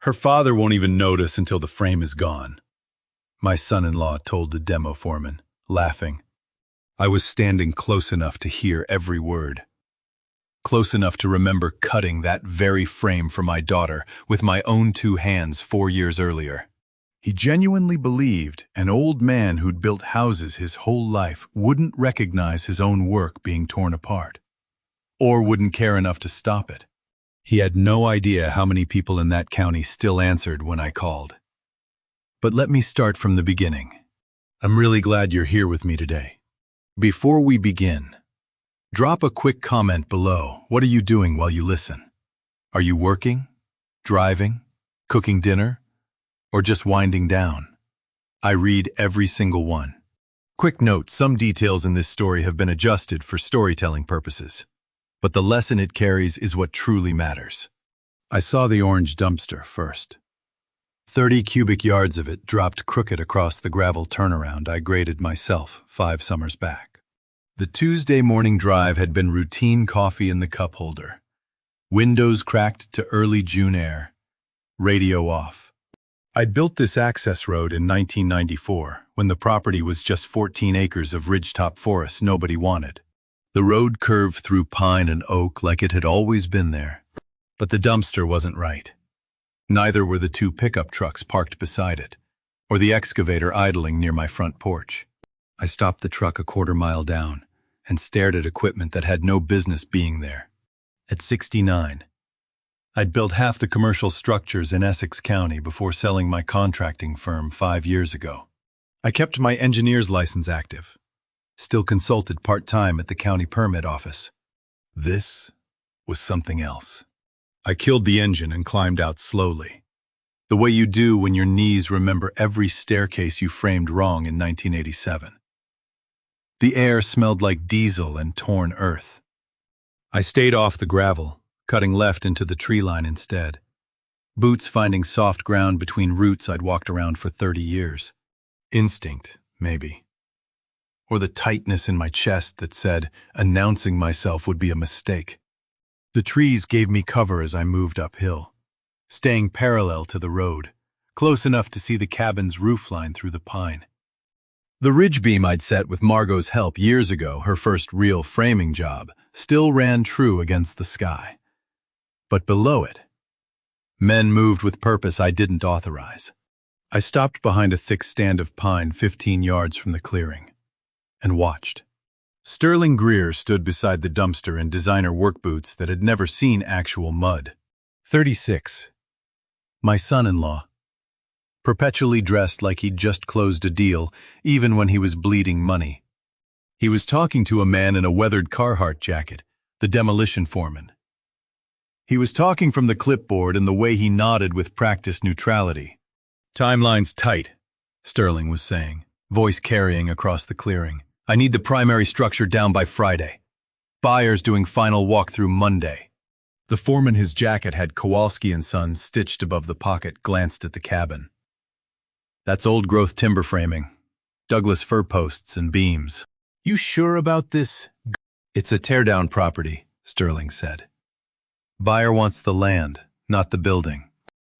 Her father won't even notice until the frame is gone, my son-in-law told the demo foreman, laughing. I was standing close enough to hear every word. Close enough to remember cutting that very frame for my daughter with my own 2 hands 4 years earlier. He genuinely believed an old man who'd built houses his whole life wouldn't recognize his own work being torn apart, or wouldn't care enough to stop it. He had no idea how many people in that county still answered when I called. But let me start from the beginning. I'm really glad you're here with me today. Before we begin, drop a quick comment below. What are you doing while you listen? Are you working, driving, cooking dinner, or just winding down? I read every single one. Quick note, some details in this story have been adjusted for storytelling purposes, but the lesson it carries is what truly matters. I saw the orange dumpster first. 30 cubic yards of it dropped crooked across the gravel turnaround I graded myself 5 summers back. The Tuesday morning drive had been routine coffee in the cup holder. Windows cracked to early June air. Radio off. I'd built this access road in 1994, when the property was just 14 acres of ridgetop forest nobody wanted. The road curved through pine and oak like it had always been there. But the dumpster wasn't right. Neither were the 2 pickup trucks parked beside it, or the excavator idling near my front porch. I stopped the truck a quarter mile down and stared at equipment that had no business being there. At 69, I'd built half the commercial structures in Essex County before selling my contracting firm 5 years ago. I kept my engineer's license active, still consulted part-time at the county permit office. This was something else. I killed the engine and climbed out slowly, the way you do when your knees remember every staircase you framed wrong in 1987. The air smelled like diesel and torn earth. I stayed off the gravel, cutting left into the tree line instead. Boots finding soft ground between roots I'd walked around for 30 years. Instinct, maybe. Or the tightness in my chest that said announcing myself would be a mistake. The trees gave me cover as I moved uphill, staying parallel to the road, close enough to see the cabin's roofline through the pine. The ridge beam I'd set with Margot's help years ago, her first real framing job, still ran true against the sky. But below it, men moved with purpose I didn't authorize. I stopped behind a thick stand of pine 15 yards from the clearing and watched. Sterling Greer stood beside the dumpster in designer work boots that had never seen actual mud. 36. My son-in-law. Perpetually dressed like he'd just closed a deal, even when he was bleeding money. He was talking to a man in a weathered Carhartt jacket, the demolition foreman. He was talking from the clipboard and the way he nodded with practiced neutrality. "Timeline's tight," Sterling was saying, voice carrying across the clearing. "I need the primary structure down by Friday. Buyers doing final walkthrough Monday." The foreman, his jacket had Kowalski & Sons stitched above the pocket, glanced at the cabin. "That's old-growth timber framing. Douglas fir posts and beams." "You sure about this?" "It's a tear-down property," Sterling said. "Buyer wants the land, not the building.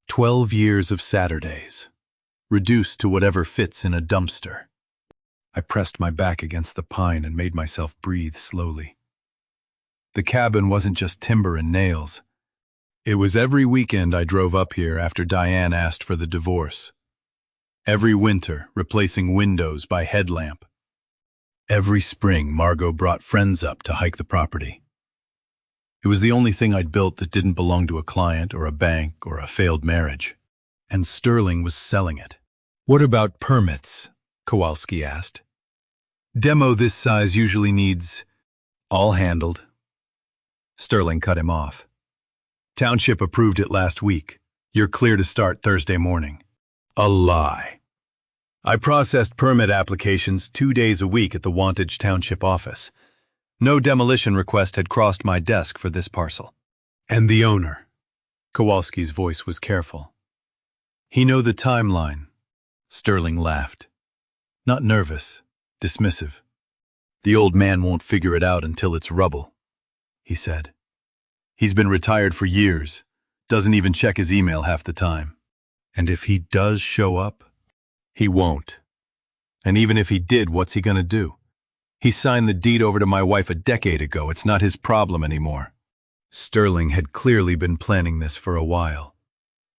12 years of Saturdays, reduced to whatever fits in a dumpster." I pressed my back against the pine and made myself breathe slowly. The cabin wasn't just timber and nails. It was every weekend I drove up here after Diane asked for the divorce. Every winter, replacing windows by headlamp. Every spring, Margot brought friends up to hike the property. It was the only thing I'd built that didn't belong to a client or a bank or a failed marriage. And Sterling was selling it. "What about permits?" Kowalski asked. "Demo this size usually needs..." "All handled." Sterling cut him off. "Township approved it last week. You're clear to start Thursday morning." A lie. I processed permit applications 2 days a week at the Wantage Township office. No demolition request had crossed my desk for this parcel. "And the owner?" Kowalski's voice was careful. "He know the timeline." Sterling laughed. Not nervous, dismissive. "The old man won't figure it out until it's rubble," he said. "He's been retired for years, Doesn't even check his email half the time. And if he does show up, he won't. And even if he did, what's he gonna do? He signed the deed over to my wife a decade ago. It's not his problem anymore. Sterling had clearly been planning this for a while,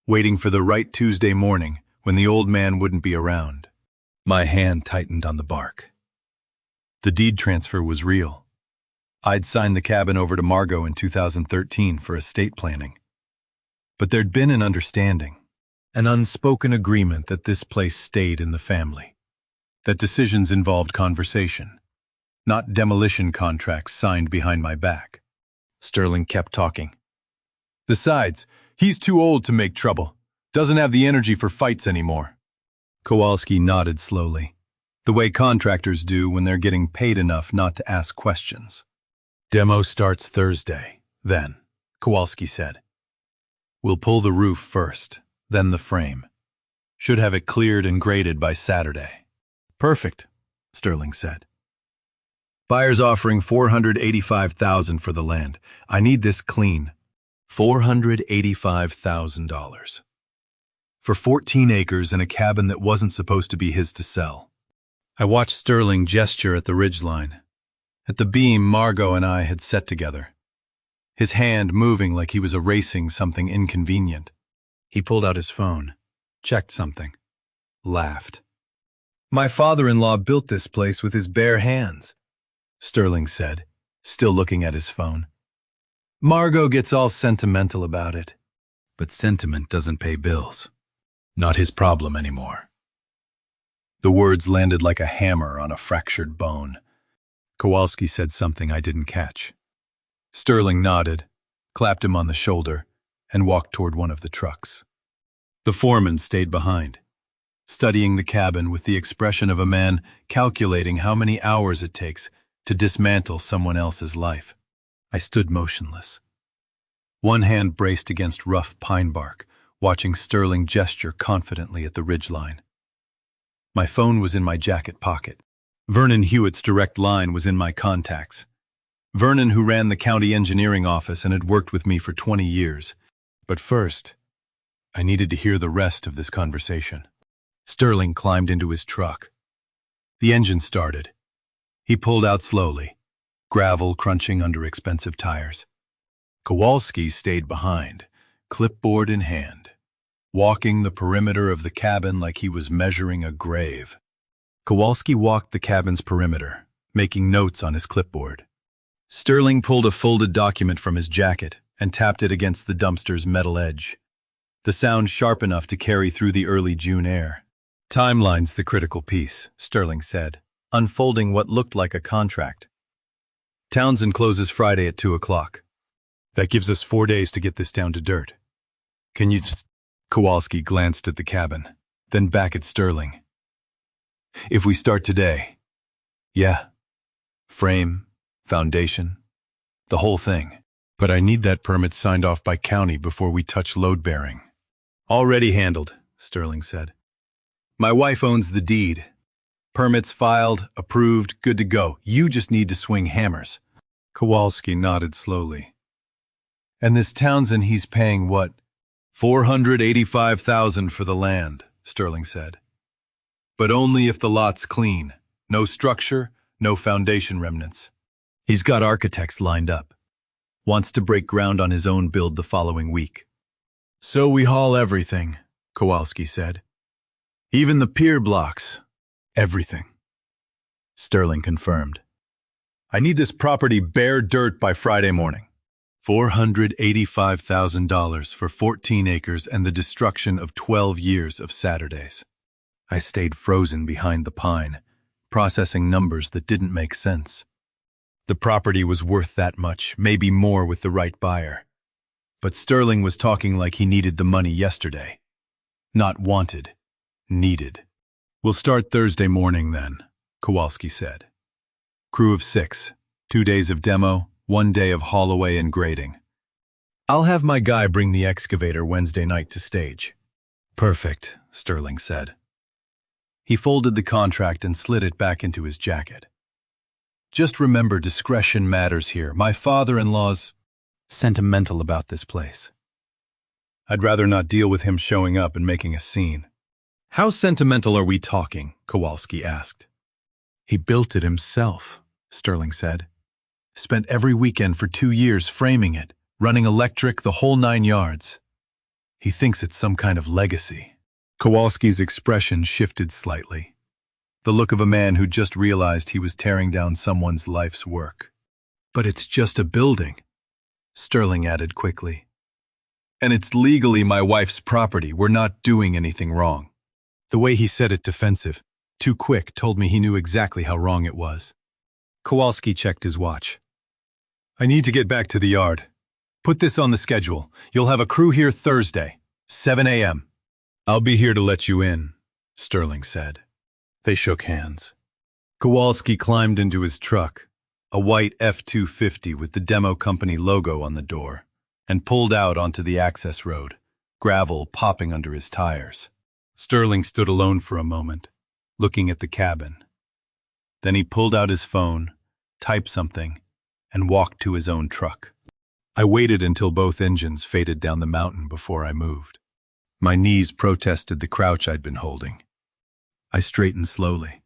waiting for the right Tuesday morning when the old man wouldn't be around. My hand tightened on the bark. The deed transfer was real. I'd signed the cabin over to Margot in 2013 for estate planning. But there'd been an understanding, an unspoken agreement that this place stayed in the family, that decisions involved conversation, not demolition contracts signed behind my back. Sterling kept talking. Besides, he's too old to make trouble. Doesn't have the energy for fights anymore. Kowalski nodded slowly, the way contractors do when they're getting paid enough not to ask questions. Demo starts Thursday, then, Kowalski said. We'll pull the roof first, then the frame. Should have it cleared and graded by Saturday. Perfect, Sterling said. Buyer's offering $485,000 for the land. I need this clean. $485,000. For 14 acres and a cabin that wasn't supposed to be his to sell. I watched Sterling gesture at the ridgeline, at the beam Margot and I had set together, his hand moving like he was erasing something inconvenient. He pulled out his phone, checked something, laughed. My father-in-law built this place with his bare hands, Sterling said, still looking at his phone. Margot gets all sentimental about it, but sentiment doesn't pay bills. Not his problem anymore. The words landed like a hammer on a fractured bone. Kowalski said something I didn't catch. Sterling nodded, clapped him on the shoulder, and walked toward one of the trucks. The foreman stayed behind, studying the cabin with the expression of a man calculating how many hours it takes to dismantle someone else's life. I stood motionless. One hand braced against rough pine bark, watching Sterling gesture confidently at the ridgeline. My phone was in my jacket pocket. Vernon Hewitt's direct line was in my contacts. Vernon, who ran the county engineering office and had worked with me for 20 years. But first, I needed to hear the rest of this conversation. Sterling climbed into his truck. The engine started. He pulled out slowly, gravel crunching under expensive tires. Kowalski stayed behind, clipboard in hand, walking the perimeter of the cabin like he was measuring a grave. Kowalski walked the cabin's perimeter, making notes on his clipboard. Sterling pulled a folded document from his jacket and tapped it against the dumpster's metal edge, the sound sharp enough to carry through the early June air. Timeline's the critical piece, Sterling said, unfolding what looked like a contract. Townsend closes Friday at 2 o'clock. That gives us 4 days to get this down to dirt. Can you just... Kowalski glanced at the cabin, then back at Sterling. If we start today, yeah, frame, foundation, the whole thing. But I need that permit signed off by county before we touch load bearing. Already handled, Sterling said. My wife owns the deed. Permits filed, approved, good to go. You just need to swing hammers. Kowalski nodded slowly. And this Townsend, he's paying what? $485,000 for the land, Sterling said. But only if the lot's clean. No structure, no foundation remnants. He's got architects lined up. Wants to break ground on his own build the following week. So we haul everything, Kowalski said. Even the pier blocks. Everything. Sterling confirmed. I need this property bare dirt by Friday morning. $485,000 for 14 acres and the destruction of 12 years of Saturdays. I stayed frozen behind the pine, processing numbers that didn't make sense. The property was worth that much, maybe more with the right buyer. But Sterling was talking like he needed the money yesterday. Not wanted, needed. We'll start Thursday morning then, Kowalski said. Crew of 6, 2 days of demo, 1 day of haul away and grading. I'll have my guy bring the excavator Wednesday night to stage. Perfect, Sterling said. He folded the contract and slid it back into his jacket. Just remember, discretion matters here. My father-in-law's sentimental about this place. I'd rather not deal with him showing up and making a scene. How sentimental are we talking? Kowalski asked. He built it himself, Sterling said. Spent every weekend for 2 years framing it, running electric, the whole 9 yards. He thinks it's some kind of legacy. Kowalski's expression shifted slightly. The look of a man who just realized he was tearing down someone's life's work. But it's just a building, Sterling added quickly. And it's legally my wife's property. We're not doing anything wrong. The way he said it defensive, too quick, told me he knew exactly how wrong it was. Kowalski checked his watch. I need to get back to the yard. Put this on the schedule. You'll have a crew here Thursday, 7 a.m. I'll be here to let you in, Sterling said. They shook hands. Kowalski climbed into his truck, a white F-250 with the demo company logo on the door, and pulled out onto the access road, gravel popping under his tires. Sterling stood alone for a moment, looking at the cabin. Then he pulled out his phone, typed something, and walked to his own truck. I waited until both engines faded down the mountain before I moved. My knees protested the crouch I'd been holding. I straightened slowly.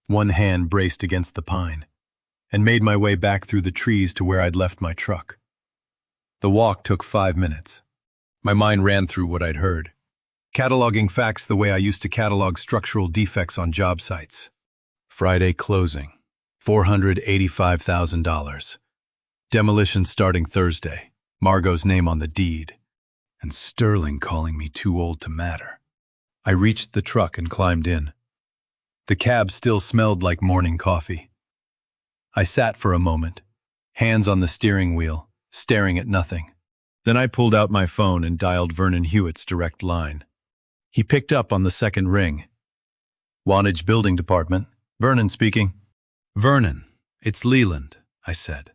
One hand braced against the pine, and made my way back through the trees to where I'd left my truck. The walk took 5 minutes. My mind ran through what I'd heard, cataloging facts the way I used to catalog structural defects on job sites. Friday closing, $485,000. Demolition starting Thursday, Margot's name on the deed, and Sterling calling me too old to matter. I reached the truck and climbed in. The cab still smelled like morning coffee. I sat for a moment, hands on the steering wheel, staring at nothing. Then I pulled out my phone and dialed Vernon Hewitt's direct line. He picked up on the second ring. Wantage Building Department. Vernon speaking. Vernon, it's Leland, I said.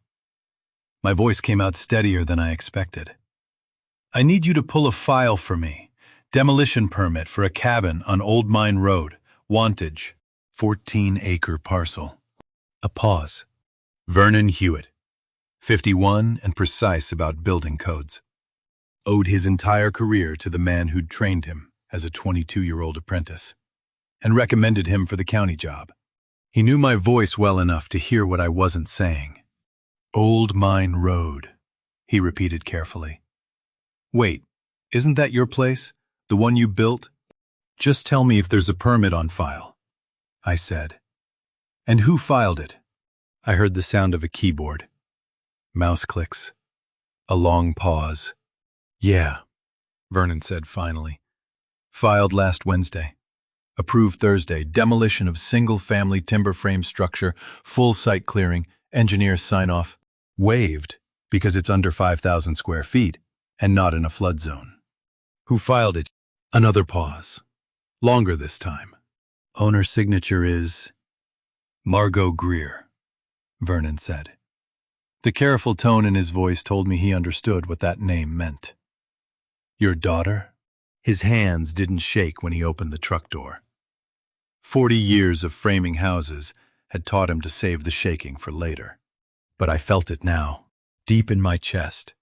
My voice came out steadier than I expected. I need you to pull a file for me. Demolition permit for a cabin on Old Mine Road, Wantage, 14-acre parcel. A pause. Vernon Hewitt, 51 and precise about building codes. Owed his entire career to the man who'd trained him as a 22-year-old apprentice and recommended him for the county job. He knew my voice well enough to hear what I wasn't saying. Old Mine Road, he repeated carefully. Wait, isn't that your place? The one you built? Just tell me if there's a permit on file, I said. And who filed it? I heard the sound of a keyboard. Mouse clicks. A long pause. Yeah, Vernon said finally. Filed last Wednesday. Approved Thursday. Demolition of single-family timber frame structure, full site clearing, engineer sign-off. Waived because it's under 5,000 square feet and not in a flood zone. Who filed it? Another pause. Longer this time. Owner's signature is Margot Greer, Vernon said. The careful tone in his voice told me he understood what that name meant. Your daughter? His hands didn't shake when he opened the truck door. 40 years of framing houses had taught him to save the shaking for later. But I felt it now, deep in my chest.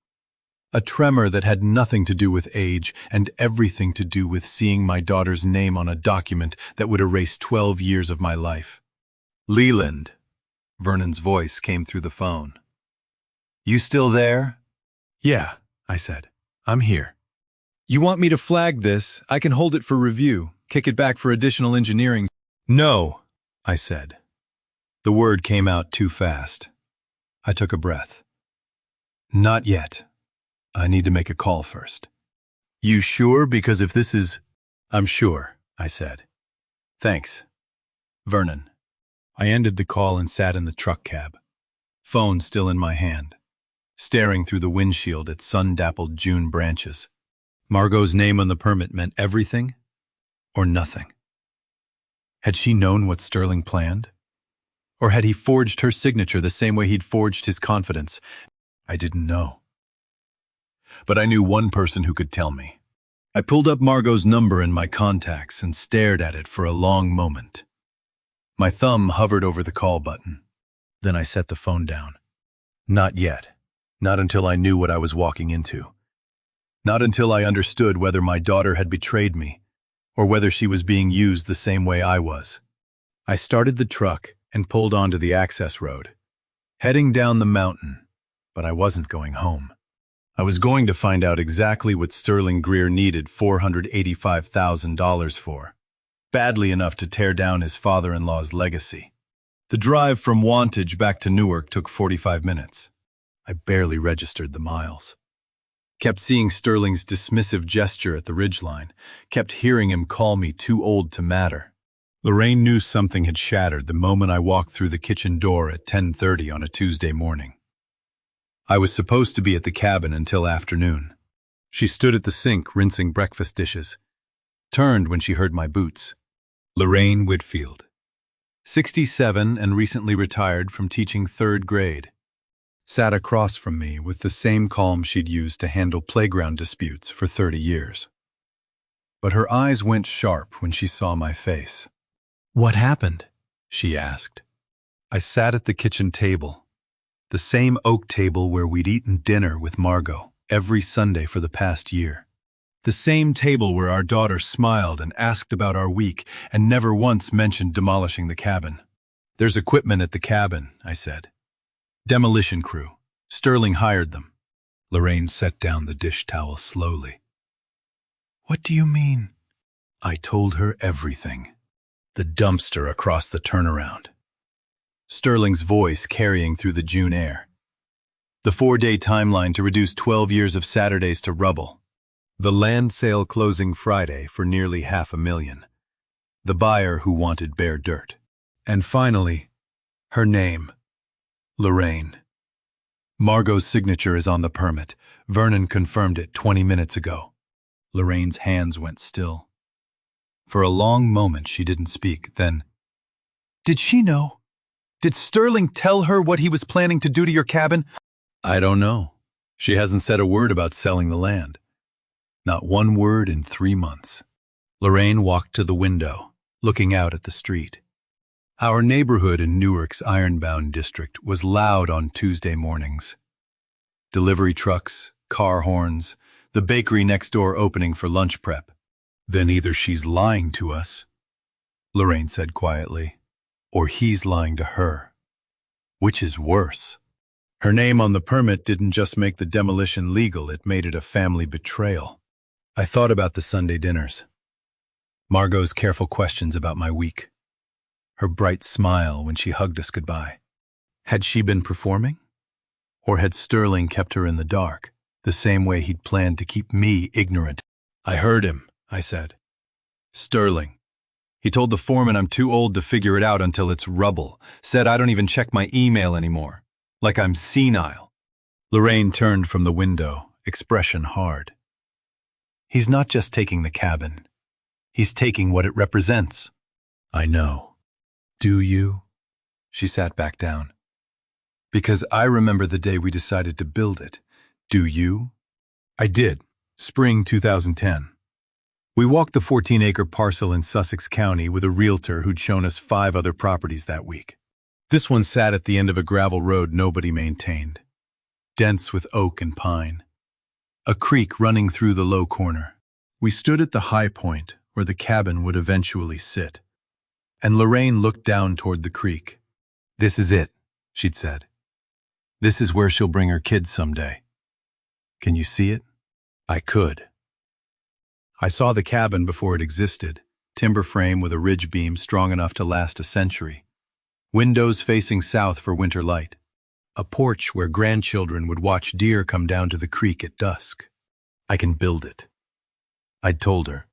A tremor that had nothing to do with age and everything to do with seeing my daughter's name on a document that would erase 12 years of my life. Leland, Vernon's voice came through the phone. You still there? Yeah, I said. I'm here. You want me to flag this? I can hold it for review, kick it back for additional engineering. No, I said. The word came out too fast. I took a breath. Not yet. I need to make a call first. You sure? Because if this is... I'm sure, I said. Thanks. Vernon. I ended the call and sat in the truck cab. Phone still in my hand, staring through the windshield at sun-dappled June branches. Margot's name on the permit meant everything or nothing. Had she known what Sterling planned? Or had he forged her signature the same way he'd forged his confidence? I didn't know. But I knew one person who could tell me. I pulled up Margot's number in my contacts and stared at it for a long moment. My thumb hovered over the call button. Then I set the phone down. Not yet. Not until I knew what I was walking into. Not until I understood whether my daughter had betrayed me, or whether she was being used the same way I was. I started the truck and pulled onto the access road, heading down the mountain, but I wasn't going home. I was going to find out exactly what Sterling Greer needed $485,000 for, badly enough to tear down his father-in-law's legacy. The drive from Wantage back to Newark took 45 minutes. I barely registered the miles. Kept seeing Sterling's dismissive gesture at the ridgeline, kept hearing him call me too old to matter. Lorraine knew something had shattered the moment I walked through the kitchen door at 10:30 on a Tuesday morning. I was supposed to be at the cabin until afternoon. She stood at the sink rinsing breakfast dishes, turned when she heard my boots. Lorraine Whitfield, 67 and recently retired from teaching 3rd grade, sat across from me with the same calm she'd used to handle playground disputes for 30 years. But her eyes went sharp when she saw my face. "What happened?" she asked. I sat at the kitchen table, the same oak table where we'd eaten dinner with Margot every Sunday for the past year. The same table where our daughter smiled and asked about our week and never once mentioned demolishing the cabin. "There's equipment at the cabin," I said. "Demolition crew. Sterling hired them." Lorraine set down the dish towel slowly. "What do you mean?" I told her everything. The dumpster across the turnaround. Sterling's voice carrying through the June air. The 4-day timeline to reduce 12 years of Saturdays to rubble. The land sale closing Friday for nearly $500,000. The buyer who wanted bare dirt. And finally, her name. Lorraine. Margot's signature is on the permit. Vernon confirmed it 20 minutes ago. Lorraine's hands went still. For a long moment she didn't speak, then, "Did she know? Did Sterling tell her what he was planning to do to your cabin?" "I don't know. She hasn't said a word about selling the land. Not one word in 3 months." Lorraine walked to the window, looking out at the street. Our neighborhood in Newark's ironbound district was loud on Tuesday mornings. Delivery trucks, car horns, the bakery next door opening for lunch prep. "Then either she's lying to us," Lorraine said quietly, "or he's lying to her. Which is worse?" Her name on the permit didn't just make the demolition legal, it made it a family betrayal. I thought about the Sunday dinners. Margot's careful questions about my week. Her bright smile when she hugged us goodbye. Had she been performing? Or had Sterling kept her in the dark, the same way he'd planned to keep me ignorant? "I heard him," I said. "Sterling. He told the foreman I'm too old to figure it out until it's rubble. Said I don't even check my email anymore. Like I'm senile." Lorraine turned from the window, expression hard. "He's not just taking the cabin. He's taking what it represents." "I know." "Do you?" She sat back down. "Because I remember the day we decided to build it. Do you?" I did. Spring 2010. We walked the 14-acre parcel in Sussex County with a realtor who'd shown us 5 other properties that week. This one sat at the end of a gravel road nobody maintained, dense with oak and pine. A creek running through the low corner. We stood at the high point where the cabin would eventually sit, and Lorraine looked down toward the creek. "This is it," she'd said. "This is where she'll bring her kids someday. Can you see it?" I could. I saw the cabin before it existed, timber frame with a ridge beam strong enough to last a century. Windows facing south for winter light. A porch where grandchildren would watch deer come down to the creek at dusk. "I can build it," I'd told her.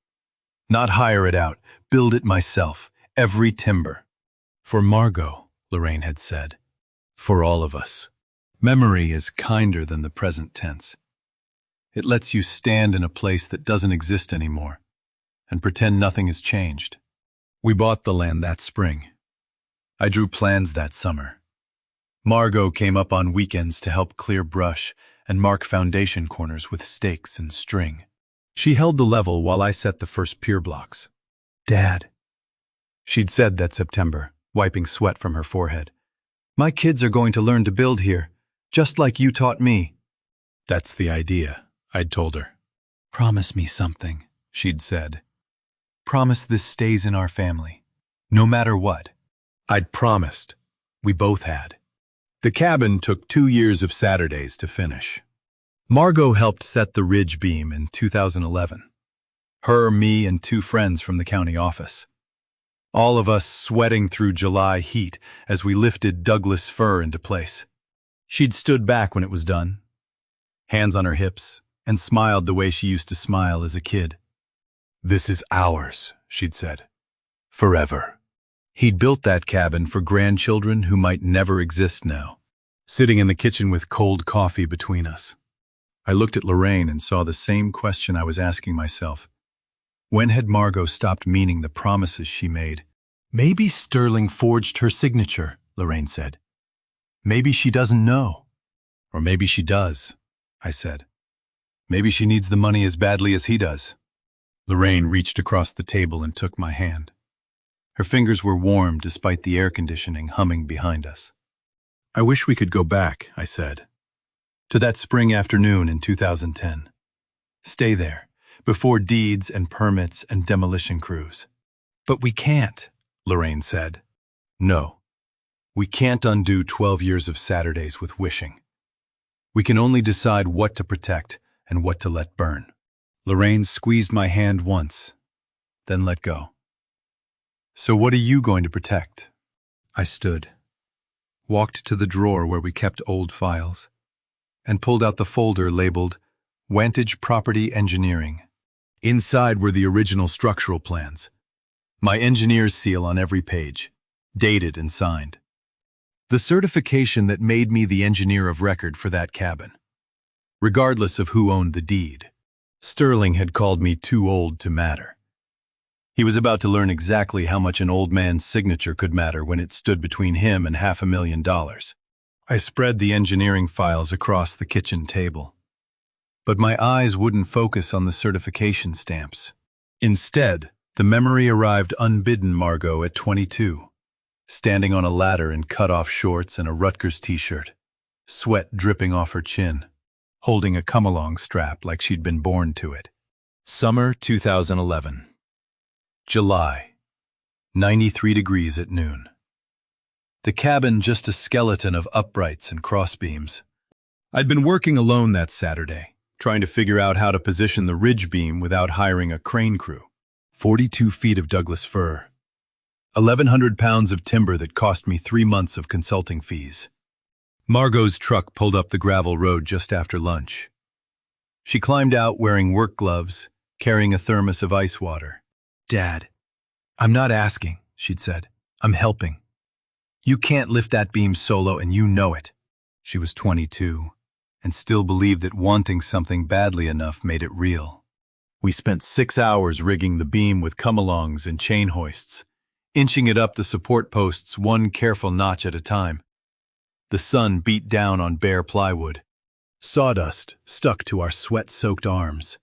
"Not hire it out, build it myself, every timber." "For Margot," Lorraine had said. "For all of us." Memory is kinder than the present tense. It lets you stand in a place that doesn't exist anymore and pretend nothing has changed. We bought the land that spring. I drew plans that summer. Margot came up on weekends to help clear brush and mark foundation corners with stakes and string. She held the level while I set the first pier blocks. "Dad," she'd said that September, wiping sweat from her forehead, "my kids are going to learn to build here, just like you taught me." "That's the idea," I'd told her. "Promise me something," she'd said. "Promise this stays in our family, no matter what." I'd promised. We both had. The cabin took 2 years of Saturdays to finish. Margot helped set the ridge beam in 2011. Her, me, and 2 friends from the county office. All of us sweating through July heat as we lifted Douglas fir into place. She'd stood back when it was done, hands on her hips, and smiled the way she used to smile as a kid. "This is ours," she'd said. "Forever." He'd built that cabin for grandchildren who might never exist now. Sitting in the kitchen with cold coffee between us, I looked at Lorraine and saw the same question I was asking myself. When had Margot stopped meaning the promises she made? "Maybe Sterling forged her signature," Lorraine said. "Maybe she doesn't know." "Or maybe she does," I said. "Maybe she needs the money as badly as he does." Lorraine reached across the table and took my hand. Her fingers were warm despite the air conditioning humming behind us. "I wish we could go back," I said, "to that spring afternoon in 2010. Stay there, before deeds and permits and demolition crews." "But we can't," Lorraine said. "No, we can't undo 12 years of Saturdays with wishing. We can only decide what to protect and what to let burn." Lorraine squeezed my hand once, then let go. "So what are you going to protect?" I stood, walked to the drawer where we kept old files, and pulled out the folder labeled Vantage Property Engineering. Inside were the original structural plans, my engineer's seal on every page, dated and signed. The certification that made me the engineer of record for that cabin, regardless of who owned the deed. Sterling had called me too old to matter. He was about to learn exactly how much an old man's signature could matter when it stood between him and $500,000. I spread the engineering files across the kitchen table, but my eyes wouldn't focus on the certification stamps. Instead, the memory arrived unbidden. Margot at 22, standing on a ladder in cut-off shorts and a Rutgers t-shirt, sweat dripping off her chin, holding a come-along strap like she'd been born to it. Summer 2011. July. 93 degrees at noon. The cabin just a skeleton of uprights and crossbeams. I'd been working alone that Saturday, trying to figure out how to position the ridge beam without hiring a crane crew. 42 feet of Douglas fir. 1,100 pounds of timber that cost me 3 months of consulting fees. Margot's truck pulled up the gravel road just after lunch. She climbed out wearing work gloves, carrying a thermos of ice water. "Dad, I'm not asking," she'd said. "I'm helping. You can't lift that beam solo and you know it." She was 22 and still believed that wanting something badly enough made it real. We spent 6 hours rigging the beam with come-alongs and chain hoists, inching it up the support posts one careful notch at a time. The sun beat down on bare plywood. Sawdust stuck to our sweat-soaked arms.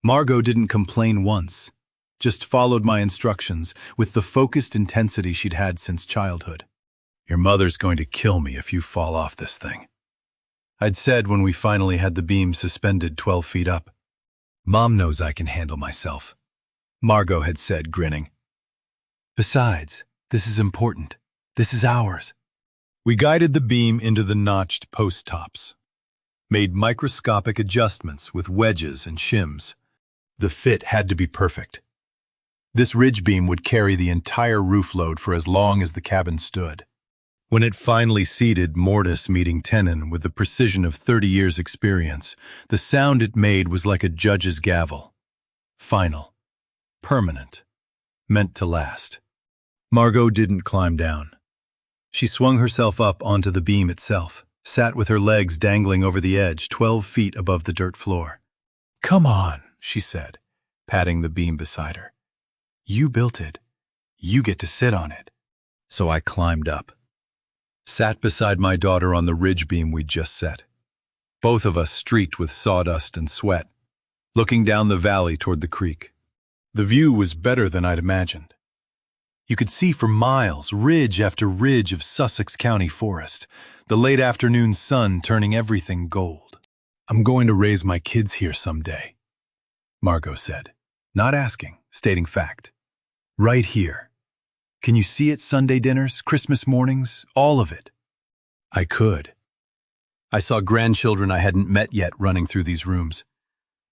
Margot didn't complain once, just followed my instructions with the focused intensity she'd had since childhood. "Your mother's going to kill me if you fall off this thing," I'd said when we finally had the beam suspended 12 feet up. "Mom knows I can handle myself," Margot had said, grinning. "Besides, this is important. This is ours." We guided the beam into the notched post tops, made microscopic adjustments with wedges and shims. The fit had to be perfect. This ridge beam would carry the entire roof load for as long as the cabin stood. When it finally seated mortise meeting tenon with the precision of 30 years' experience, the sound it made was like a judge's gavel. Final. Permanent. Meant to last. Margot didn't climb down. She swung herself up onto the beam itself, sat with her legs dangling over the edge 12 feet above the dirt floor. "Come on," she said, patting the beam beside her. "You built it. You get to sit on it." So I climbed up. Sat beside my daughter on the ridge beam we'd just set, both of us streaked with sawdust and sweat, looking down the valley toward the creek. The view was better than I'd imagined. You could see for miles, ridge after ridge of Sussex County forest, the late afternoon sun turning everything gold. "I'm going to raise my kids here someday," Margot said, not asking, stating fact. Right here. Can you see it Sunday dinners, Christmas mornings, all of it? I could. I saw grandchildren I hadn't met yet running through these rooms.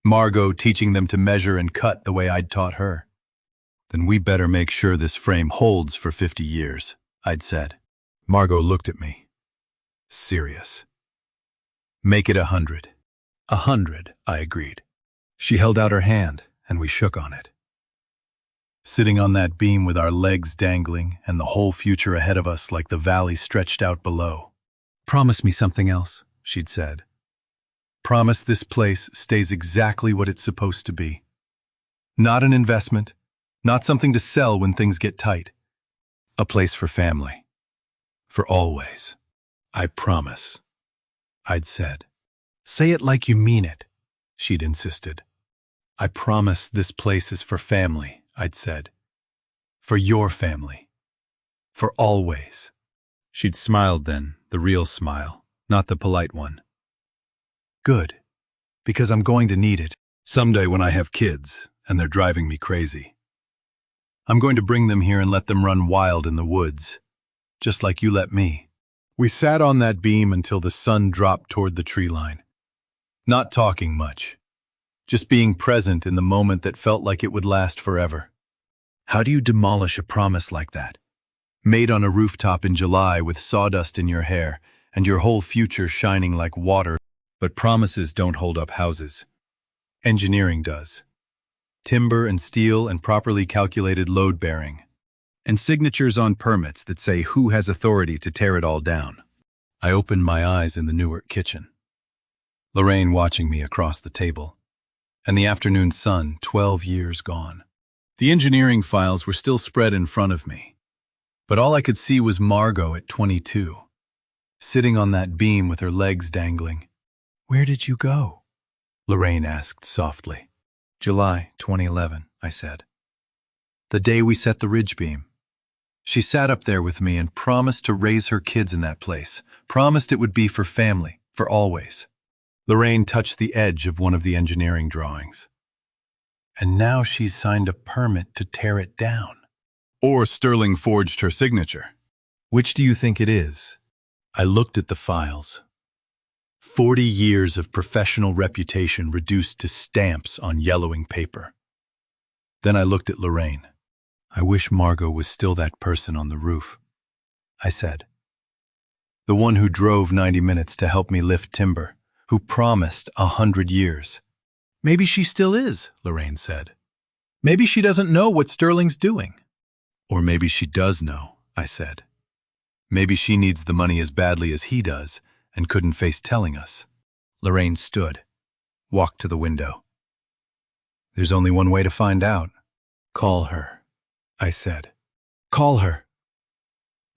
Margot teaching them to measure and cut the way I'd taught her. Then we better make sure this frame holds for 50 years, I'd said. Margot looked at me. Serious. Make it 100. 100, I agreed. She held out her hand, and we shook on it. Sitting on that beam with our legs dangling and the whole future ahead of us like the valley stretched out below. Promise me something else, she'd said. Promise this place stays exactly what it's supposed to be. Not an investment, not something to sell when things get tight. A place for family. For always. I promise, I'd said. Say it like you mean it, she'd insisted. I promise this place is for family, I'd said. For your family. For always. She'd smiled then, the real smile, not the polite one. Good, because I'm going to need it someday when I have kids and they're driving me crazy. I'm going to bring them here and let them run wild in the woods, just like you let me. We sat on that beam until the sun dropped toward the tree line. Not talking much, just being present in the moment that felt like it would last forever. How do you demolish a promise like that? Made on a rooftop in July with sawdust in your hair and your whole future shining like water. But promises don't hold up houses. Engineering does. Timber and steel and properly calculated load bearing. And signatures on permits that say who has authority to tear it all down. I opened my eyes in the Newark kitchen. Lorraine watching me across the table. And the afternoon sun, 12 years gone. The engineering files were still spread in front of me. But all I could see was Margot at 22. Sitting on that beam with her legs dangling. Where did you go? Lorraine asked softly. July 2011, I said. The day we set the ridge beam. She sat up there with me and promised to raise her kids in that place. Promised it would be for family, for always. Lorraine touched the edge of one of the engineering drawings. And now she's signed a permit to tear it down. Or Sterling forged her signature. Which do you think it is? I looked at the files. 40 years of professional reputation reduced to stamps on yellowing paper. Then I looked at Lorraine. I wish Margot was still that person on the roof, I said. The one who drove 90 minutes to help me lift timber, who promised 100 years. Maybe she still is, Lorraine said. Maybe she doesn't know what Sterling's doing. Or maybe she does know, I said. Maybe she needs the money as badly as he does, and couldn't face telling us. Lorraine stood, walked to the window. There's only one way to find out. Call her, I said. Call her.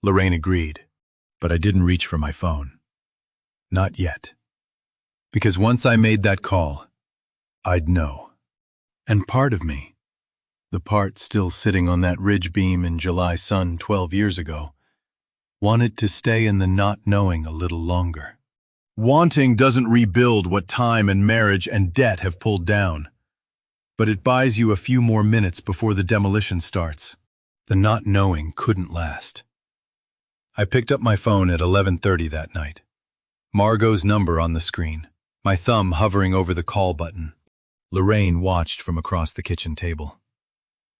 Lorraine agreed, but I didn't reach for my phone. Not yet. Because once I made that call, I'd know. And part of me, the part still sitting on that ridge beam in July sun 12 years ago, wanted to stay in the not knowing a little longer. Wanting doesn't rebuild what time and marriage and debt have pulled down. But it buys you a few more minutes before the demolition starts. The not knowing couldn't last. I picked up my phone at 11:30 that night. Margot's number on the screen, my thumb hovering over the call button. Lorraine watched from across the kitchen table.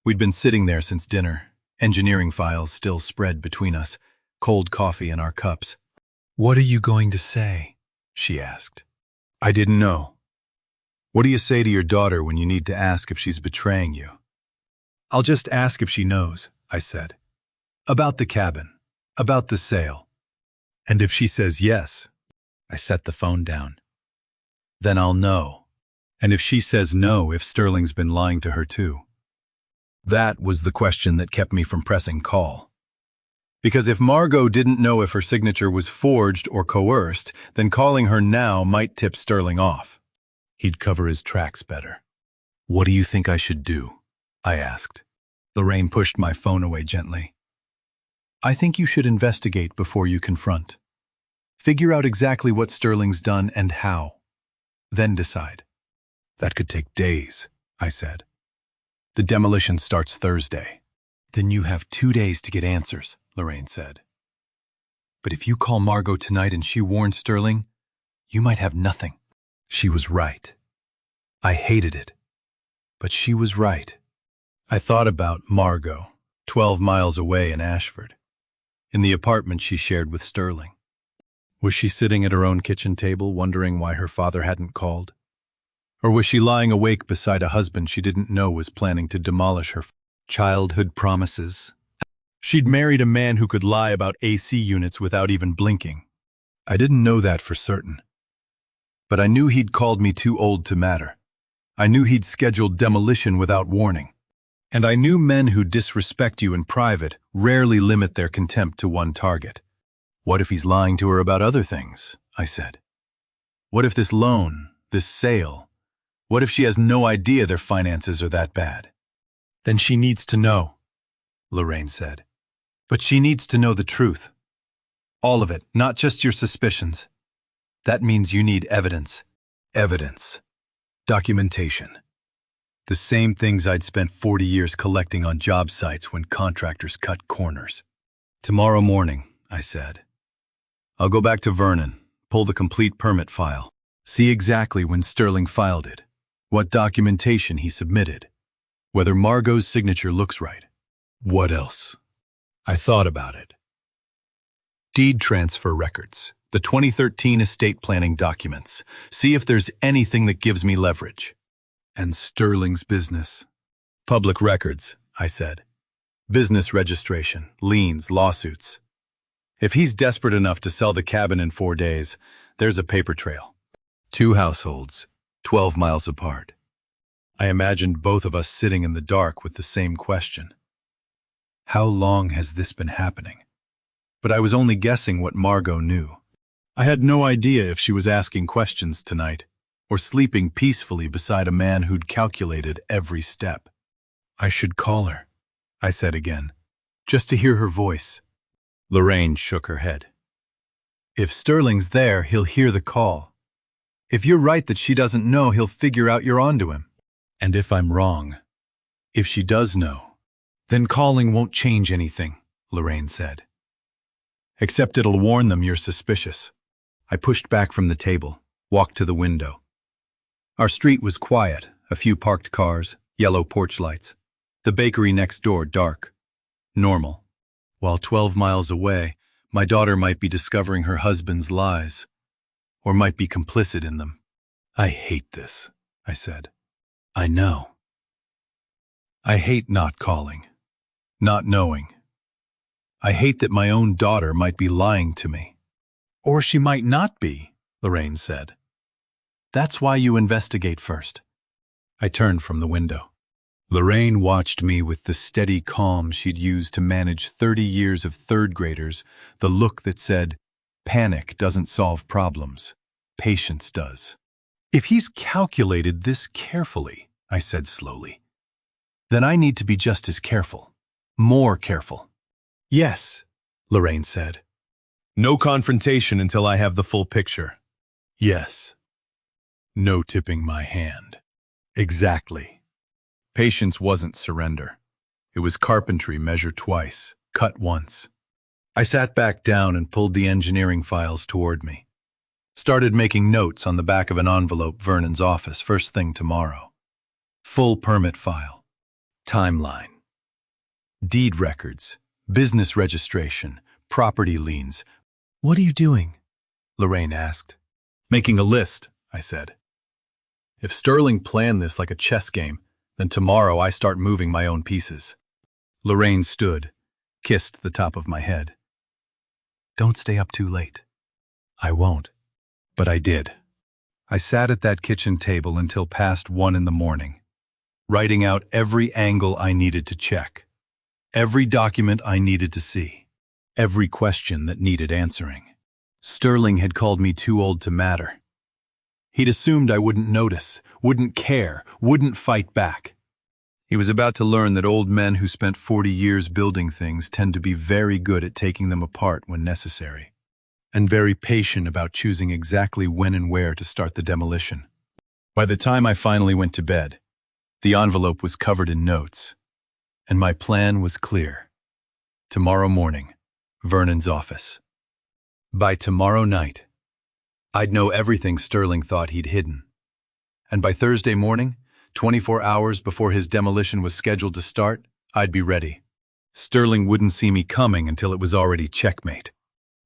We'd been sitting there since dinner, engineering files still spread between us, cold coffee in our cups. What are you going to say? She asked. I didn't know. What do you say to your daughter when you need to ask if she's betraying you? I'll just ask if she knows, I said. About the cabin, about the sale. And if she says yes, I set the phone down. Then I'll know. And if she says no, if Sterling's been lying to her too. That was the question that kept me from pressing call. Because if Margot didn't know if her signature was forged or coerced, then calling her now might tip Sterling off. He'd cover his tracks better. What do you think I should do? I asked. Lorraine pushed my phone away gently. I think you should investigate before you confront. Figure out exactly what Sterling's done and how. Then decide. That could take days, I said. The demolition starts Thursday. Then you have 2 days to get answers, Lorraine said. But if you call Margot tonight and she warns Sterling, you might have nothing. She was right. I hated it. But she was right. I thought about Margot, 12 miles away in Ashford, in the apartment she shared with Sterling. Was she sitting at her own kitchen table wondering why her father hadn't called? Or was she lying awake beside a husband she didn't know was planning to demolish her childhood promises? She'd married a man who could lie about AC units without even blinking. I didn't know that for certain. But I knew he'd called me too old to matter. I knew he'd scheduled demolition without warning. And I knew men who disrespect you in private rarely limit their contempt to one target. What if he's lying to her about other things? I said. What if this loan, this sale, what if she has no idea their finances are that bad? Then she needs to know, Lorraine said. But she needs to know the truth. All of it, not just your suspicions. That means you need evidence. Evidence. Documentation. The same things I'd spent 40 years collecting on job sites when contractors cut corners. Tomorrow morning, I said. I'll go back to Vernon, pull the complete permit file, see exactly when Sterling filed it, what documentation he submitted, whether Margot's signature looks right. What else? I thought about it. Deed transfer records, the 2013 estate planning documents. See if there's anything that gives me leverage. And Sterling's business. Public records, I said. Business registration, liens, lawsuits. If he's desperate enough to sell the cabin in 4 days, there's a paper trail. 2 households, 12 miles apart. I imagined both of us sitting in the dark with the same question. How long has this been happening? But I was only guessing what Margot knew. I had no idea if she was asking questions tonight, or sleeping peacefully beside a man who'd calculated every step. I should call her, I said again, just to hear her voice. Lorraine shook her head. If Sterling's there, he'll hear the call. If you're right that she doesn't know, he'll figure out you're onto him. And if I'm wrong, if she does know, then calling won't change anything, Lorraine said. Except it'll warn them you're suspicious. I pushed back from the table, walked to the window. Our street was quiet, a few parked cars, yellow porch lights. The bakery next door dark. Normal. While 12 miles away, my daughter might be discovering her husband's lies, or might be complicit in them. I hate this, I said. I know. I hate not calling, not knowing. I hate that my own daughter might be lying to me. Or she might not be, Lorraine said. That's why you investigate first. I turned from the window. Lorraine watched me with the steady calm she'd used to manage 30 years of third graders, the look that said, panic doesn't solve problems, patience does. If he's calculated this carefully, I said slowly, then I need to be just as careful, more careful. Yes, Lorraine said. No confrontation until I have the full picture. Yes. No tipping my hand. Exactly. Patience wasn't surrender. It was carpentry measured twice, cut once. I sat back down and pulled the engineering files toward me. Started making notes on the back of an envelope Vernon's office first thing tomorrow. Full permit file. Timeline. Deed records. Business registration. Property liens. What are you doing? Lorraine asked. Making a list, I said. If Sterling planned this like a chess game, then tomorrow I start moving my own pieces. Lorraine stood, kissed the top of my head. Don't stay up too late. I won't. But I did. I sat at that kitchen table until past 1 in the morning, writing out every angle I needed to check, every document I needed to see, every question that needed answering. Sterling had called me too old to matter. He'd assumed I wouldn't notice, wouldn't care, wouldn't fight back. He was about to learn that old men who spent 40 years building things tend to be very good at taking them apart when necessary, and very patient about choosing exactly when and where to start the demolition. By the time I finally went to bed, The envelope was covered in notes, and my plan was clear. Tomorrow morning, Vernon's office. By tomorrow night, I'd know everything Sterling thought he'd hidden. And by Thursday morning, 24 hours before his demolition was scheduled to start, I'd be ready. Sterling wouldn't see me coming until it was already checkmate.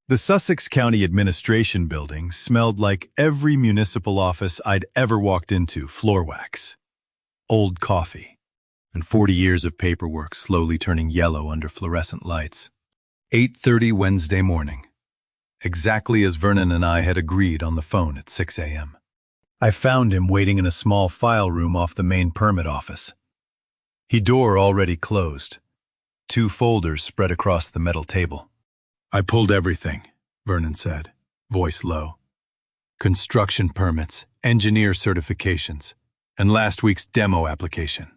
The Sussex County Administration Building smelled like every municipal office I'd ever walked into, floor wax, old coffee, and 40 years of paperwork slowly turning yellow under fluorescent lights. 8:30 Wednesday morning, exactly as Vernon and I had agreed on the phone at 6 a.m. I found him waiting in a small file room off the main permit office. His door already closed, 2 folders spread across the metal table. I pulled everything, Vernon said, voice low. Construction permits, engineer certifications, and last week's demo application.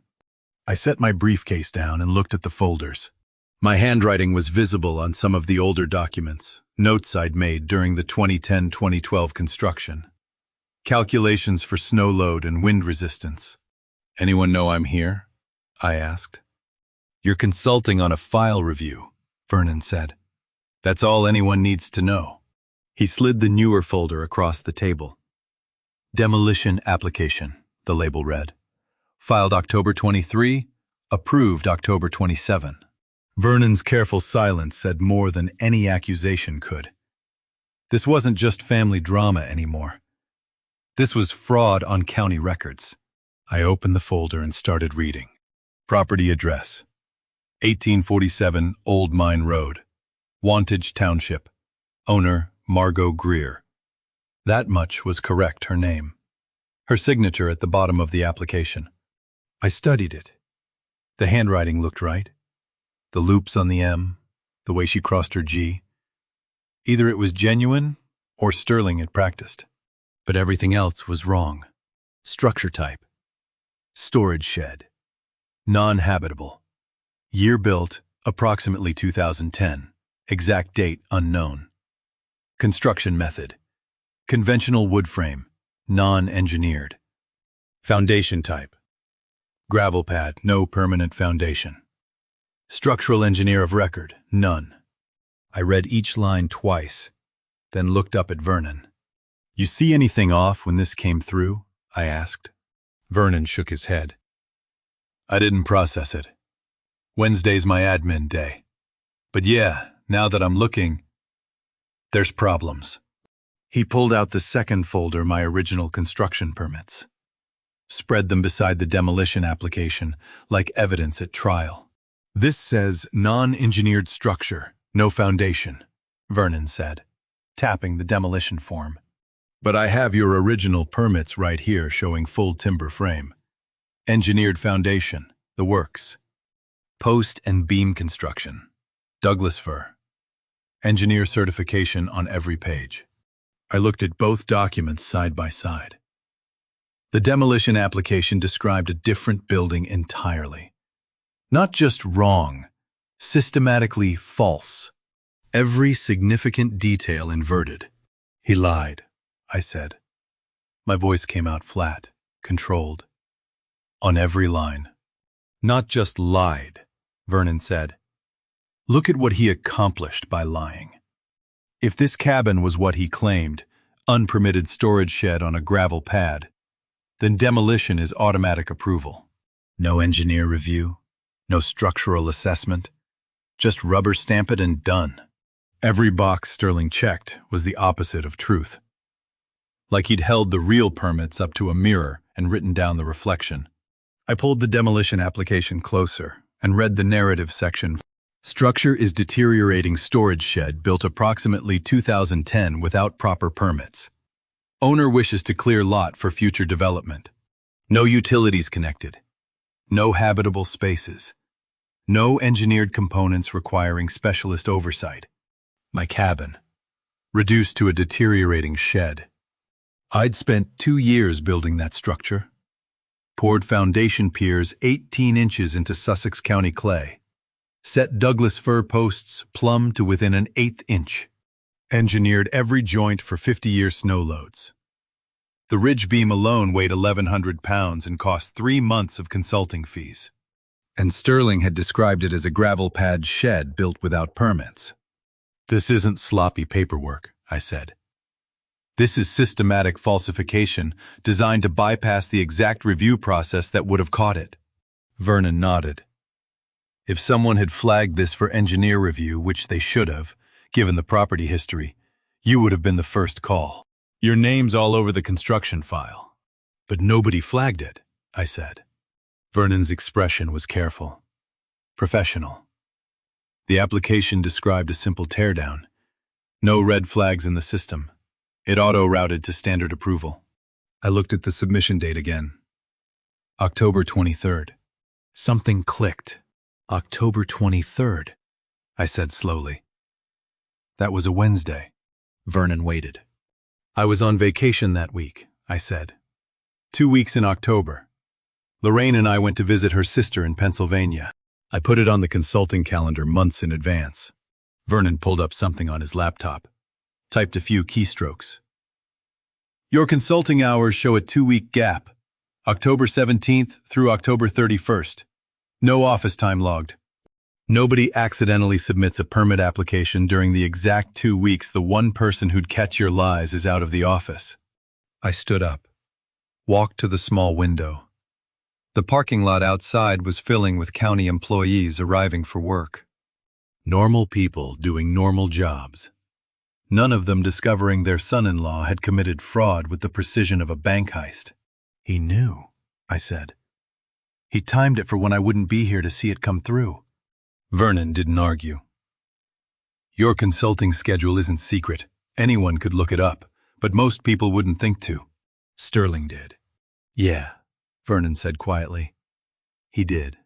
I set my briefcase down and looked at the folders. My handwriting was visible on some of the older documents, notes I'd made during the 2010-2012 construction. Calculations for snow load and wind resistance. Anyone know I'm here? I asked. You're consulting on a file review, Vernon said. That's all anyone needs to know. He slid the newer folder across the table. Demolition application, the label read. Filed October 23, approved October 27. Vernon's careful silence said more than any accusation could. This wasn't just family drama anymore. This was fraud on county records. I opened the folder and started reading. Property address: 1847 Old Mine Road, Wantage Township. Owner, Margot Greer. That much was correct, her name. Her signature at the bottom of the application. I studied it. The handwriting looked right. The loops on the M, the way she crossed her G. Either it was genuine or Sterling had practiced. But everything else was wrong. Structure type: storage shed. Non-habitable. Year built, approximately 2010. Exact date unknown. Construction method: conventional wood frame, non-engineered. Foundation type: gravel pad, no permanent foundation. Structural engineer of record: none. I read each line twice, then looked up at Vernon. You see anything off when this came through? I asked. Vernon shook his head. I didn't process it. Wednesday's my admin day. But yeah, now that I'm looking, there's problems. He pulled out the second folder, my original construction permits. Spread them beside the demolition application, like evidence at trial. This says non-engineered structure, no foundation, Vernon said, tapping the demolition form. But I have your original permits right here showing full timber frame. Engineered foundation, the works. Post and beam construction. Douglas fir. Engineer certification on every page. I looked at both documents side by side. The demolition application described a different building entirely. Not just wrong, systematically false. Every significant detail inverted. He lied, I said. My voice came out flat, controlled. On every line. Not just lied, Vernon said. Look at what he accomplished by lying. If this cabin was what he claimed, unpermitted storage shed on a gravel pad, then demolition is automatic approval. No engineer review, no structural assessment, just rubber stamp it and done. Every box Sterling checked was the opposite of truth. Like he'd held the real permits up to a mirror and written down the reflection. I pulled the demolition application closer and read the narrative section. Structure is deteriorating storage shed built approximately 2010 without proper permits. Owner wishes to clear lot for future development. No utilities connected. No habitable spaces. No engineered components requiring specialist oversight. My cabin. Reduced to a deteriorating shed. I'd spent 2 years building that structure. Poured foundation piers 18 inches into Sussex County clay. Set Douglas fir posts plumb to within an 1/8 inch. Engineered every joint for 50-year snow loads. The ridge beam alone weighed 1,100 pounds and cost 3 months of consulting fees. And Sterling had described it as a gravel pad shed built without permits. "This isn't sloppy paperwork," I said. "This is systematic falsification designed to bypass the exact review process that would have caught it." Vernon nodded. "If someone had flagged this for engineer review, which they should have, given the property history, you would have been the first call. Your name's all over the construction file." "But nobody flagged it," I said. Vernon's expression was careful, professional. The application described a simple teardown. No red flags in the system. It auto-routed to standard approval. I looked at the submission date again. October 23rd. Something clicked. October 23rd, I said slowly. That was a Wednesday. Vernon waited. "I was on vacation that week," I said. 2 weeks in October. Lorraine and I went to visit her sister in Pennsylvania. I put it on the consulting calendar months in advance. Vernon pulled up something on his laptop, typed a few keystrokes. "Your consulting hours show a 2-week gap, October 17th through October 31st. No office time logged." Nobody accidentally submits a permit application during the exact 2 weeks the one person who'd catch your lies is out of the office. I stood up, walked to the small window. The parking lot outside was filling with county employees arriving for work. Normal people doing normal jobs. None of them discovering their son-in-law had committed fraud with the precision of a bank heist. "He knew," I said. "He timed it for when I wouldn't be here to see it come through." Vernon didn't argue. "Your consulting schedule isn't secret. Anyone could look it up, but most people wouldn't think to." Sterling did. "Yeah," Vernon said quietly. "He did."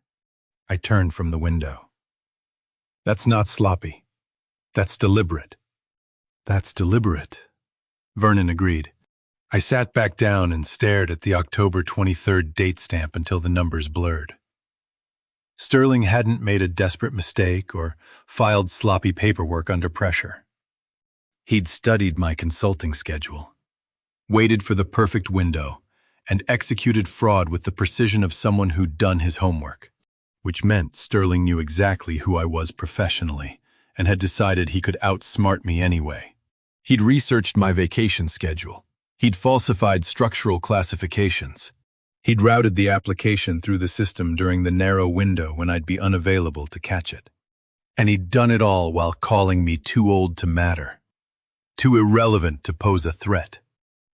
I turned from the window. "That's not sloppy. That's deliberate." "That's deliberate," Vernon agreed. I sat back down and stared at the October 23rd date stamp until the numbers blurred. Sterling hadn't made a desperate mistake or filed sloppy paperwork under pressure. He'd studied my consulting schedule, waited for the perfect window, and executed fraud with the precision of someone who'd done his homework, which meant Sterling knew exactly who I was professionally and had decided he could outsmart me anyway. He'd researched my vacation schedule. He'd falsified structural classifications. He'd routed the application through the system during the narrow window when I'd be unavailable to catch it. And he'd done it all while calling me too old to matter, too irrelevant to pose a threat.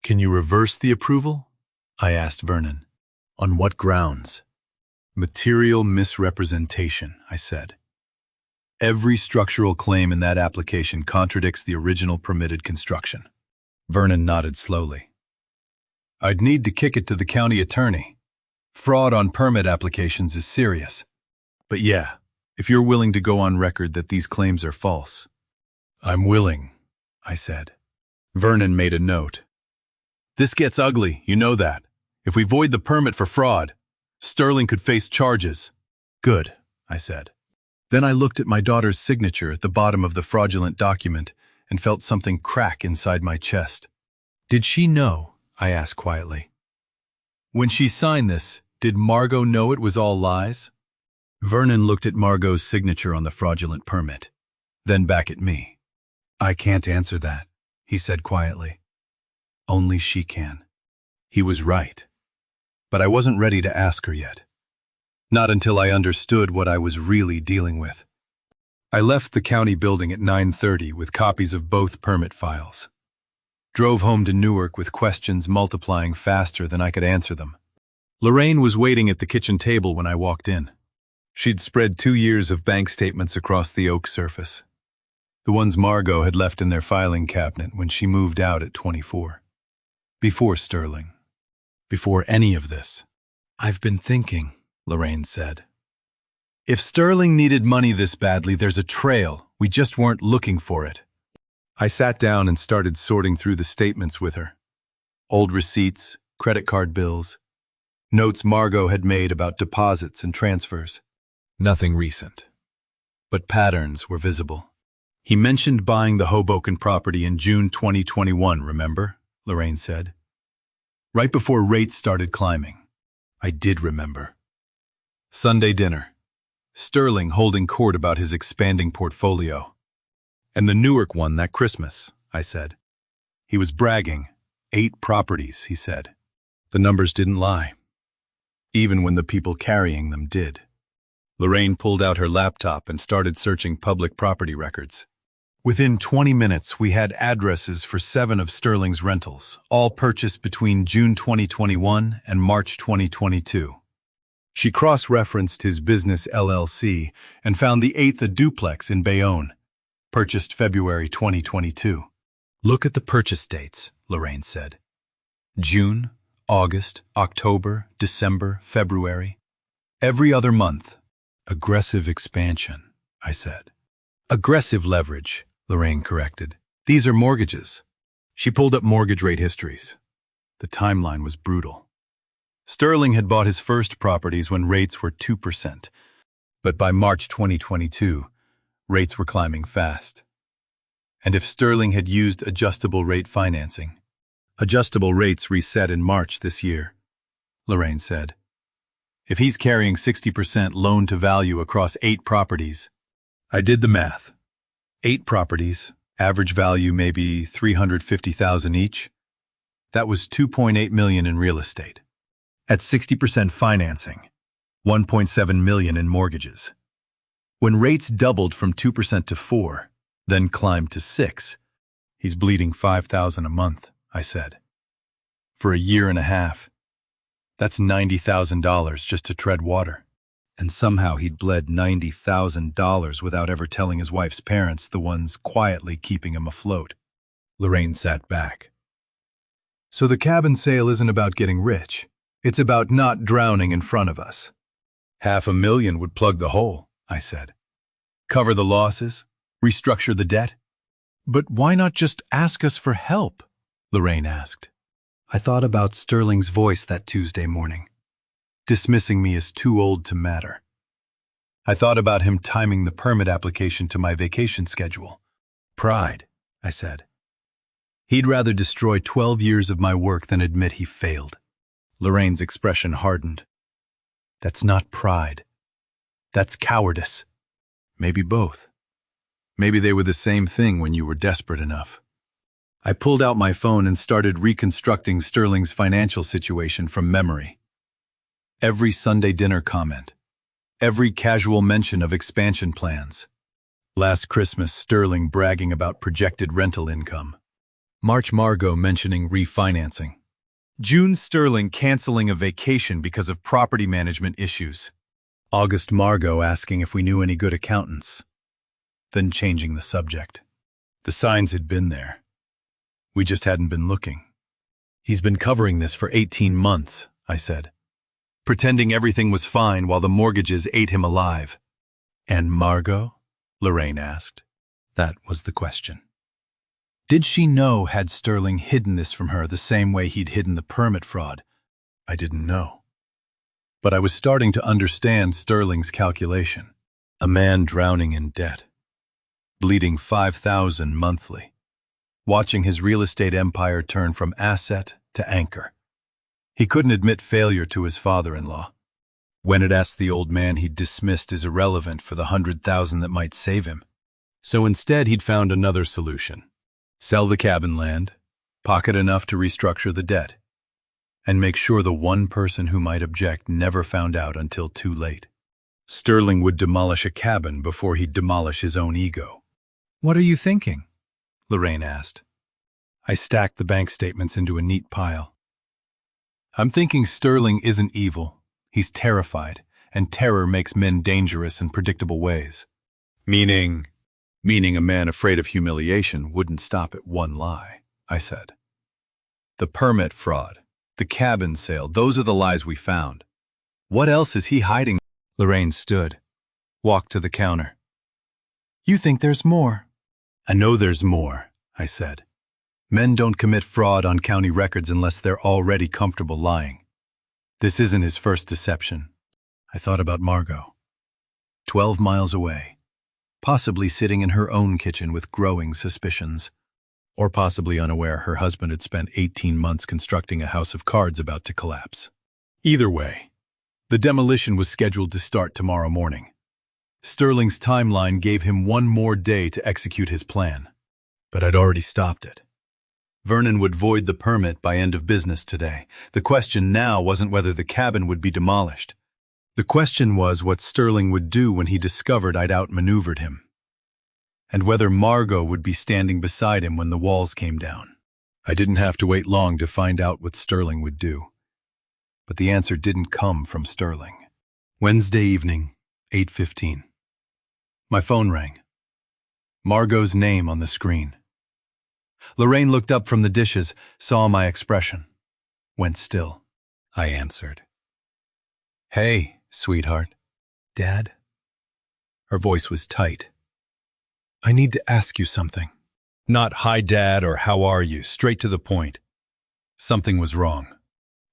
"Can you reverse the approval?" I asked Vernon. "On what grounds?" "Material misrepresentation," I said. "Every structural claim in that application contradicts the original permitted construction." Vernon nodded slowly. "I'd need to kick it to the county attorney. Fraud on permit applications is serious. But yeah, if you're willing to go on record that these claims are false." "I'm willing," I said. Vernon made a note. "This gets ugly, you know that. If we void the permit for fraud, Sterling could face charges." "Good," I said. Then I looked at my daughter's signature at the bottom of the fraudulent document and felt something crack inside my chest. "Did she know?" I asked quietly. "When she signed this, did Margot know it was all lies?" Vernon looked at Margot's signature on the fraudulent permit, then back at me. "I can't answer that," he said quietly. "Only she can." He was right. But I wasn't ready to ask her yet. Not until I understood what I was really dealing with. I left the county building at 9:30 with copies of both permit files. Drove home to Newark with questions multiplying faster than I could answer them. Lorraine was waiting at the kitchen table when I walked in. She'd spread 2 years of bank statements across the oak surface. The ones Margot had left in their filing cabinet when she moved out at 24. Before Sterling. Before any of this. "I've been thinking," Lorraine said. "If Sterling needed money this badly, there's a trail. We just weren't looking for it." I sat down and started sorting through the statements with her. Old receipts, credit card bills, notes Margot had made about deposits and transfers. Nothing recent. But patterns were visible. "He mentioned buying the Hoboken property in June 2021, remember?" Lorraine said. Right before rates started climbing. I did remember. Sunday dinner. Sterling holding court about his expanding portfolio. And the Newark one that Christmas, I said. He was bragging. 8 properties, he said. The numbers didn't lie. Even when the people carrying them did. Lorraine pulled out her laptop and started searching public property records. Within 20 minutes, we had addresses for 7 of Sterling's rentals, all purchased between June 2021 and March 2022. She cross-referenced his business LLC and found the 8th a duplex in Bayonne, purchased February 2022. Look at the purchase dates, Lorraine said. June, August, October, December, February. Every other month. Aggressive expansion, I said. Aggressive leverage, Lorraine corrected. These are mortgages. She pulled up mortgage rate histories. The timeline was brutal. Sterling had bought his first properties when rates were 2%. But by March 2022, rates were climbing fast. And if Sterling had used adjustable rate financing, adjustable rates reset in March this year, Lorraine said. If he's carrying 60% loan to value across 8 properties, I did the math. 8 properties, average value maybe $350,000 each. That was $2.8 million in real estate. At 60% financing, $1.7 million in mortgages. When rates doubled from 2% to 4%, then climbed to 6%, he's bleeding $5,000 a month, I said. For a year and a half. That's $90,000 just to tread water. And somehow he'd bled $90,000 without ever telling his wife's parents, the ones quietly keeping him afloat. Lorraine sat back. So the cabin sale isn't about getting rich. It's about not drowning in front of us. $500,000 would plug the hole, I said. Cover the losses, restructure the debt. But why not just ask us for help? Lorraine asked. I thought about Sterling's voice that Tuesday morning, dismissing me as too old to matter. I thought about him timing the permit application to my vacation schedule. Pride, I said. He'd rather destroy 12 years of my work than admit he failed. Lorraine's expression hardened. That's not pride. That's cowardice. Maybe both. Maybe they were the same thing when you were desperate enough. I pulled out my phone and started reconstructing Sterling's financial situation from memory. Every Sunday dinner comment. Every casual mention of expansion plans. Last Christmas, Sterling bragging about projected rental income. March Margot mentioning refinancing. June Sterling canceling a vacation because of property management issues. August Margot asking if we knew any good accountants. Then changing the subject. The signs had been there. We just hadn't been looking. He's been covering this for 18 months, I said. Pretending everything was fine while the mortgages ate him alive. And Margot? Lorraine asked. That was the question. Did she know had Sterling hidden this from her the same way he'd hidden the permit fraud? I didn't know. But I was starting to understand Sterling's calculation. A man drowning in debt. Bleeding $5,000 monthly. Watching his real estate empire turn from asset to anchor. He couldn't admit failure to his father-in-law. When it asked the old man, he'd dismissed as irrelevant for the $100,000 that might save him. So instead, he'd found another solution. Sell the cabin land, pocket enough to restructure the debt, and make sure the one person who might object never found out until too late. Sterling would demolish a cabin before he'd demolish his own ego. What are you thinking? Lorraine asked. I stacked the bank statements into a neat pile. I'm thinking Sterling isn't evil. He's terrified, and terror makes men dangerous in predictable ways. Meaning a man afraid of humiliation wouldn't stop at one lie, I said. The permit fraud, the cabin sale, those are the lies we found. What else is he hiding? Lorraine stood, walked to the counter. You think there's more? I know there's more, I said. Men don't commit fraud on county records unless they're already comfortable lying. This isn't his first deception. I thought about Margot. 12 miles away. Possibly sitting in her own kitchen with growing suspicions. Or possibly unaware her husband had spent 18 months constructing a house of cards about to collapse. Either way, the demolition was scheduled to start tomorrow morning. Sterling's timeline gave him one more day to execute his plan. But I'd already stopped it. Vernon would void the permit by end of business today. The question now wasn't whether the cabin would be demolished. The question was what Sterling would do when he discovered I'd outmaneuvered him. And whether Margot would be standing beside him when the walls came down. I didn't have to wait long to find out what Sterling would do. But the answer didn't come from Sterling. Wednesday evening, 8:15. My phone rang. Margot's name on the screen. Lorraine looked up from the dishes, saw my expression. Went still. I answered. "Hey, sweetheart. Dad?" Her voice was tight. "I need to ask you something." Not "hi, Dad" or "how are you," straight to the point. Something was wrong.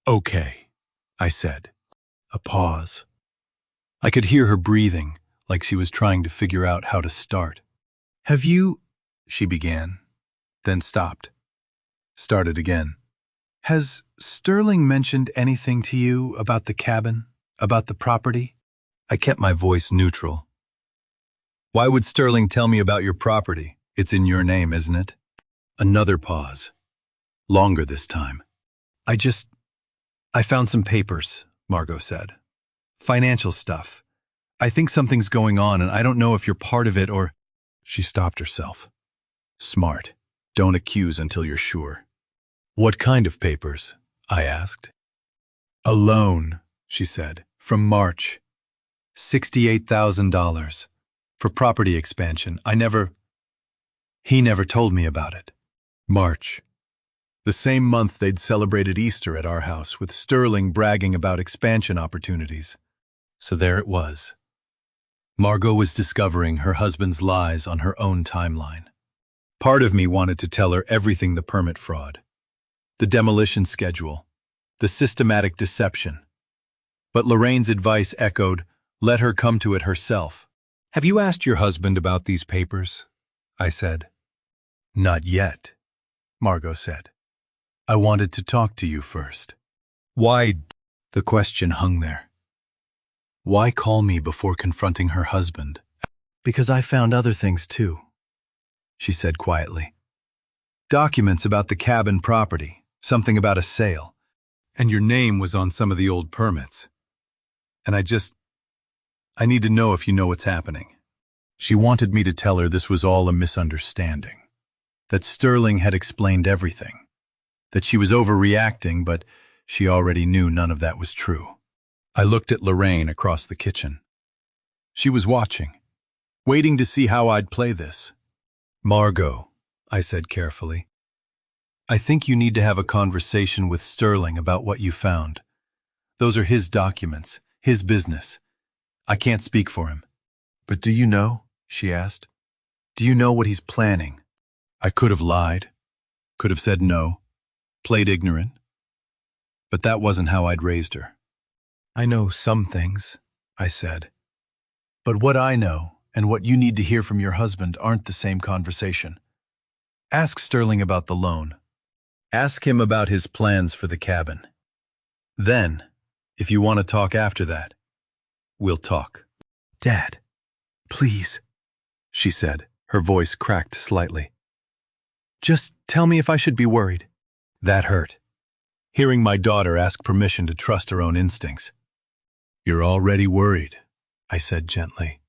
"Okay," I said. A pause. I could hear her breathing, like she was trying to figure out how to start. "Have you—" she began, then stopped. Started again. "Has Sterling mentioned anything to you about the cabin, about the property?" I kept my voice neutral. "Why would Sterling tell me about your property? It's in your name, isn't it?" Another pause. Longer this time. I found some papers," Margot said. "Financial stuff. I think something's going on, and I don't know if you're part of it or—" She stopped herself. "Smart. Don't accuse until you're sure." "What kind of papers?" I asked. "A loan," she said, "from March. $68,000. For property expansion. He never told me about it." March. The same month they'd celebrated Easter at our house, with Sterling bragging about expansion opportunities. So there it was. Margot was discovering her husband's lies on her own timeline. Part of me wanted to tell her everything: the permit fraud, the demolition schedule, the systematic deception. But Lorraine's advice echoed, let her come to it herself. "Have you asked your husband about these papers?" I said. "Not yet," Margot said. "I wanted to talk to you first." "Why?" The question hung there. Why call me before confronting her husband? "Because I found other things too," she said quietly. "Documents about the cabin property, something about a sale, and your name was on some of the old permits. And I need to know if you know what's happening." She wanted me to tell her this was all a misunderstanding, that Sterling had explained everything, that she was overreacting, but she already knew none of that was true. I looked at Lorraine across the kitchen. She was watching, waiting to see how I'd play this. "Margot," I said carefully, "I think you need to have a conversation with Sterling about what you found. Those are his documents, his business. I can't speak for him." "But do you know?" she asked. "Do you know what he's planning?" I could have lied, could have said no, played ignorant. But that wasn't how I'd raised her. "I know some things," I said. "But what I know and what you need to hear from your husband aren't the same conversation. Ask Sterling about the loan. Ask him about his plans for the cabin. Then, if you want to talk after that, we'll talk." "Dad, please," she said, her voice cracked slightly. "Just tell me if I should be worried." That hurt. Hearing my daughter ask permission to trust her own instincts. "You're already worried," I said gently.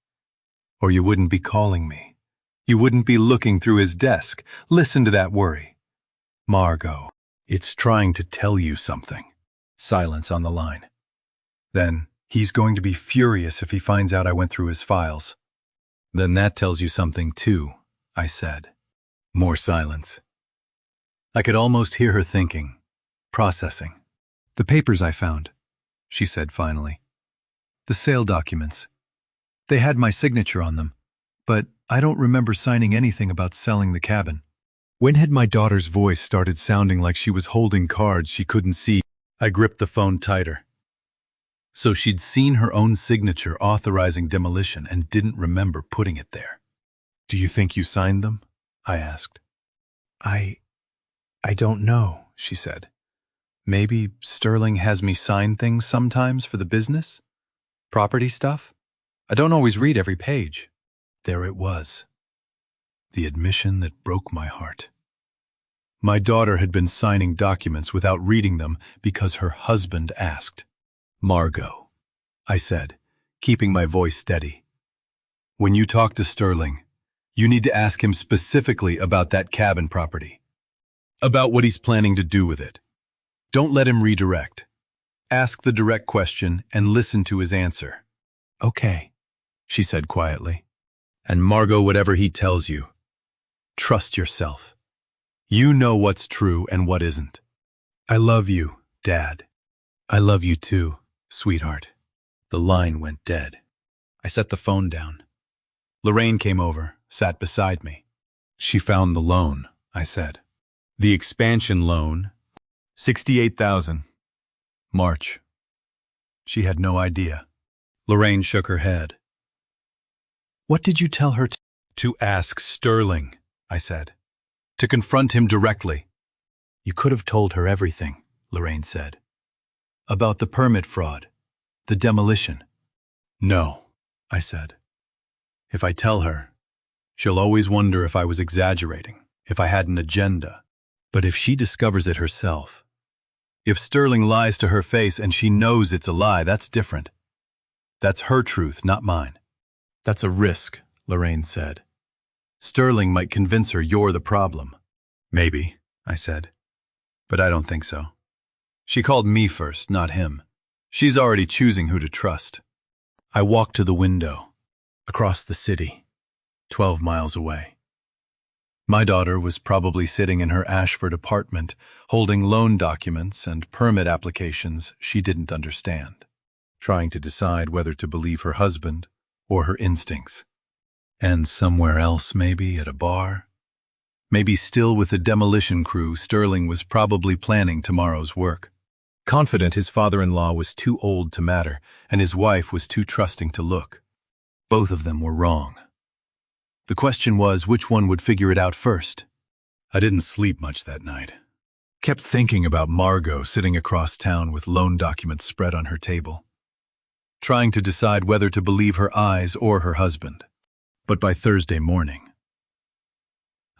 "Or you wouldn't be calling me. You wouldn't be looking through his desk. Listen to that worry. Margot, it's trying to tell you something." Silence on the line. "Then he's going to be furious if he finds out I went through his files." "Then that tells you something too," I said. More silence. I could almost hear her thinking, processing. "The papers I found," she said finally. "The sale documents. They had my signature on them, but I don't remember signing anything about selling the cabin." When had my daughter's voice started sounding like she was holding cards she couldn't see? I gripped the phone tighter. So she'd seen her own signature authorizing demolition and didn't remember putting it there. "Do you think you signed them?" I asked. I don't know, she said. Maybe Sterling has me sign things sometimes for the business? Property stuff? I don't always read every page. There it was. The admission that broke my heart. My daughter had been signing documents without reading them because her husband asked. Margot, I said, keeping my voice steady. When you talk to Sterling, you need to ask him specifically about that cabin property. About what he's planning to do with it. Don't let him redirect. Ask the direct question and listen to his answer. Okay, she said quietly. And Margot, whatever he tells you, trust yourself. You know what's true and what isn't. I love you, Dad. I love you too, sweetheart. The line went dead. I set the phone down. Lorraine came over, sat beside me. She found the loan, I said. The expansion loan, $68,000. March. She had no idea. Lorraine shook her head. What did you tell her to ask Sterling, I said. To confront him directly. You could have told her everything, Lorraine said. About the permit fraud, the demolition. No, I said. If I tell her, she'll always wonder if I was exaggerating, if I had an agenda. But if she discovers it herself, if Sterling lies to her face and she knows it's a lie, that's different. That's her truth, not mine. That's a risk, Lorraine said. Sterling might convince her you're the problem. Maybe, I said. But I don't think so. She called me first, not him. She's already choosing who to trust. I walked to the window, across the city, 12 miles away. My daughter was probably sitting in her Ashford apartment, holding loan documents and permit applications she didn't understand, trying to decide whether to believe her husband or her instincts. And somewhere else, maybe at a bar, maybe still with the demolition crew, Sterling was probably planning tomorrow's work. Confident his father-in-law was too old to matter, and his wife was too trusting to look. Both of them were wrong. The question was which one would figure it out first. I didn't sleep much that night. Kept thinking about Margot sitting across town with loan documents spread on her table, trying to decide whether to believe her eyes or her husband. But by Thursday morning,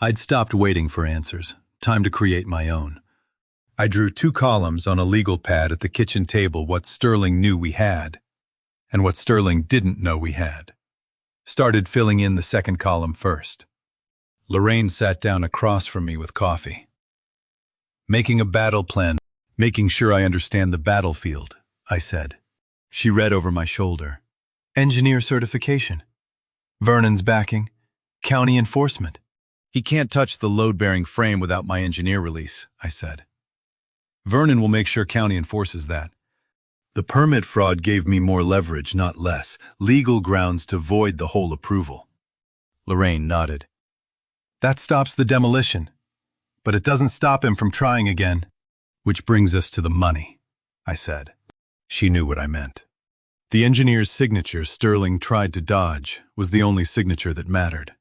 I'd stopped waiting for answers. Time to create my own. I drew 2 columns on a legal pad at the kitchen table, what Sterling knew we had, and what Sterling didn't know we had. Started filling in the second column first. Lorraine sat down across from me with coffee. Making a battle plan, making sure I understand the battlefield, I said. She read over my shoulder. Engineer certification. Vernon's backing. County enforcement. He can't touch the load-bearing frame without my engineer release, I said. Vernon will make sure county enforces that. The permit fraud gave me more leverage, not less, legal grounds to void the whole approval. Lorraine nodded. That stops the demolition, but it doesn't stop him from trying again. Which brings us to the money, I said. She knew what I meant. The engineer's signature Sterling tried to dodge was the only signature that mattered.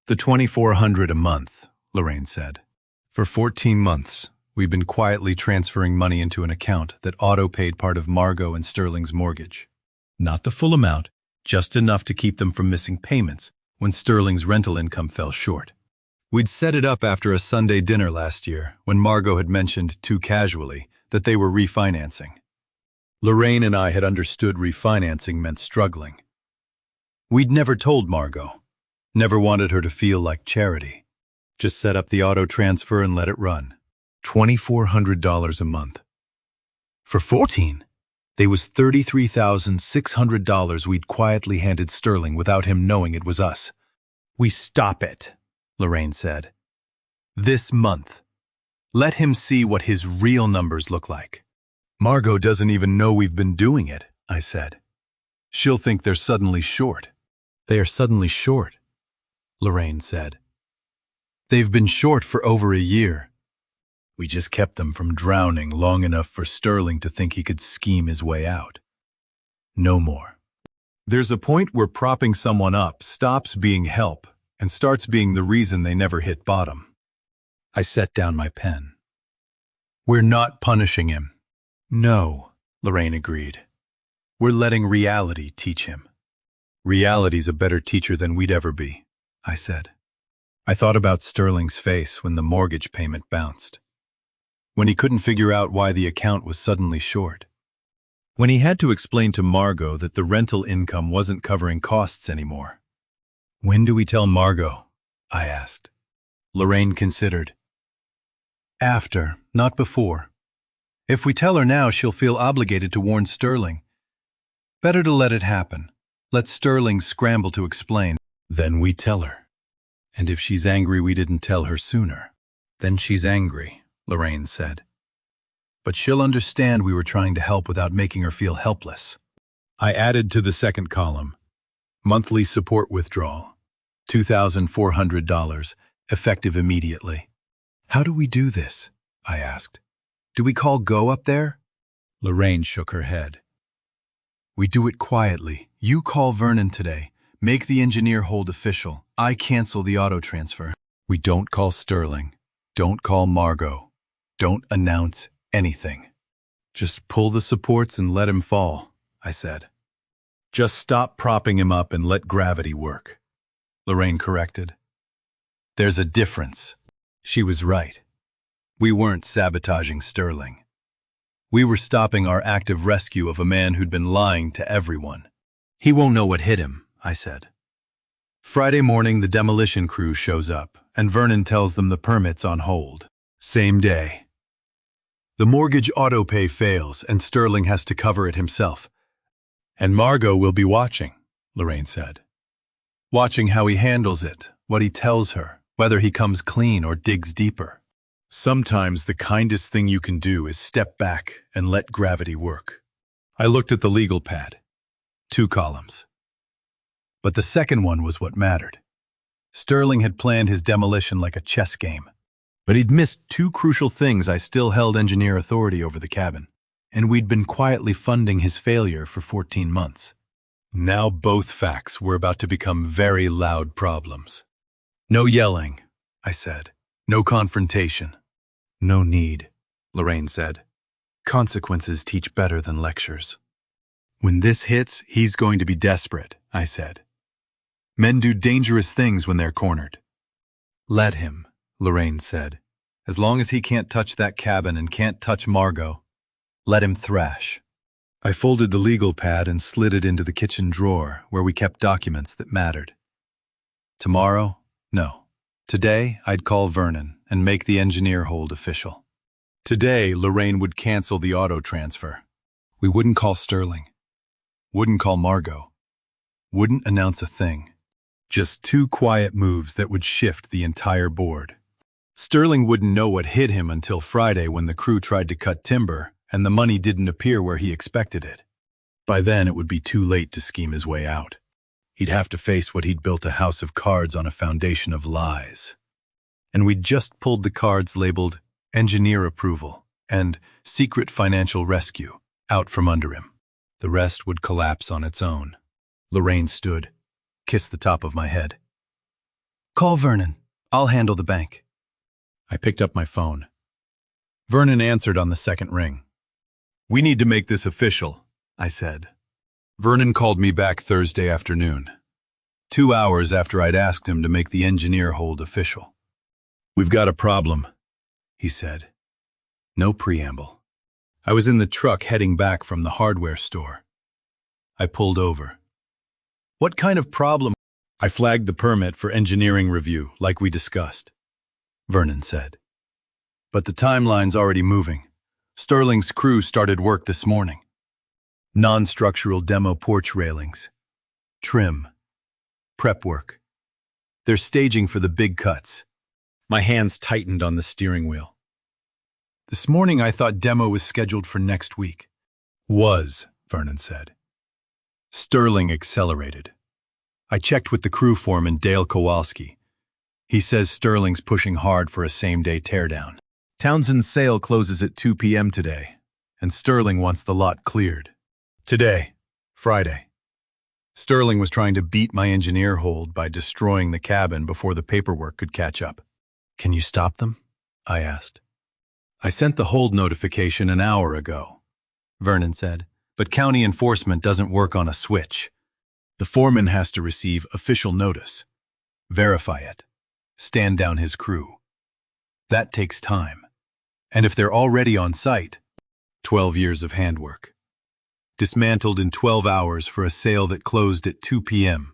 The $2,400 a month, Lorraine said. For 14 months, we've been quietly transferring money into an account that auto-paid part of Margot and Sterling's mortgage. Not the full amount, just enough to keep them from missing payments when Sterling's rental income fell short. We'd set it up after a Sunday dinner last year when Margot had mentioned too casually that they were refinancing. Lorraine and I had understood refinancing meant struggling. We'd never told Margot, never wanted her to feel like charity. Just set up the auto transfer and let it run. $2,400 a month. For 14, there was $33,600 we'd quietly handed Sterling without him knowing it was us. We stop it, Lorraine said. This month. Let him see what his real numbers look like. Margot doesn't even know we've been doing it, I said. She'll think they're suddenly short. They are suddenly short, Lorraine said. They've been short for over a year. We just kept them from drowning long enough for Sterling to think he could scheme his way out. No more. There's a point where propping someone up stops being help and starts being the reason they never hit bottom. I set down my pen. We're not punishing him. No, Lorraine agreed. We're letting reality teach him. Reality's a better teacher than we'd ever be, I said. I thought about Sterling's face when the mortgage payment bounced. When he couldn't figure out why the account was suddenly short. When he had to explain to Margot that the rental income wasn't covering costs anymore. When do we tell Margot? I asked. Lorraine considered. After, not before. If we tell her now, she'll feel obligated to warn Sterling. Better to let it happen. Let Sterling scramble to explain. Then we tell her. And if she's angry we didn't tell her sooner, then she's angry, Lorraine said. But she'll understand we were trying to help without making her feel helpless. I added to the second column, monthly support withdrawal, $2,400, effective immediately. How do we do this? I asked. Do we call Go up there? Lorraine shook her head. We do it quietly. You call Vernon today. Make the engineer hold official. I cancel the auto transfer. We don't call Sterling. Don't call Margot. Don't announce anything. Just pull the supports and let him fall, I said. Just stop propping him up and let gravity work, Lorraine corrected. There's a difference. She was right. We weren't sabotaging Sterling. We were stopping our active rescue of a man who'd been lying to everyone. He won't know what hit him, I said. Friday morning, the demolition crew shows up, and Vernon tells them the permit's on hold. Same day. The mortgage auto-pay fails, and Sterling has to cover it himself. And Margot will be watching, Lorraine said. Watching how he handles it, what he tells her, whether he comes clean or digs deeper. Sometimes the kindest thing you can do is step back and let gravity work. I looked at the legal pad. 2 columns. But the second one was what mattered. Sterling had planned his demolition like a chess game. But he'd missed 2 crucial things. I still held engineer authority over the cabin, and we'd been quietly funding his failure for 14 months. Now both facts were about to become very loud problems. No yelling, I said. No confrontation. No need, Lorraine said. Consequences teach better than lectures. When this hits, he's going to be desperate, I said. Men do dangerous things when they're cornered. Let him, Lorraine said. As long as he can't touch that cabin and can't touch Margot, let him thrash. I folded the legal pad and slid it into the kitchen drawer where we kept documents that mattered. Tomorrow? No. Today, I'd call Vernon and make the engineer hold official. Today, Lorraine would cancel the auto transfer. We wouldn't call Sterling. Wouldn't call Margot. Wouldn't announce a thing. Just 2 quiet moves that would shift the entire board. Sterling wouldn't know what hit him until Friday when the crew tried to cut timber and the money didn't appear where he expected it. By then, it would be too late to scheme his way out. He'd have to face what he'd built a house of cards on a foundation of lies. And we'd just pulled the cards labeled engineer approval and secret financial rescue out from under him. The rest would collapse on its own. Lorraine stood, kissed the top of my head. Call Vernon. I'll handle the bank. I picked up my phone. Vernon answered on the second ring. We need to make this official, I said. Vernon called me back Thursday afternoon, 2 hours after I'd asked him to make the engineer hold official. We've got a problem, he said. No preamble. I was in the truck heading back from the hardware store. I pulled over. What kind of problem? I flagged the permit for engineering review, like we discussed, Vernon said. But the timeline's already moving. Sterling's crew started work this morning. Non-structural demo porch railings. Trim. Prep work. They're staging for the big cuts. My hands tightened on the steering wheel. This morning I thought demo was scheduled for next week. Was, Vernon said. Sterling accelerated. I checked with the crew foreman, Dale Kowalski. He says Sterling's pushing hard for a same-day teardown. Townsend's sale closes at 2 p.m. today, and Sterling wants the lot cleared. Today, Friday. Sterling was trying to beat my engineer hold by destroying the cabin before the paperwork could catch up. Can you stop them? I asked. I sent the hold notification an hour ago, Vernon said, but county enforcement doesn't work on a switch. The foreman has to receive official notice, verify it, stand down his crew. That takes time. And if they're already on site, 12 years of handwork. Dismantled in 12 hours for a sale that closed at 2 p.m.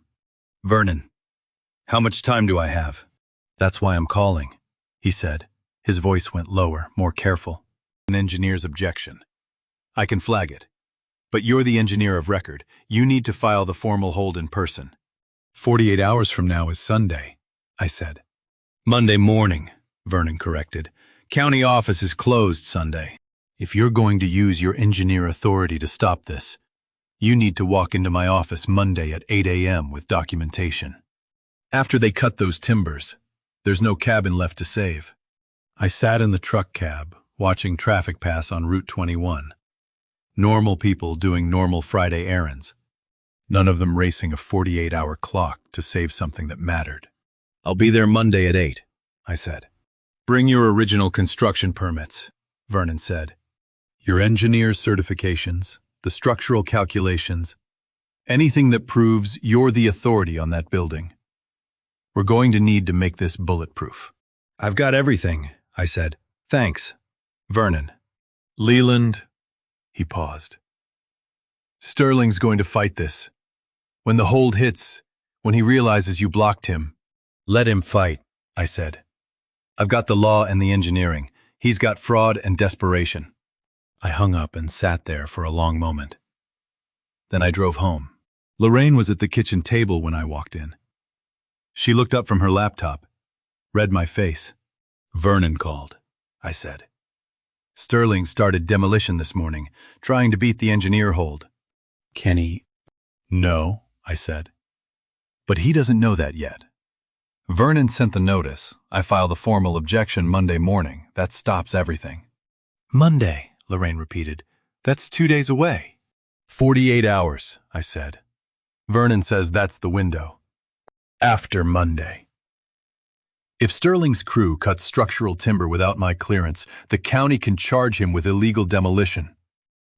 Vernon, how much time do I have? That's why I'm calling, he said. His voice went lower, more careful. An engineer's objection. I can flag it. But you're the engineer of record. You need to file the formal hold in person. 48 hours from now is Sunday, I said. Monday morning, Vernon corrected. County office is closed Sunday. If you're going to use your engineer authority to stop this, you need to walk into my office Monday at 8 a.m. with documentation. After they cut those timbers, there's no cabin left to save. I sat in the truck cab, watching traffic pass on Route 21. Normal people doing normal Friday errands. None of them racing a 48-hour clock to save something that mattered. I'll be there Monday at 8, I said. Bring your original construction permits, Vernon said. Your engineer's certifications, the structural calculations, anything that proves you're the authority on that building. We're going to need to make this bulletproof. I've got everything, I said. Thanks, Vernon. Leland, he paused. Sterling's going to fight this. When the hold hits, when he realizes you blocked him, let him fight, I said. I've got the law and the engineering. He's got fraud and desperation. I hung up and sat there for a long moment. Then I drove home. Lorraine was at the kitchen table when I walked in. She looked up from her laptop, read my face. Vernon called, I said. Sterling started demolition this morning, trying to beat the engineer hold. Can he? No, I said. But he doesn't know that yet. Vernon sent the notice. I filed a formal objection Monday morning. That stops everything. Monday, Lorraine repeated. That's 2 days away. 48 hours, I said. Vernon says that's the window. After Monday. If Sterling's crew cuts structural timber without my clearance, the county can charge him with illegal demolition.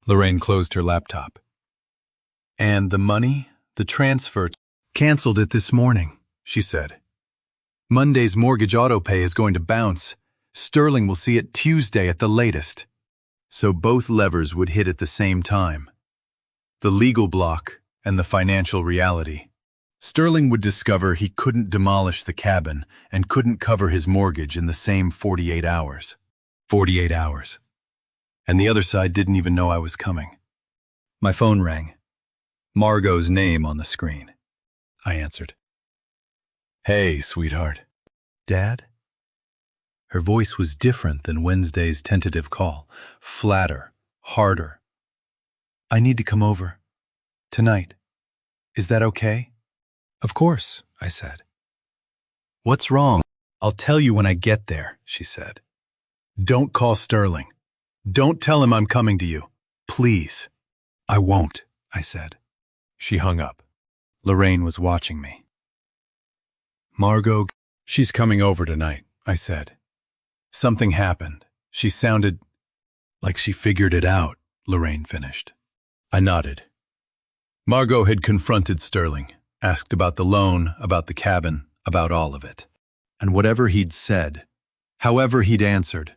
Lorraine closed her laptop. And the money, the transfer, canceled it this morning, she said. Monday's mortgage auto pay is going to bounce. Sterling will see it Tuesday at the latest. So both levers would hit at the same time. The legal block and the financial reality. Sterling would discover he couldn't demolish the cabin and couldn't cover his mortgage in the same 48 hours. 48 hours. And the other side didn't even know I was coming. My phone rang. Margot's name on the screen. I answered. Hey, sweetheart. Dad? Her voice was different than Wednesday's tentative call, flatter, harder. I need to come over. Tonight. Is that okay? Of course, I said. What's wrong? I'll tell you when I get there, she said. Don't call Sterling. Don't tell him I'm coming to you. Please. I won't, I said. She hung up. Lorraine was watching me. Margot, she's coming over tonight, I said. Something happened. She sounded like she figured it out, Lorraine finished. I nodded. Margot had confronted Sterling, asked about the loan, about the cabin, about all of it. And whatever he'd said, however he'd answered,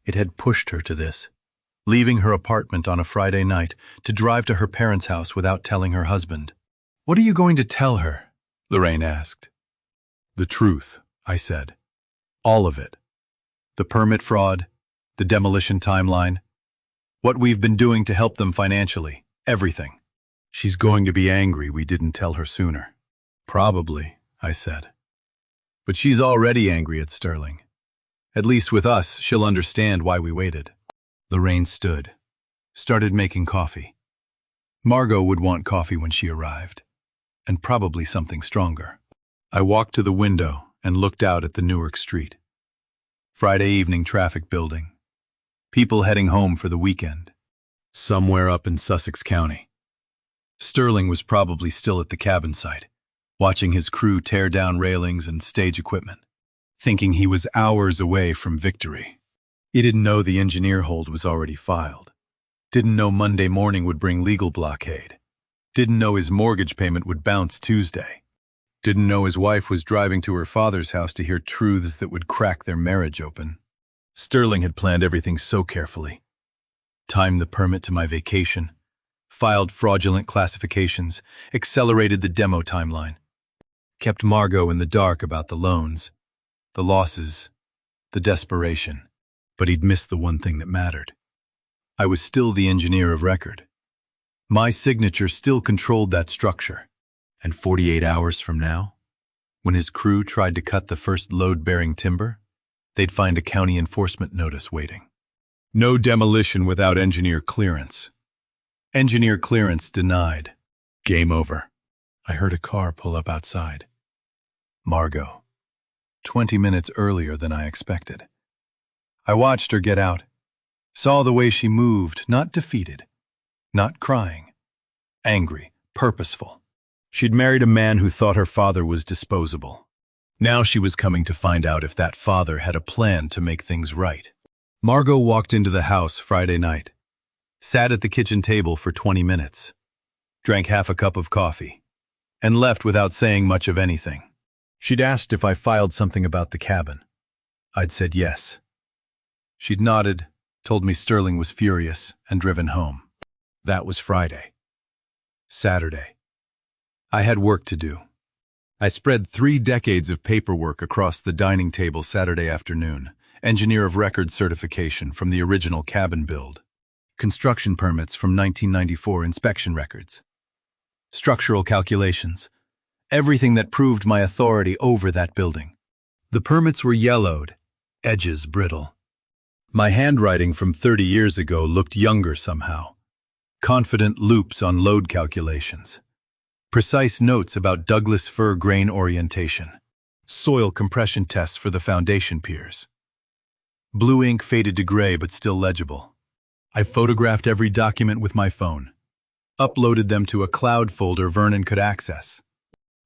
it had pushed her to this, leaving her apartment on a Friday night to drive to her parents' house without telling her husband. What are you going to tell her? Lorraine asked. The truth, I said. All of it. The permit fraud, the demolition timeline, what we've been doing to help them financially, everything. She's going to be angry we didn't tell her sooner. Probably, I said. But she's already angry at Sterling. At least with us, she'll understand why we waited. Lorraine stood, started making coffee. Margot would want coffee when she arrived, and probably something stronger. I walked to the window and looked out at the Newark street. Friday evening traffic building. People heading home for the weekend. Somewhere up in Sussex County. Sterling was probably still at the cabin site, watching his crew tear down railings and stage equipment. thinking he was hours away from victory. He didn't know the engineer hold was already filed. Didn't know Monday morning would bring legal blockade. Didn't know his mortgage payment would bounce Tuesday. Didn't know his wife was driving to her father's house to hear truths that would crack their marriage open. Sterling had planned everything so carefully. Timed the permit to my vacation, filed fraudulent classifications, accelerated the demo timeline, kept Margot in the dark about the loans, the losses, the desperation. But he'd missed the one thing that mattered. I was still the engineer of record. My signature still controlled that structure. And 48 hours from now, when his crew tried to cut the first load-bearing timber, they'd find a county enforcement notice waiting. No demolition without engineer clearance. Engineer clearance denied. Game over. I heard a car pull up outside. Margot. 20 minutes earlier than I expected. I watched her get out, saw the way she moved, not defeated, not crying, angry, purposeful. She'd married a man who thought her father was disposable. Now she was coming to find out if that father had a plan to make things right. Margot walked into the house Friday night, sat at the kitchen table for 20 minutes, drank half a cup of coffee, and left without saying much of anything. She'd asked if I filed something about the cabin. I'd said yes. She'd nodded, told me Sterling was furious, and driven home. That was Friday. Saturday. I had work to do. I spread 3 decades of paperwork across the dining table Saturday afternoon, engineer of record certification from the original cabin build, construction permits from 1994 inspection records, structural calculations, everything that proved my authority over that building. The permits were yellowed, edges brittle. My handwriting from 30 years ago looked younger somehow. Confident loops on load calculations. Precise notes about Douglas fir grain orientation. Soil compression tests for the foundation piers. Blue ink faded to gray but still legible. I photographed every document with my phone. Uploaded them to a cloud folder Vernon could access.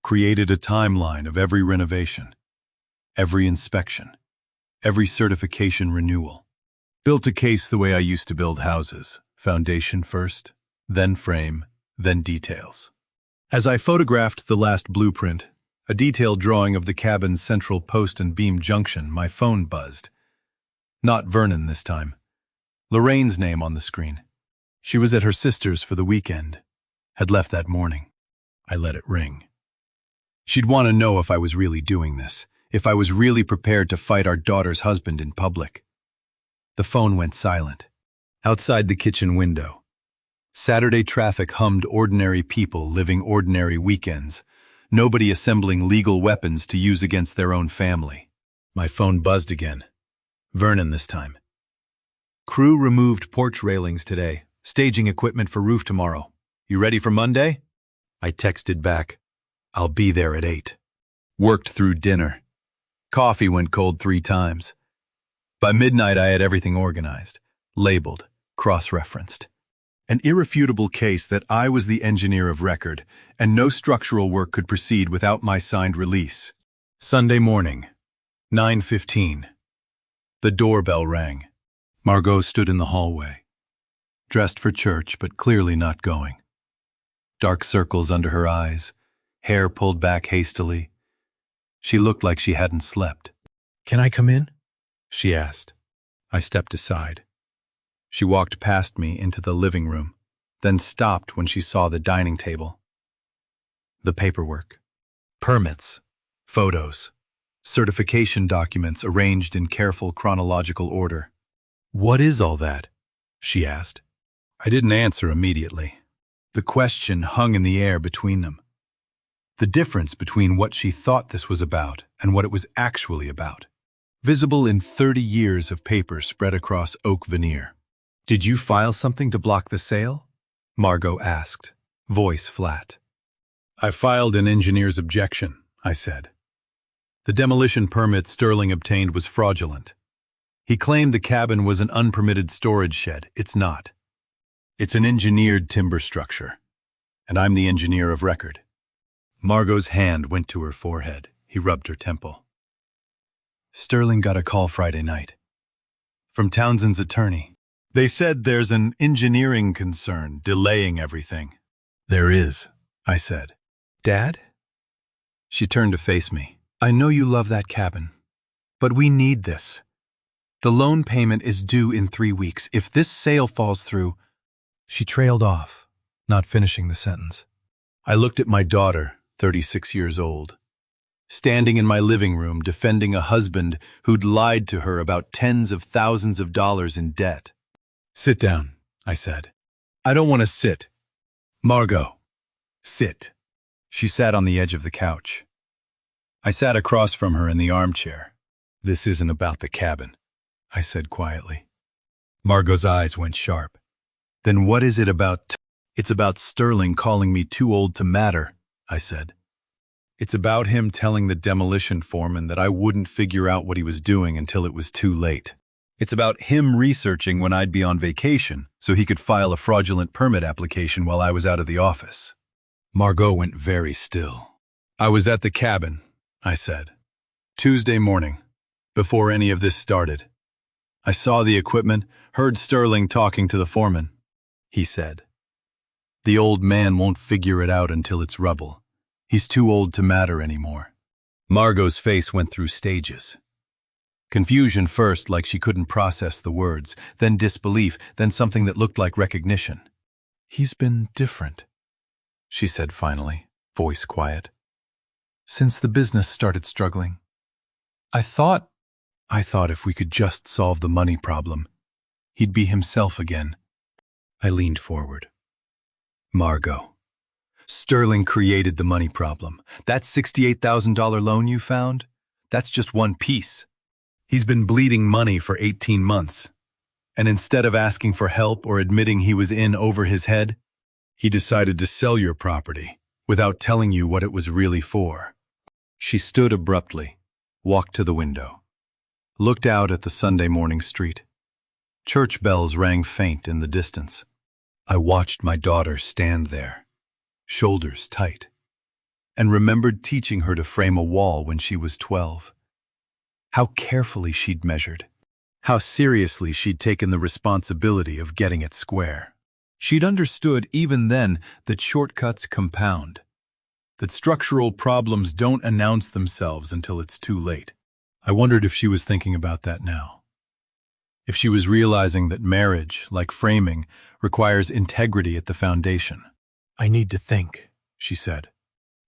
Created a timeline of every renovation, every inspection, every certification renewal. Built a case the way I used to build houses. Foundation first, then frame, then details. As I photographed the last blueprint, a detailed drawing of the cabin's central post and beam junction, my phone buzzed. Not Vernon this time. Lorraine's name on the screen. She was at her sister's for the weekend. Had left that morning. I let it ring. She'd want to know if I was really doing this, if I was really prepared to fight our daughter's husband in public. The phone went silent. Outside the kitchen window, Saturday traffic hummed ordinary people living ordinary weekends, nobody assembling legal weapons to use against their own family. My phone buzzed again. Vernon this time. Crew removed porch railings today, staging equipment for roof tomorrow. You ready for Monday? I texted back, I'll be there at 8. Worked through dinner. Coffee went cold 3 times. By midnight I had everything organized, labeled, cross-referenced. An irrefutable case that I was the engineer of record, and no structural work could proceed without my signed release. Sunday morning, 9:15. The doorbell rang. Margot stood in the hallway, dressed for church but clearly not going. Dark circles under her eyes, hair pulled back hastily. She looked like she hadn't slept. "Can I come in?" she asked. I stepped aside. She walked past me into the living room, then stopped when she saw the dining table. The paperwork. Permits, photos, certification documents arranged in careful chronological order. "What is all that?" she asked. I didn't answer immediately. The question hung in the air between them. The difference between what she thought this was about and what it was actually about. Visible in 30 years of paper spread across oak veneer. "Did you file something to block the sale?" Margot asked, voice flat. "I filed an engineer's objection," I said. The demolition permit Sterling obtained was fraudulent. He claimed the cabin was an unpermitted storage shed. It's not. It's an engineered timber structure, and I'm the engineer of record. Margot's hand went to her forehead. He rubbed her temple. Sterling got a call Friday night from Townsend's attorney. They said there's an engineering concern delaying everything. There is, I said. Dad? She turned to face me. I know you love that cabin, but we need this. The loan payment is due in 3 weeks. If this sale falls through... She trailed off, not finishing the sentence. I looked at my daughter, 36 years old, standing in my living room defending a husband who'd lied to her about tens of thousands of dollars in debt. Sit down, I said. I don't want to sit. Margot, sit. She sat on the edge of the couch. I sat across from her in the armchair. This isn't about the cabin, I said quietly. Margot's eyes went sharp. Then what is it about? It's about Sterling calling me too old to matter, I said. It's about him telling the demolition foreman that I wouldn't figure out what he was doing until it was too late. It's about him researching when I'd be on vacation so he could file a fraudulent permit application while I was out of the office. Margot went very still. I was at the cabin, I said. Tuesday morning, before any of this started. I saw the equipment, heard Sterling talking to the foreman. He said, "The old man won't figure it out until it's rubble. He's too old to matter anymore." Margot's face went through stages. Confusion first, like she couldn't process the words, then disbelief, then something that looked like recognition. "He's been different," she said finally, voice quiet. "Since the business started struggling. I thought if we could just solve the money problem, he'd be himself again." I leaned forward. Margot, Sterling created the money problem. That $68,000 loan you found, that's just one piece. He's been bleeding money for 18 months. And instead of asking for help or admitting he was in over his head, he decided to sell your property without telling you what it was really for. She stood abruptly, walked to the window, looked out at the Sunday morning street. Church bells rang faint in the distance. I watched my daughter stand there, shoulders tight, and remembered teaching her to frame a wall when she was 12. How carefully she'd measured, how seriously she'd taken the responsibility of getting it square. She'd understood even then that shortcuts compound, that structural problems don't announce themselves until it's too late. I wondered if she was thinking about that now. If she was realizing that marriage, like framing, requires integrity at the foundation. "I need to think," she said.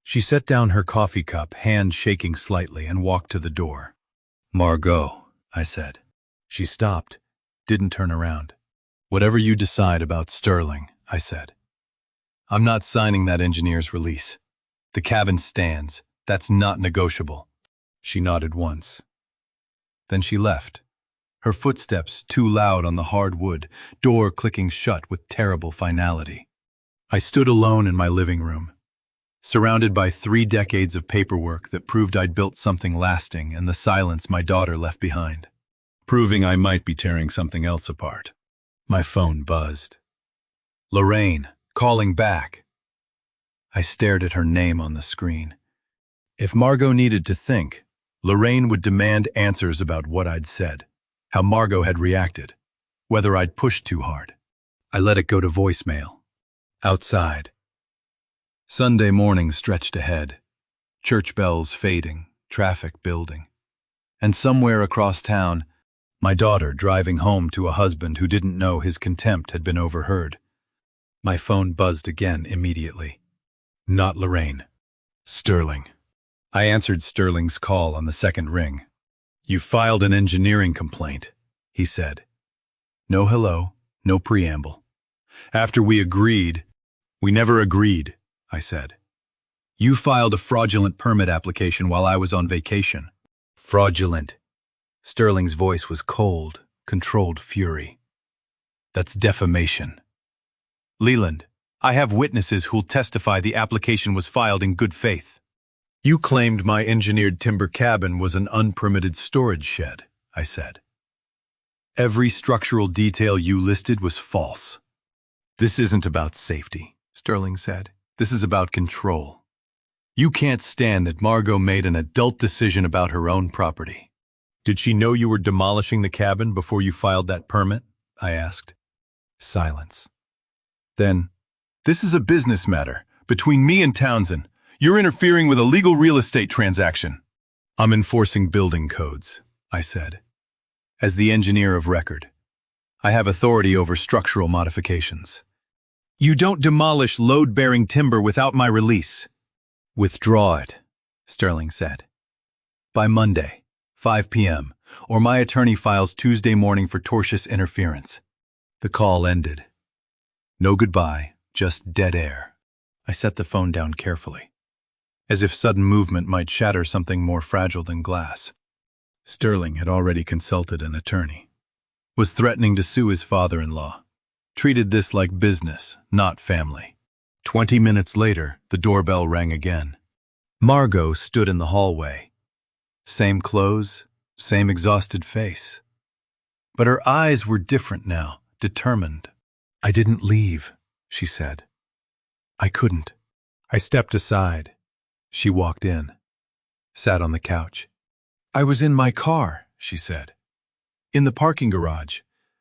She set down her coffee cup, hand shaking slightly, and walked to the door. "Margot," I said. She stopped, didn't turn around. "Whatever you decide about Sterling," I said. "I'm not signing that engineer's release. The cabin stands. That's not negotiable." She nodded once. Then she left. Her footsteps too loud on the hard wood, door clicking shut with terrible finality. I stood alone in my living room, surrounded by 3 decades of paperwork that proved I'd built something lasting and the silence my daughter left behind, proving I might be tearing something else apart. My phone buzzed. Lorraine, calling back. I stared at her name on the screen. If Margot needed to think, Lorraine would demand answers about what I'd said, how Margot had reacted, whether I'd pushed too hard. I let it go to voicemail. Outside. Sunday morning stretched ahead, church bells fading, traffic building. And somewhere across town, my daughter driving home to a husband who didn't know his contempt had been overheard. My phone buzzed again immediately. Not Lorraine. Sterling. I answered Sterling's call on the second ring. "You filed an engineering complaint," he said. No hello, no preamble. "After we agreed..." "We never agreed," I said. "You filed a fraudulent permit application while I was on vacation." Fraudulent. Sterling's voice was cold, controlled fury. "That's defamation. Leland, I have witnesses who'll testify the application was filed in good faith. You claimed my engineered timber cabin was an unpermitted storage shed," I said. "Every structural detail you listed was false." "This isn't about safety," Sterling said. "This is about control. You can't stand that Margot made an adult decision about her own property. Did she know you were demolishing the cabin before you filed that permit? I asked. Silence. Then, this is a business matter between me and Townsend. You're interfering with a legal real estate transaction. I'm enforcing building codes, I said. As the engineer of record, I have authority over structural modifications. You don't demolish load-bearing timber without my release. Withdraw it, Sterling said. By Monday, 5 p.m., or my attorney files Tuesday morning for tortious interference. The call ended. No goodbye, just dead air. I set the phone down carefully, as if sudden movement might shatter something more fragile than glass. Sterling had already consulted an attorney, was threatening to sue his father-in-law, treated this like business, not family. 20 minutes later, the doorbell rang again. Margot stood in the hallway. Same clothes, same exhausted face. But her eyes were different now, determined. I didn't leave, she said. I couldn't. I stepped aside. She walked in, sat on the couch. I was in my car, she said. In the parking garage,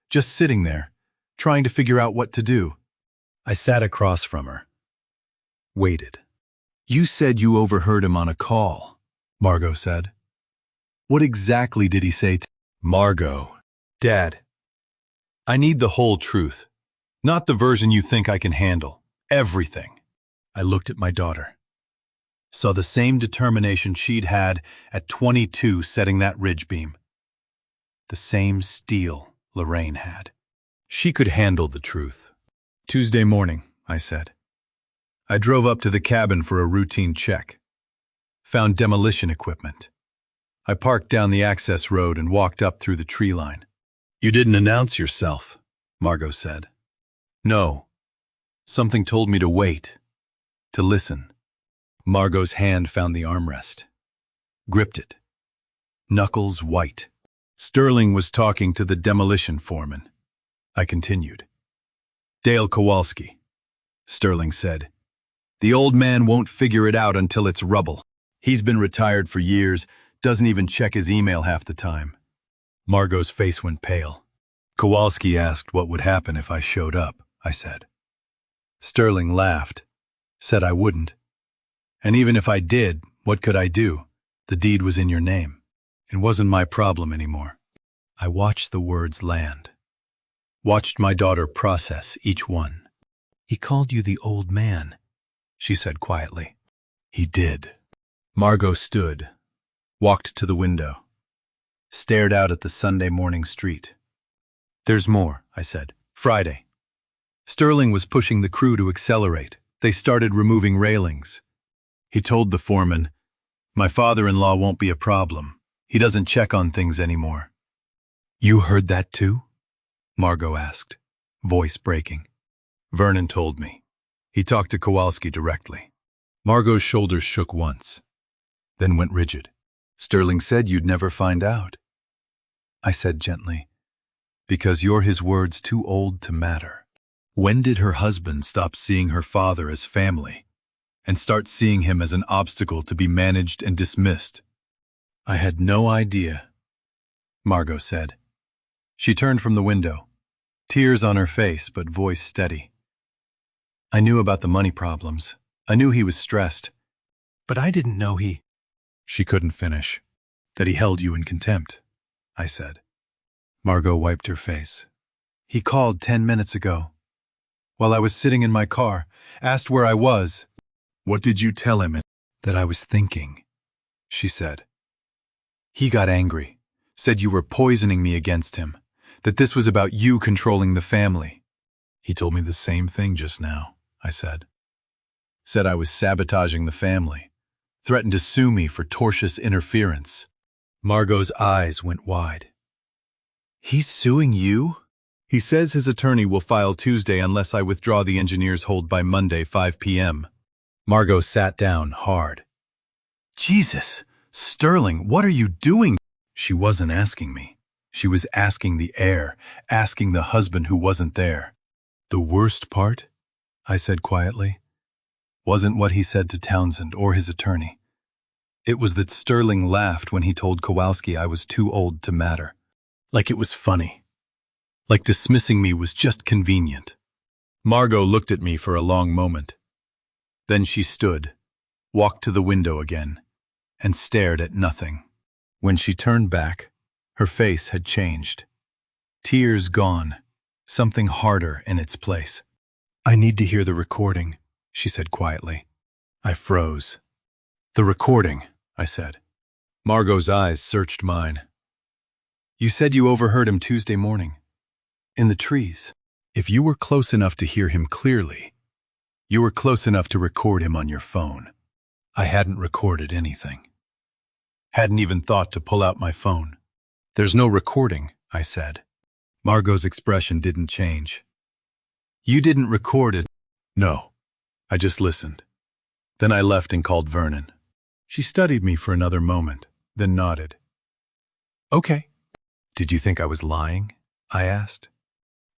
just sitting there, trying to figure out what to do. I sat across from her. Waited. You said you overheard him on a call, Margot said. What exactly did he say to Margot? Dad, I need the whole truth, not the version you think I can handle. Everything. I looked at my daughter. Saw the same determination she'd had at 22 setting that ridge beam. The same steel Lorraine had. She could handle the truth. Tuesday morning, I said. I drove up to the cabin for a routine check. Found demolition equipment. I parked down the access road and walked up through the tree line. You didn't announce yourself, Margot said. No. Something told me to wait, to listen. Margot's hand found the armrest. Gripped it. Knuckles white. Sterling was talking to the demolition foreman. I continued. Dale Kowalski. Sterling said. The old man won't figure it out until it's rubble. He's been retired for years, doesn't even check his email half the time. Margot's face went pale. Kowalski asked what would happen if I showed up, I said. Sterling laughed, said I wouldn't. And even if I did, what could I do? The deed was in your name. It wasn't my problem anymore. I watched the words land. Watched my daughter process each one. He called you the old man, she said quietly. He did. Margot stood, walked to the window, stared out at the Sunday morning street. There's more, I said. Friday. Sterling was pushing the crew to accelerate. They started removing railings. He told the foreman, my father-in-law won't be a problem. He doesn't check on things anymore. You heard that too? Margot asked, voice breaking. Vernon told me. He talked to Kowalski directly. Margot's shoulders shook once, then went rigid. Sterling said you'd never find out. I said gently, because you're his words too old to matter. When did her husband stop seeing her father as family and start seeing him as an obstacle to be managed and dismissed? I had no idea, Margot said. She turned from the window, tears on her face but voice steady. I knew about the money problems. I knew he was stressed. But I didn't know he... She couldn't finish. That he held you in contempt, I said. Margot wiped her face. He called 10 minutes ago. While I was sitting in my car, asked where I was. What did you tell him? That I was thinking, she said. He got angry, said you were poisoning me against him, that this was about you controlling the family. He told me the same thing just now, I said. Said I was sabotaging the family, threatened to sue me for tortious interference. Margot's eyes went wide. He's suing you? He says his attorney will file Tuesday unless I withdraw the engineer's hold by Monday, 5 p.m. Margot sat down hard. Jesus, Sterling, what are you doing? She wasn't asking me. She was asking the heir, asking the husband who wasn't there. The worst part, I said quietly, wasn't what he said to Townsend or his attorney. It was that Sterling laughed when he told Kowalski I was too old to matter. Like it was funny. Like dismissing me was just convenient. Margot looked at me for a long moment. Then she stood, walked to the window again, and stared at nothing. When she turned back, her face had changed. Tears gone, something harder in its place. "I need to hear the recording," she said quietly. I froze. "The recording," I said. Margot's eyes searched mine. "You said you overheard him Tuesday morning. In the trees. If you were close enough to hear him clearly, you were close enough to record him on your phone." I hadn't recorded anything. Hadn't even thought to pull out my phone. "There's no recording," I said. Margot's expression didn't change. "You didn't record it?" "No. I just listened. Then I left and called Vernon." She studied me for another moment, then nodded. "Okay." "Did you think I was lying?" I asked.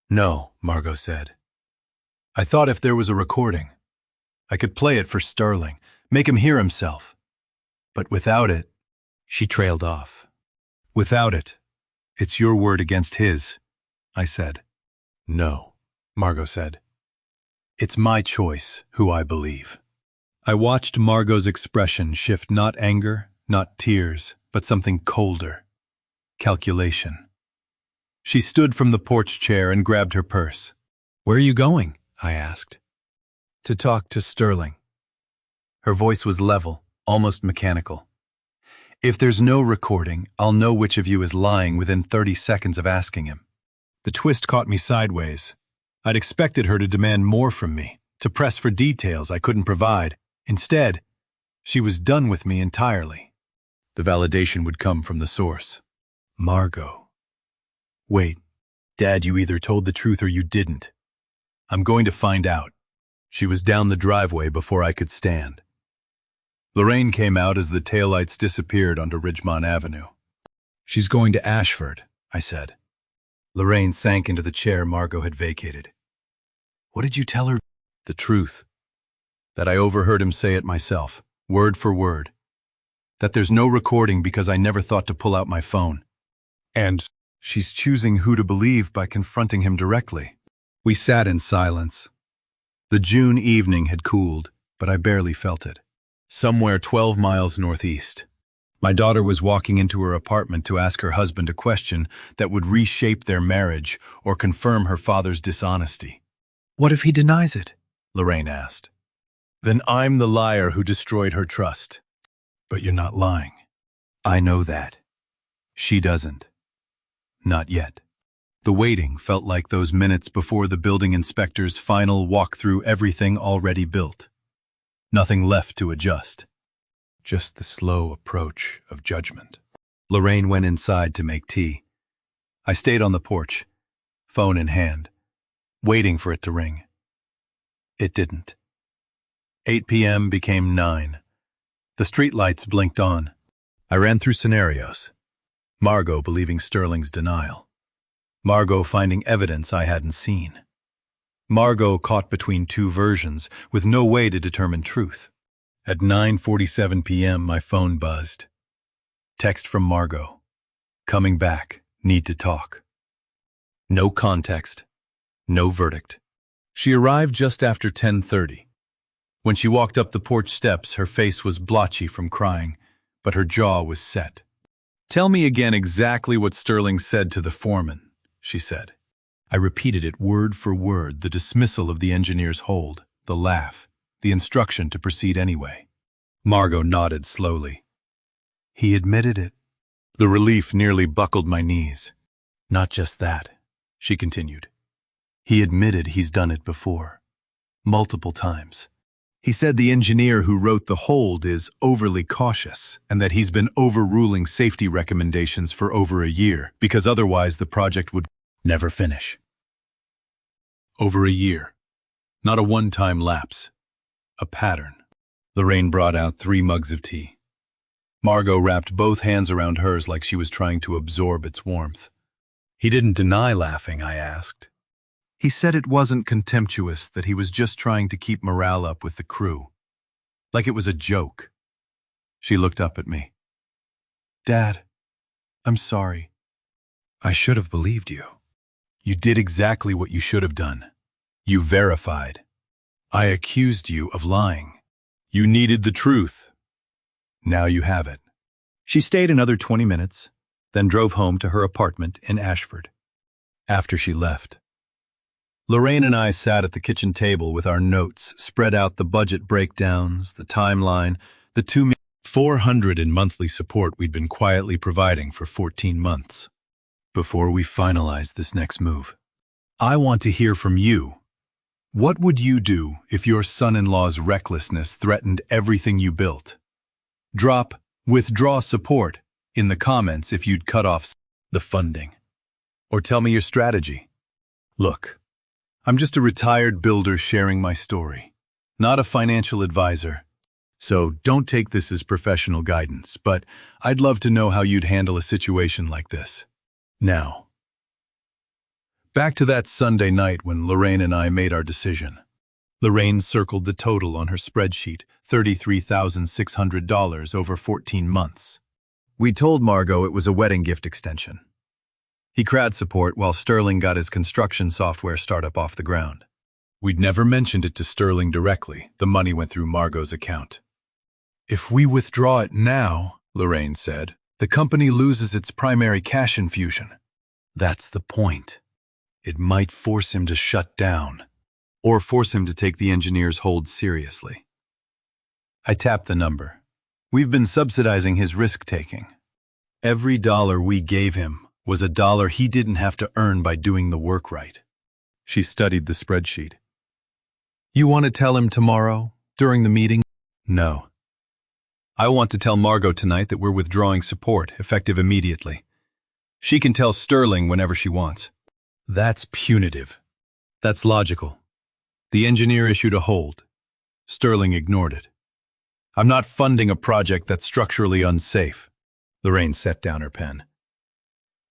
"No," Margot said. "I thought if there was a recording, I could play it for Sterling, make him hear himself. But without it..." She trailed off. "Without it, it's your word against his," I said. "No," Margot said. "It's my choice who I believe." I watched Margot's expression shift, not anger, not tears, but something colder. Calculation. She stood from the porch chair and grabbed her purse. "Where are you going?" I asked. "To talk to Sterling." Her voice was level, almost mechanical. "If there's no recording, I'll know which of you is lying within 30 seconds of asking him." The twist caught me sideways. I'd expected her to demand more from me, to press for details I couldn't provide. Instead, she was done with me entirely. The validation would come from the source. "Margot." "Wait, Dad, you either told the truth or you didn't. I'm going to find out." She was down the driveway before I could stand. Lorraine came out as the taillights disappeared onto Ridgemont Avenue. "She's going to Ashford," I said. Lorraine sank into the chair Margot had vacated. "What did you tell her?" "The truth. That I overheard him say it myself, word for word. That there's no recording because I never thought to pull out my phone. And she's choosing who to believe by confronting him directly." We sat in silence. The June evening had cooled, but I barely felt it. Somewhere 12 miles northeast, my daughter was walking into her apartment to ask her husband a question that would reshape their marriage or confirm her father's dishonesty. "What if he denies it?" Lorraine asked. "Then I'm the liar who destroyed her trust." "But you're not lying." "I know that. She doesn't. Not yet." The waiting felt like those minutes before the building inspector's final walk through everything already built. Nothing left to adjust. Just the slow approach of judgment. Lorraine went inside to make tea. I stayed on the porch, phone in hand, waiting for it to ring. It didn't. 8 p.m. became 9. The streetlights blinked on. I ran through scenarios. Margot believing Sterling's denial. Margot finding evidence I hadn't seen. Margot caught between two versions, with no way to determine truth. At 9:47 p.m., my phone buzzed. Text from Margot. "Coming back. Need to talk." No context. No verdict. She arrived just after 10:30. When she walked up the porch steps, her face was blotchy from crying, but her jaw was set. "Tell me again exactly what Sterling said to the foreman," she said. I repeated it word for word, the dismissal of the engineer's hold, the laugh, the instruction to proceed anyway. Margot nodded slowly. "He admitted it." The relief nearly buckled my knees. "Not just that," she continued. "He admitted he's done it before. Multiple times. He said the engineer who wrote the hold is overly cautious and that he's been overruling safety recommendations for over a year because otherwise the project would never finish. Over a year. Not a one-time lapse. A pattern. Lorraine brought out 3 mugs of tea. Margot wrapped both hands around hers like she was trying to absorb its warmth. "He didn't deny laughing?" I asked. "He said it wasn't contemptuous, that he was just trying to keep morale up with the crew. Like it was a joke." She looked up at me. Dad, I'm sorry. I should have believed you. You did exactly what you should have done. You verified. I accused you of lying. You needed the truth. Now you have it. She stayed another 20 minutes, then drove home to her apartment in Ashford. After she left, Lorraine and I sat at the kitchen table with our notes, spread out the budget breakdowns, the timeline, the $400 in monthly support we'd been quietly providing for 14 months. Before we finalize this next move, I want to hear from you. What would you do if your son-in-law's recklessness threatened everything you built? Drop "withdraw support" in the comments if you'd cut off the funding. Or tell me your strategy. Look, I'm just a retired builder sharing my story, not a financial advisor. So don't take this as professional guidance, but I'd love to know how you'd handle a situation like this. Now, back to that Sunday night when Lorraine and I made our decision. Lorraine circled the total on her spreadsheet, $33,600 over 14 months. We told Margot it was a wedding gift extension. He crowd support while Sterling got his construction software startup off the ground. We'd never mentioned it to Sterling directly. The money went through Margot's account. If we withdraw it now, Lorraine said, the company loses its primary cash infusion. That's the point. It might force him to shut down, or force him to take the engineer's hold seriously. I tapped the number. We've been subsidizing his risk-taking. Every dollar we gave him was a dollar he didn't have to earn by doing the work right. She studied the spreadsheet. You want to tell him tomorrow, during the meeting? No. I want to tell Margot tonight that we're withdrawing support, effective immediately. She can tell Sterling whenever she wants. That's punitive. That's logical. The engineer issued a hold. Sterling ignored it. I'm not funding a project that's structurally unsafe. Lorraine set down her pen.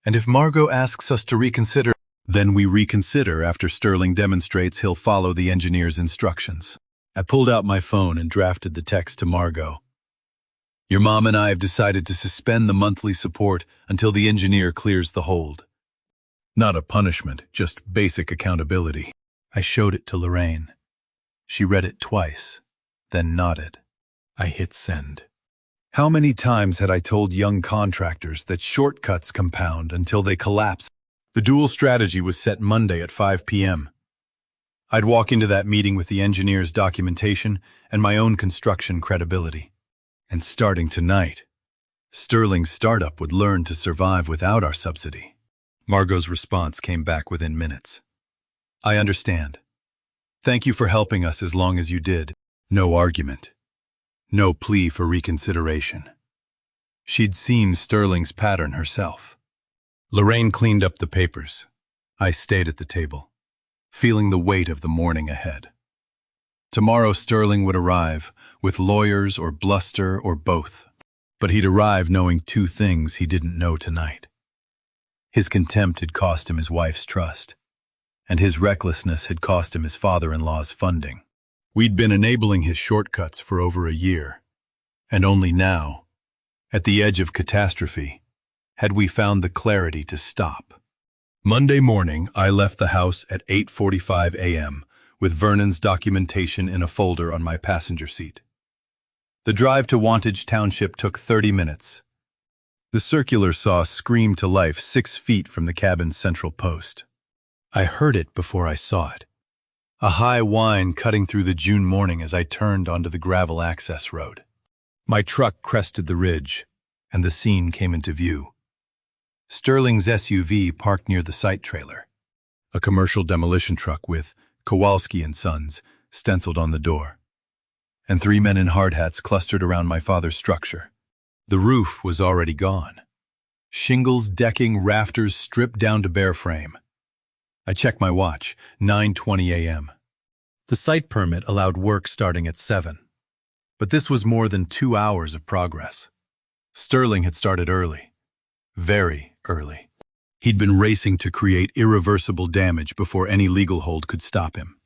And if Margot asks us to reconsider, then we reconsider after Sterling demonstrates he'll follow the engineer's instructions. I pulled out my phone and drafted the text to Margot. Your mom and I have decided to suspend the monthly support until the engineer clears the hold. Not a punishment, just basic accountability. I showed it to Lorraine. She read it twice, then nodded. I hit send. How many times had I told young contractors that shortcuts compound until they collapse? The dual strategy was set Monday at 5 p.m. I'd walk into that meeting with the engineer's documentation and my own construction credibility. And starting tonight, Sterling's startup would learn to survive without our subsidy. Margot's response came back within minutes. I understand. Thank you for helping us as long as you did. No argument. No plea for reconsideration. She'd seen Sterling's pattern herself. Lorraine cleaned up the papers. I stayed at the table, feeling the weight of the morning ahead. Tomorrow Sterling would arrive, with lawyers or bluster or both. But he'd arrive knowing two things he didn't know tonight. His contempt had cost him his wife's trust, and his recklessness had cost him his father-in-law's funding. We'd been enabling his shortcuts for over a year, and only now, at the edge of catastrophe, had we found the clarity to stop. Monday morning, I left the house at 8:45 a.m., with Vernon's documentation in a folder on my passenger seat. The drive to Wantage Township took 30 minutes. The circular saw scream to life 6 feet from the cabin's central post. I heard it before I saw it. A high whine cutting through the June morning as I turned onto the gravel access road. My truck crested the ridge, and the scene came into view. Sterling's SUV parked near the site trailer. A commercial demolition truck with Kowalski and Sons stenciled on the door. And 3 men in hard hats clustered around my father's structure. The roof was already gone. Shingles, decking, rafters stripped down to bare frame. I checked my watch, 9:20 a.m. The site permit allowed work starting at 7. But this was more than 2 hours of progress. Sterling had started early. Very early. He'd been racing to create irreversible damage before any legal hold could stop him.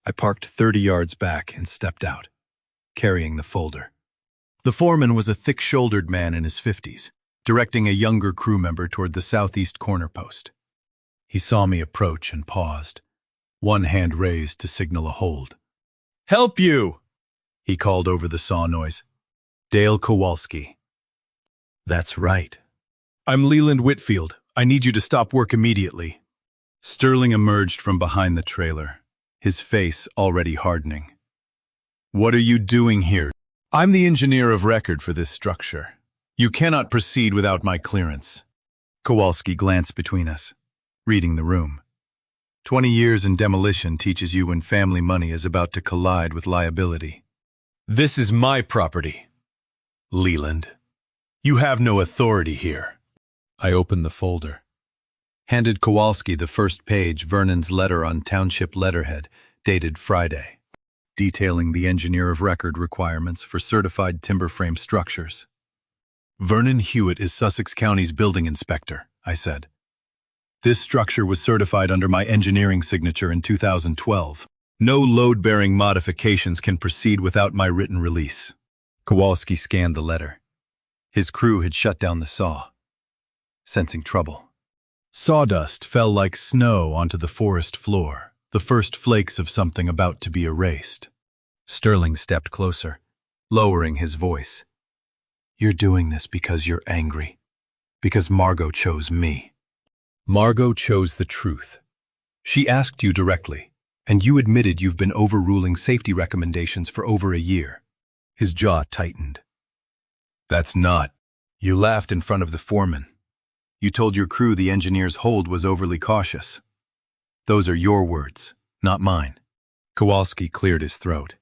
I parked 30 yards back and stepped out, carrying the folder. The foreman was a thick-shouldered man in his 50s, directing a younger crew member toward the southeast corner post. He saw me approach and paused, one hand raised to signal a hold. "Help you!" he called over the saw noise. "Dale Kowalski." "That's right. I'm Leland Whitfield. I need you to stop work immediately." Sterling emerged from behind the trailer, his face already hardening. "What are you doing here?" "I'm the engineer of record for this structure. You cannot proceed without my clearance." Kowalski glanced between us, reading the room. 20 years in demolition teaches you when family money is about to collide with liability. "This is my property, Leland. You have no authority here." I opened the folder, handed Kowalski the first page, Vernon's letter on township letterhead, dated Friday, detailing the engineer of record requirements for certified timber frame structures. "Vernon Hewitt is Sussex County's building inspector," I said. "This structure was certified under my engineering signature in 2012. No load-bearing modifications can proceed without my written release." Kowalski scanned the letter. His crew had shut down the saw, sensing trouble. Sawdust fell like snow onto the forest floor, the first flakes of something about to be erased. Sterling stepped closer, lowering his voice. "You're doing this because you're angry. Because Margot chose me." "Margot chose the truth. She asked you directly, and you admitted you've been overruling safety recommendations for over a year." His jaw tightened. "That's not." "You laughed in front of the foreman. You told your crew the engineer's hold was overly cautious. Those are your words, not mine." Kowalski cleared his throat.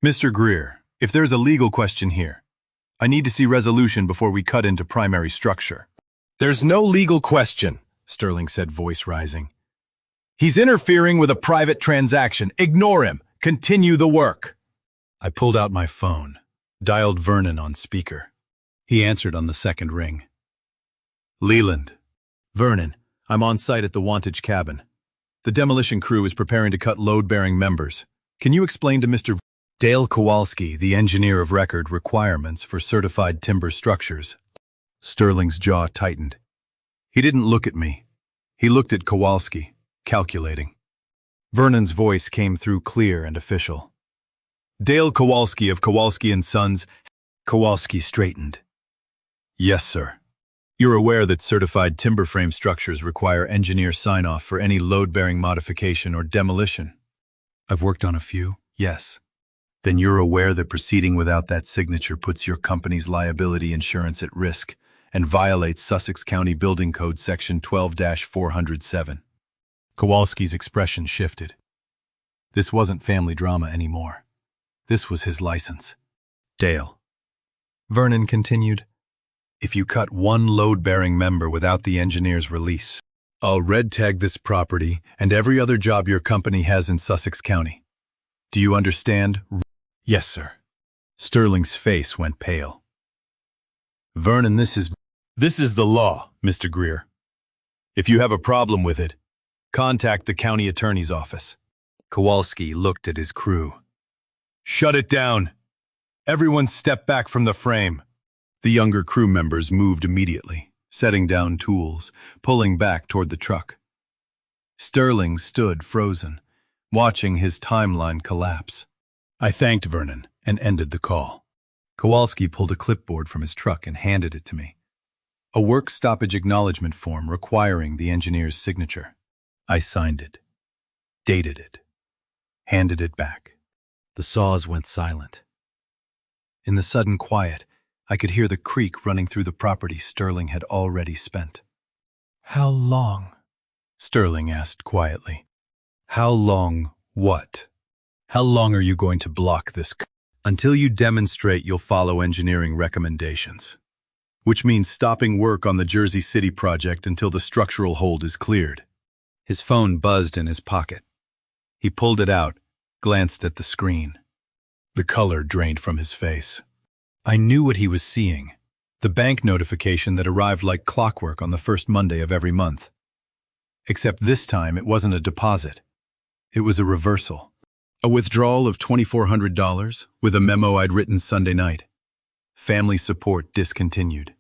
"Mr. Greer, if there's a legal question here, I need to see resolution before we cut into primary structure." "There's no legal question," Sterling said, voice rising. "He's interfering with a private transaction. Ignore him. Continue the work." I pulled out my phone, dialed Vernon on speaker. He answered on the second ring. "Leland." "Vernon, I'm on site at the Wantage cabin. The demolition crew is preparing to cut load-bearing members. Can you explain to Mr. Dale Kowalski, the engineer of record, requirements for certified timber structures?" Sterling's jaw tightened. He didn't look at me. He looked at Kowalski, calculating. Vernon's voice came through clear and official. "Dale Kowalski of Kowalski & Sons." Kowalski straightened. "Yes, sir. You're aware that certified timber frame structures require engineer sign-off for any load-bearing modification or demolition?" "I've worked on a few, yes." "Then you're aware that proceeding without that signature puts your company's liability insurance at risk and violates Sussex County Building Code Section 12-407. Kowalski's expression shifted. This wasn't family drama anymore. This was his license. "Dale," Vernon continued, "if you cut one load-bearing member without the engineer's release, I'll red tag this property and every other job your company has in Sussex County. Do you understand?" "Yes, sir." Sterling's face went pale. "Vernon, this is the law, Mr. Greer. If you have a problem with it, contact the county attorney's office." Kowalski looked at his crew. "Shut it down. Everyone step back from the frame." The younger crew members moved immediately, setting down tools, pulling back toward the truck. Sterling stood frozen, watching his timeline collapse. I thanked Vernon and ended the call. Kowalski pulled a clipboard from his truck and handed it to me. A work stoppage acknowledgement form requiring the engineer's signature. I signed it, dated it, handed it back. The saws went silent. In the sudden quiet, I could hear the creek running through the property Sterling had already spent. "How long?" Sterling asked quietly. "How long what? How long are you going to block this?" "Until you demonstrate you'll follow engineering recommendations. Which means stopping work on the Jersey City project until the structural hold is cleared." His phone buzzed in his pocket. He pulled it out, glanced at the screen. The color drained from his face. I knew what he was seeing, the bank notification that arrived like clockwork on the first Monday of every month. Except this time it wasn't a deposit. It was a reversal. A withdrawal of $2,400 with a memo I'd written Sunday night. Family support discontinued.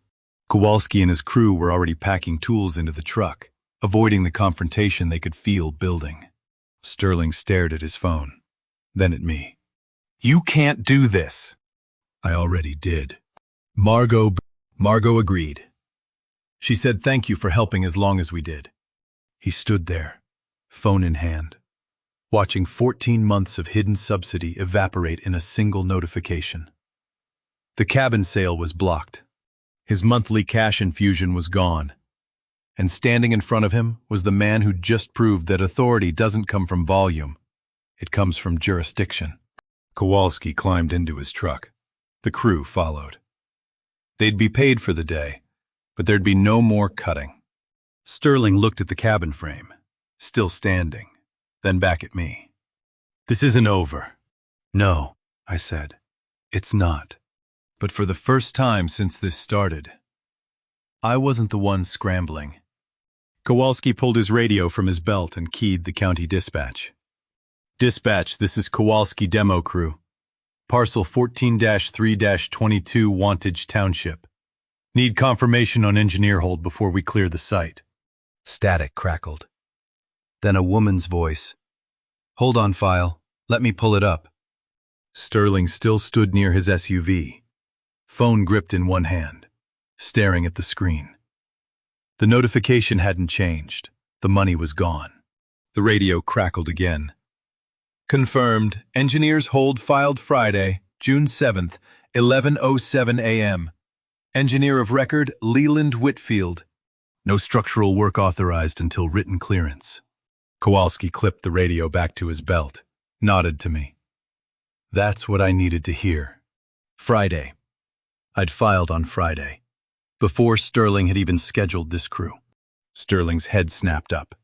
Kowalski and his crew were already packing tools into the truck, avoiding the confrontation they could feel building. Sterling stared at his phone, then at me. "You can't do this." I already did. Margot agreed. She said thank you for helping as long as we did. He stood there, phone in hand, watching 14 months of hidden subsidy evaporate in a single notification. The cabin sale was blocked. His monthly cash infusion was gone. And standing in front of him was the man who just proved that authority doesn't come from volume. It comes from jurisdiction. Kowalski climbed into his truck. The crew followed. They'd be paid for the day, but there'd be no more cutting. Sterling looked at the cabin frame, still standing, then back at me. "This isn't over." "No," I said. "It's not." But for the first time since this started, I wasn't the one scrambling. Kowalski pulled his radio from his belt and keyed the county dispatch. "Dispatch, this is Kowalski Demo Crew. Parcel 14-3-22 Wantage Township. Need confirmation on engineer hold before we clear the site." Static crackled. Then a woman's voice. "Hold on, file. Let me pull it up." Sterling still stood near his SUV, phone gripped in one hand, staring at the screen. The notification hadn't changed. The money was gone. The radio crackled again. "Confirmed. Engineers hold filed Friday, June 7th, 11:07 a.m. Engineer of record, Leland Whitfield. No structural work authorized until written clearance." Kowalski clipped the radio back to his belt, nodded to me. That's what I needed to hear. Friday. I'd filed on Friday, before Sterling had even scheduled this crew. Sterling's head snapped up.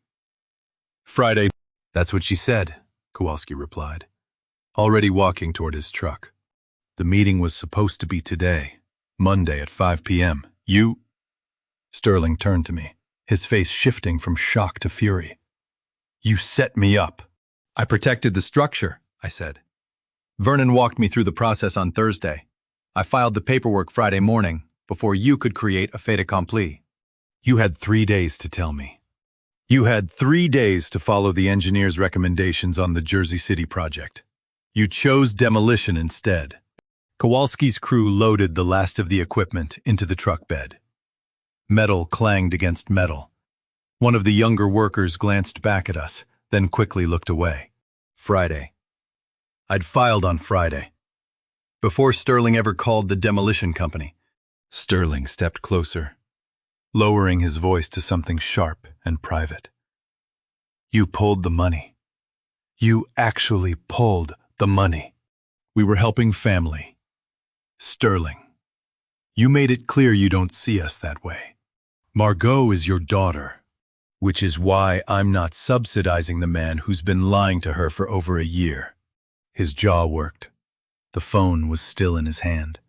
"Friday." "That's what she said," Kowalski replied, already walking toward his truck. "The meeting was supposed to be today, Monday at 5 p.m. You—" Sterling turned to me, his face shifting from shock to fury. "You set me up." "I protected the structure," I said. "Vernon walked me through the process on Thursday. I filed the paperwork Friday morning, before you could create a fait accompli." "You had 3 days to tell me. You had 3 days to follow the engineer's recommendations on the Jersey City project. You chose demolition instead." Kowalski's crew loaded the last of the equipment into the truck bed. Metal clanged against metal. One of the younger workers glanced back at us, then quickly looked away. Friday. I'd filed on Friday, before Sterling ever called the demolition company. Sterling stepped closer, lowering his voice to something sharp and private. "You pulled the money. You actually pulled the money. We were helping family. Sterling, you made it clear you don't see us that way. Margot is your daughter, which is why I'm not subsidizing the man who's been lying to her for over a year." His jaw worked. The phone was still in his hand,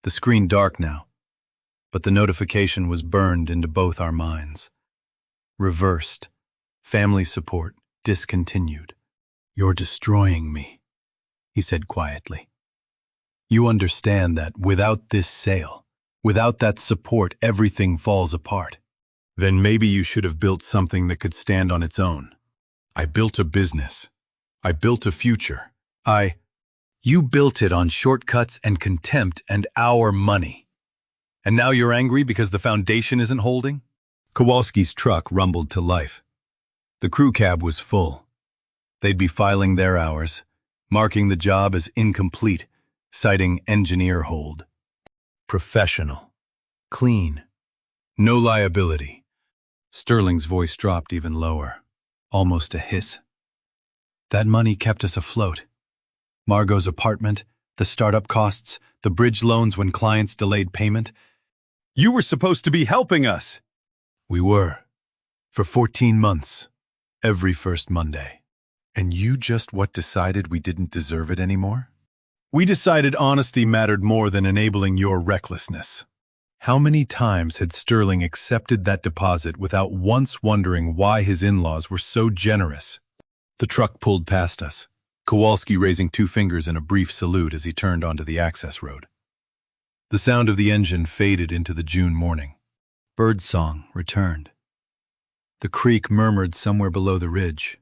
the screen dark now, but the notification was burned into both our minds. Reversed. Family support discontinued. "You're destroying me," he said quietly. "You understand that without this sale, without that support, everything falls apart. Then maybe you should have built something that could stand on its own." "I built a business. I built a future. You built it on shortcuts and contempt and our money. And now you're angry because the foundation isn't holding?" Kowalski's truck rumbled to life. The crew cab was full. They'd be filing their hours, marking the job as incomplete, citing engineer hold. Professional. Clean. No liability. Sterling's voice dropped even lower, almost a hiss. That money kept us afloat. Margot's apartment, the startup costs, the bridge loans when clients delayed payment. "You were supposed to be helping us." "We were. For 14 months. Every first Monday." "And you just decided we didn't deserve it anymore?" "We decided honesty mattered more than enabling your recklessness." How many times had Sterling accepted that deposit without once wondering why his in-laws were so generous? The truck pulled past us. Kowalski raising 2 fingers in a brief salute as he turned onto the access road. The sound of the engine faded into the June morning. Birdsong returned. The creek murmured somewhere below the ridge.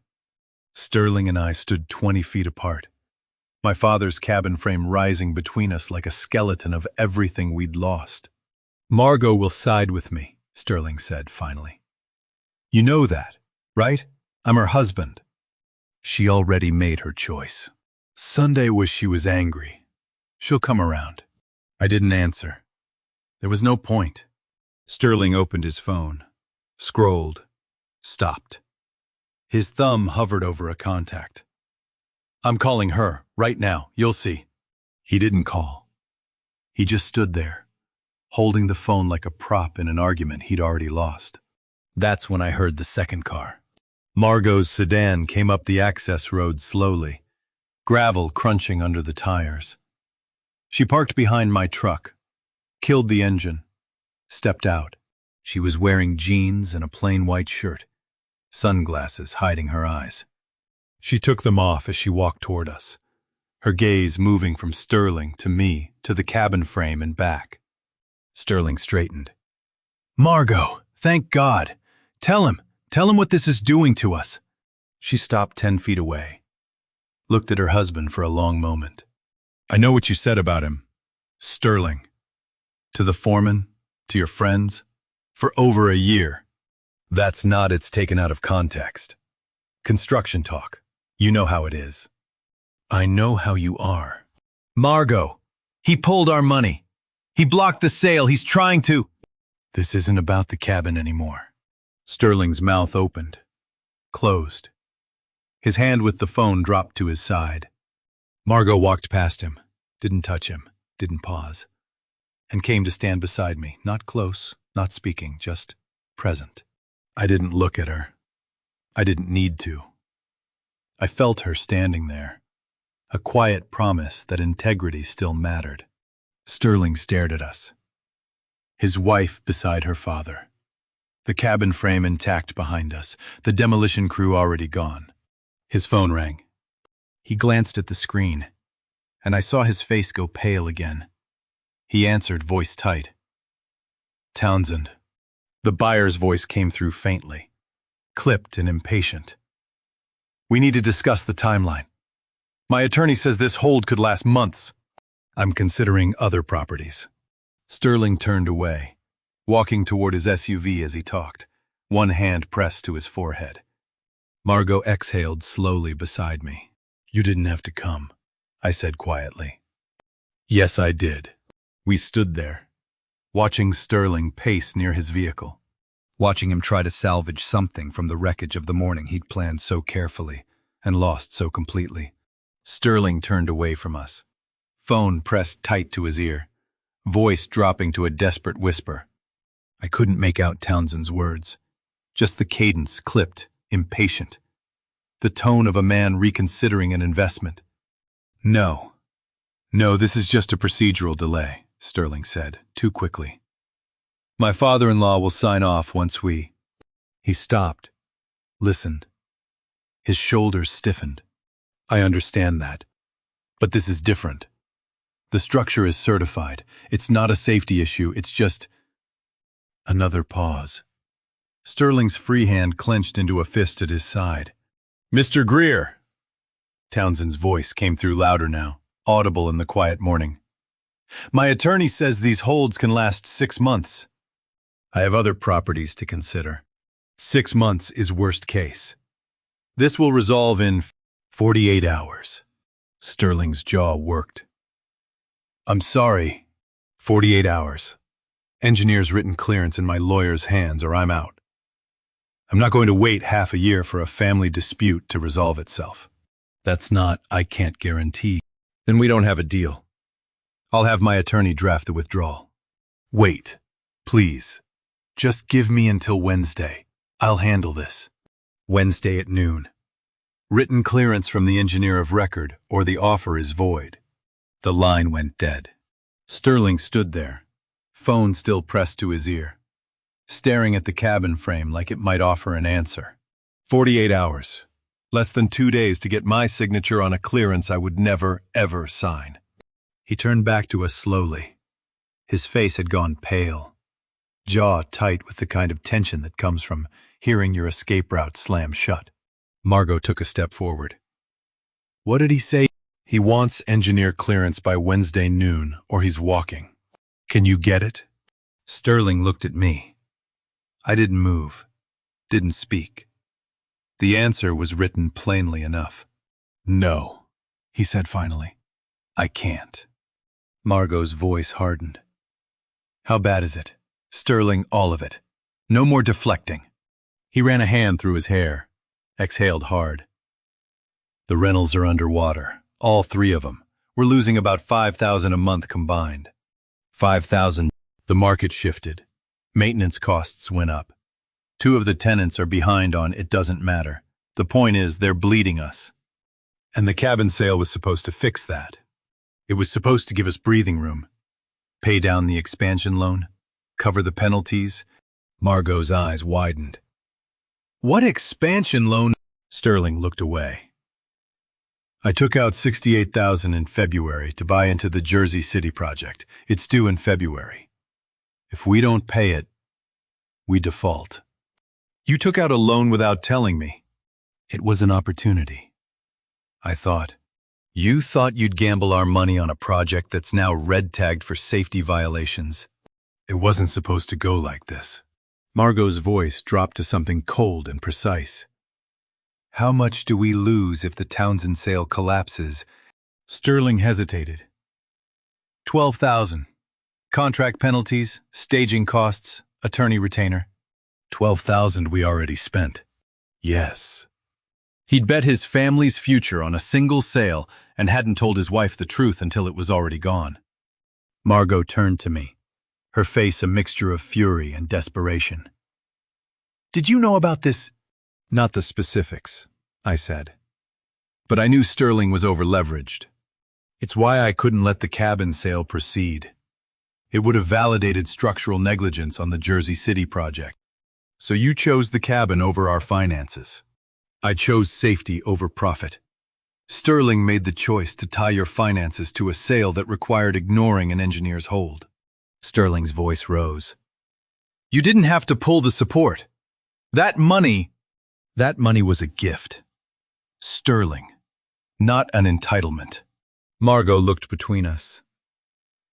Sterling and I stood 20 feet apart, my father's cabin frame rising between us like a skeleton of everything we'd lost. "Margot will side with me," Sterling said finally. "You know that, right? I'm her husband." She already made her choice. Sunday she was angry. "She'll come around." I didn't answer. There was no point. Sterling opened his phone, scrolled, stopped. His thumb hovered over a contact. "I'm calling her, right now, you'll see." He didn't call. He just stood there, holding the phone like a prop in an argument he'd already lost. That's when I heard the second car. Margot's sedan came up the access road slowly, gravel crunching under the tires. She parked behind my truck, killed the engine, stepped out. She was wearing jeans and a plain white shirt, sunglasses hiding her eyes. She took them off as she walked toward us, her gaze moving from Sterling to me to the cabin frame and back. Sterling straightened. "Margot, thank God. Tell him what this is doing to us." She stopped 10 feet away, looked at her husband for a long moment. "I know what you said about him, Sterling. To the foreman, to your friends, for over a year. That's not it's taken out of context. Construction talk. You know how it is." "I know how you are." "Margot, he pulled our money. He blocked the sale. He's trying to—" "This isn't about the cabin anymore." Sterling's mouth opened, closed. His hand with the phone dropped to his side. Margot walked past him, didn't touch him, didn't pause, and came to stand beside me, not close, not speaking, just present. I didn't look at her. I didn't need to. I felt her standing there, a quiet promise that integrity still mattered. Sterling stared at us, his wife beside her father, the cabin frame intact behind us, the demolition crew already gone. His phone rang. He glanced at the screen, and I saw his face go pale again. He answered, voice tight. "Townsend." The buyer's voice came through faintly, clipped and impatient. "We need to discuss the timeline. My attorney says this hold could last months. I'm considering other properties." Sterling turned away, walking toward his SUV as he talked, one hand pressed to his forehead. Margot exhaled slowly beside me. "You didn't have to come," I said quietly. Yes, I did. We stood there, watching Sterling pace near his vehicle, watching him try to salvage something from the wreckage of the morning he'd planned so carefully and lost so completely. Sterling turned away from us, phone pressed tight to his ear, voice dropping to a desperate whisper. I couldn't make out Townsend's words, just the cadence clipped, impatient, the tone of a man reconsidering an investment. No, this is just a procedural delay," Sterling said, too quickly. "My father-in-law will sign off once we—" He stopped, listened. His shoulders stiffened. "I understand that. But this is different. The structure is certified. It's not a safety issue, it's just—" Another pause. Sterling's free hand clenched into a fist at his side. "Mr. Greer!" Townsend's voice came through louder now, audible in the quiet morning. "My attorney says these holds can last 6 months. I have other properties to consider. 6 months is worst case. This will resolve in 48 hours. Sterling's jaw worked. "I'm sorry. 48 hours. Engineer's written clearance in my lawyer's hands or I'm out. I'm not going to wait half a year for a family dispute to resolve itself. That's not, I can't guarantee. Then we don't have a deal. I'll have my attorney draft the withdrawal. Wait, please. Just give me until Wednesday. I'll handle this." Wednesday at noon. Written clearance from the engineer of record or the offer is void. The line went dead. Sterling stood there, phone still pressed to his ear, staring at the cabin frame like it might offer an answer. 48 hours. Less than 2 days to get my signature on a clearance I would never, ever sign. He turned back to us slowly. His face had gone pale, jaw tight with the kind of tension that comes from hearing your escape route slam shut. Margot took a step forward. What did he say? He wants engineer clearance by Wednesday noon, or he's walking. Can you get it? Sterling looked at me. I didn't move, didn't speak. The answer was written plainly enough. No, he said finally. I can't. Margot's voice hardened. How bad is it? Sterling, all of it. No more deflecting. He ran a hand through his hair, exhaled hard. The rentals are underwater, all 3 of them. We're losing about $5,000 a month combined. 5,000. The market shifted. Maintenance costs went up. 2 of the tenants are behind on it doesn't matter. The point is they're bleeding us. And the cabin sale was supposed to fix that. It was supposed to give us breathing room. Pay down the expansion loan, cover the penalties. Margot's eyes widened. What expansion loan? Sterling looked away. I took out $68,000 in February to buy into the Jersey City project. It's due in February. If we don't pay it, we default. You took out a loan without telling me. It was an opportunity. I thought. You thought you'd gamble our money on a project that's now red-tagged for safety violations. It wasn't supposed to go like this. Margot's voice dropped to something cold and precise. How much do we lose if the Townsend sale collapses? Sterling hesitated. 12,000. Contract penalties, staging costs, attorney retainer. 12,000 we already spent. Yes. He'd bet his family's future on a single sale and hadn't told his wife the truth until it was already gone. Margot turned to me, her face a mixture of fury and desperation. Did you know about this? Not the specifics, I said. But I knew Sterling was over-leveraged. It's why I couldn't let the cabin sale proceed. It would have validated structural negligence on the Jersey City project. So you chose the cabin over our finances. I chose safety over profit. Sterling made the choice to tie your finances to a sale that required ignoring an engineer's hold. Sterling's voice rose. You didn't have to pull the support. That money was a gift. Sterling, not an entitlement. Margot looked between us.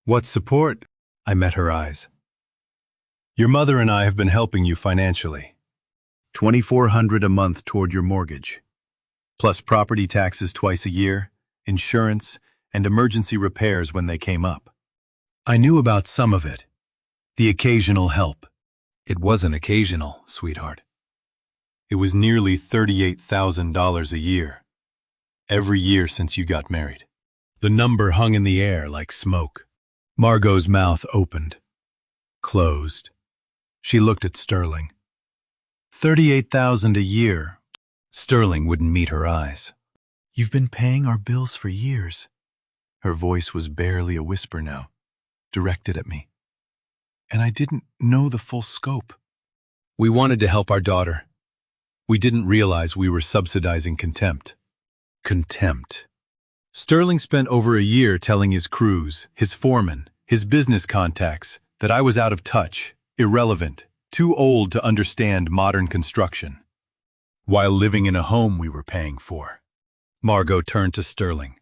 What support? I met her eyes. Your mother and I have been helping you financially. $2,400 a month toward your mortgage, plus property taxes twice a year, insurance, and emergency repairs when they came up. I knew about some of it. The occasional help. It wasn't occasional, sweetheart. It was nearly $38,000 a year. Every year since you got married. The number hung in the air like smoke. Margot's mouth opened, closed. She looked at Sterling. $38,000 a year. Sterling wouldn't meet her eyes. You've been paying our bills for years. Her voice was barely a whisper now, directed at me. And I didn't know the full scope. We wanted to help our daughter. We didn't realize we were subsidizing contempt. Contempt. Sterling spent over a year telling his crews, his foremen, his business contacts, that I was out of touch, irrelevant, too old to understand modern construction, while living in a home we were paying for. Margot turned to Sterling.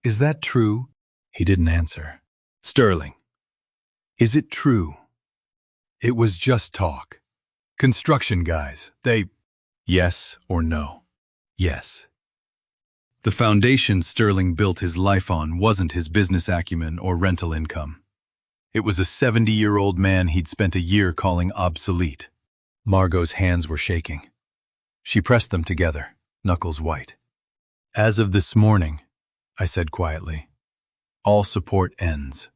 Is that true? He didn't answer. Sterling, is it true? It was just talk. Construction guys, they... Yes or no? Yes. The foundation Sterling built his life on wasn't his business acumen or rental income. It was a 70-year-old man he'd spent a year calling obsolete. Margot's hands were shaking. She pressed them together, knuckles white. As of this morning, I said quietly, all support ends.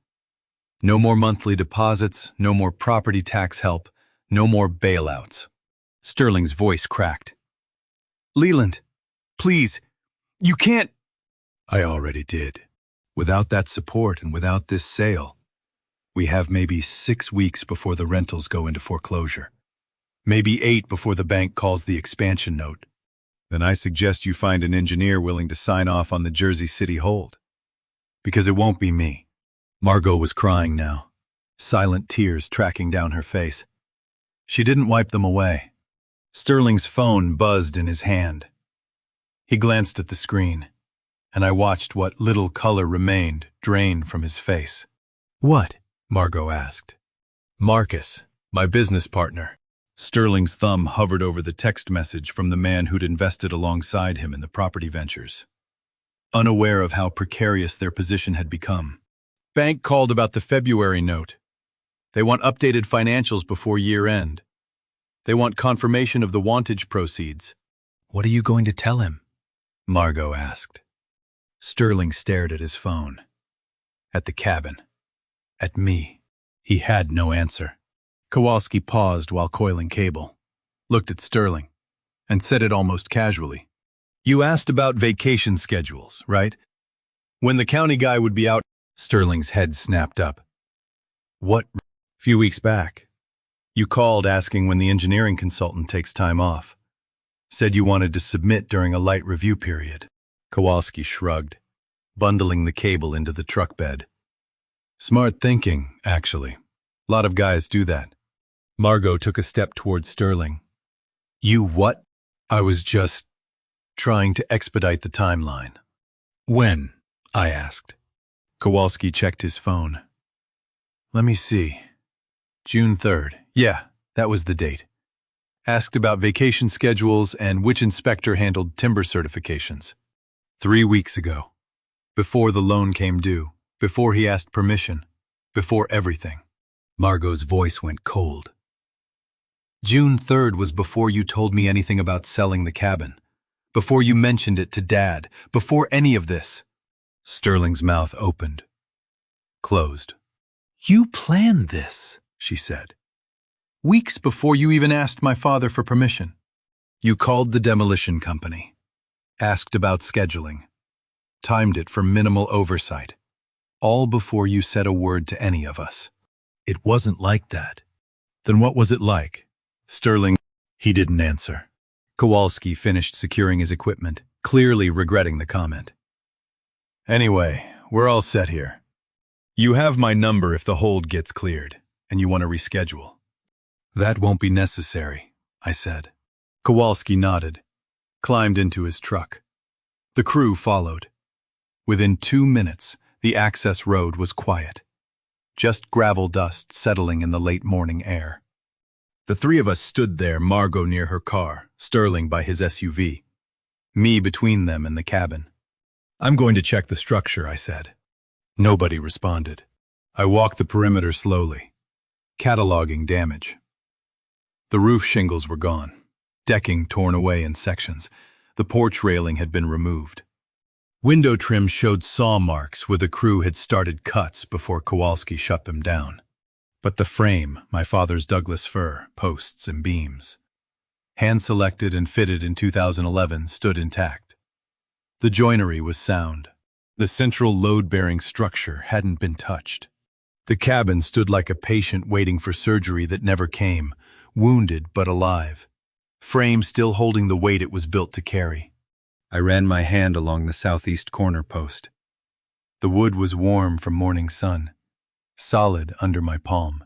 No more monthly deposits, no more property tax help, no more bailouts. Sterling's voice cracked. Leland, please, you can't... I already did. Without that support and without this sale, we have maybe 6 weeks before the rentals go into foreclosure. Maybe 8 before the bank calls the expansion note. Then I suggest you find an engineer willing to sign off on the Jersey City hold. Because it won't be me. Margot was crying now, silent tears tracking down her face. She didn't wipe them away. Sterling's phone buzzed in his hand. He glanced at the screen, and I watched what little color remained drain from his face. "What?" Margot asked. "Marcus, my business partner." Sterling's thumb hovered over the text message from the man who'd invested alongside him in the property ventures. Unaware of how precarious their position had become. "Bank called about the February note. They want updated financials before year-end. They want confirmation of the wantage proceeds." "What are you going to tell him?" Margot asked. Sterling stared at his phone. At the cabin. At me. He had no answer. Kowalski paused while coiling cable, looked at Sterling, and said it almost casually. "You asked about vacation schedules, right? When the county guy would be out." Sterling's head snapped up. "What?" "Few weeks back. You called asking when the engineering consultant takes time off. Said you wanted to submit during a light review period." Kowalski shrugged, bundling the cable into the truck bed. "Smart thinking, actually. A lot of guys do that." Margot took a step towards Sterling. "You what?" "I was just trying to expedite the timeline." "When?" I asked. Kowalski checked his phone. "Let me see. June 3rd. Yeah, that was the date. Asked about vacation schedules and which inspector handled timber certifications. 3 weeks ago. Before the loan came due. Before he asked permission. Before everything." Margot's voice went cold. "June 3rd was before you told me anything about selling the cabin. Before you mentioned it to Dad. Before any of this." Sterling's mouth opened. Closed. "You planned this," she said. "Weeks before you even asked my father for permission. You called the demolition company. Asked about scheduling. Timed it for minimal oversight. All before you said a word to any of us." "It wasn't like that." "Then what was it like?" Sterling. He didn't answer. Kowalski finished securing his equipment, clearly regretting the comment. "Anyway, we're all set here. You have my number if the hold gets cleared, and you want to reschedule." "That won't be necessary," I said. Kowalski nodded, climbed into his truck. The crew followed. Within 2 minutes, the access road was quiet. Just gravel dust settling in the late morning air. The three of us stood there, Margot near her car, Sterling by his SUV. Me between them and the cabin. "I'm going to check the structure," I said. Nobody responded. I walked the perimeter slowly, cataloging damage. The roof shingles were gone, decking torn away in sections. The porch railing had been removed. Window trim showed saw marks where the crew had started cuts before Kowalski shut them down. But the frame, my father's Douglas fir, posts and beams, hand-selected and fitted in 2011, stood intact. The joinery was sound. The central load-bearing structure hadn't been touched. The cabin stood like a patient waiting for surgery that never came, wounded but alive. Frame still holding the weight it was built to carry. I ran my hand along the southeast corner post. The wood was warm from morning sun, solid under my palm.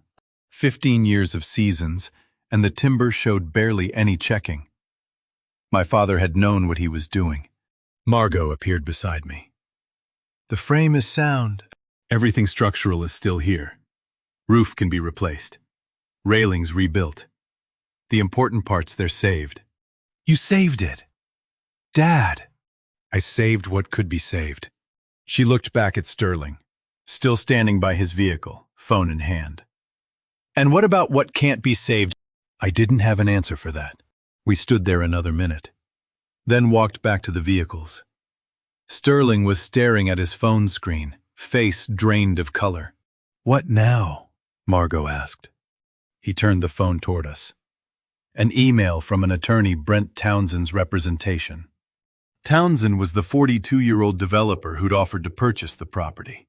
15 years of seasons, and the timber showed barely any checking. My father had known what he was doing. Margot appeared beside me. "The frame is sound. Everything structural is still here. Roof can be replaced. Railings rebuilt. The important parts, they're saved." "You saved it." "Dad." "I saved what could be saved." She looked back at Sterling, still standing by his vehicle, phone in hand. "And what about what can't be saved?" I didn't have an answer for that. We stood there another minute, then walked back to the vehicles. Sterling was staring at his phone screen, face drained of color. "What now?" Margot asked. He turned the phone toward us. An email from an attorney, Brent Townsend's representation. Townsend was the 42-year-old developer who'd offered to purchase the property.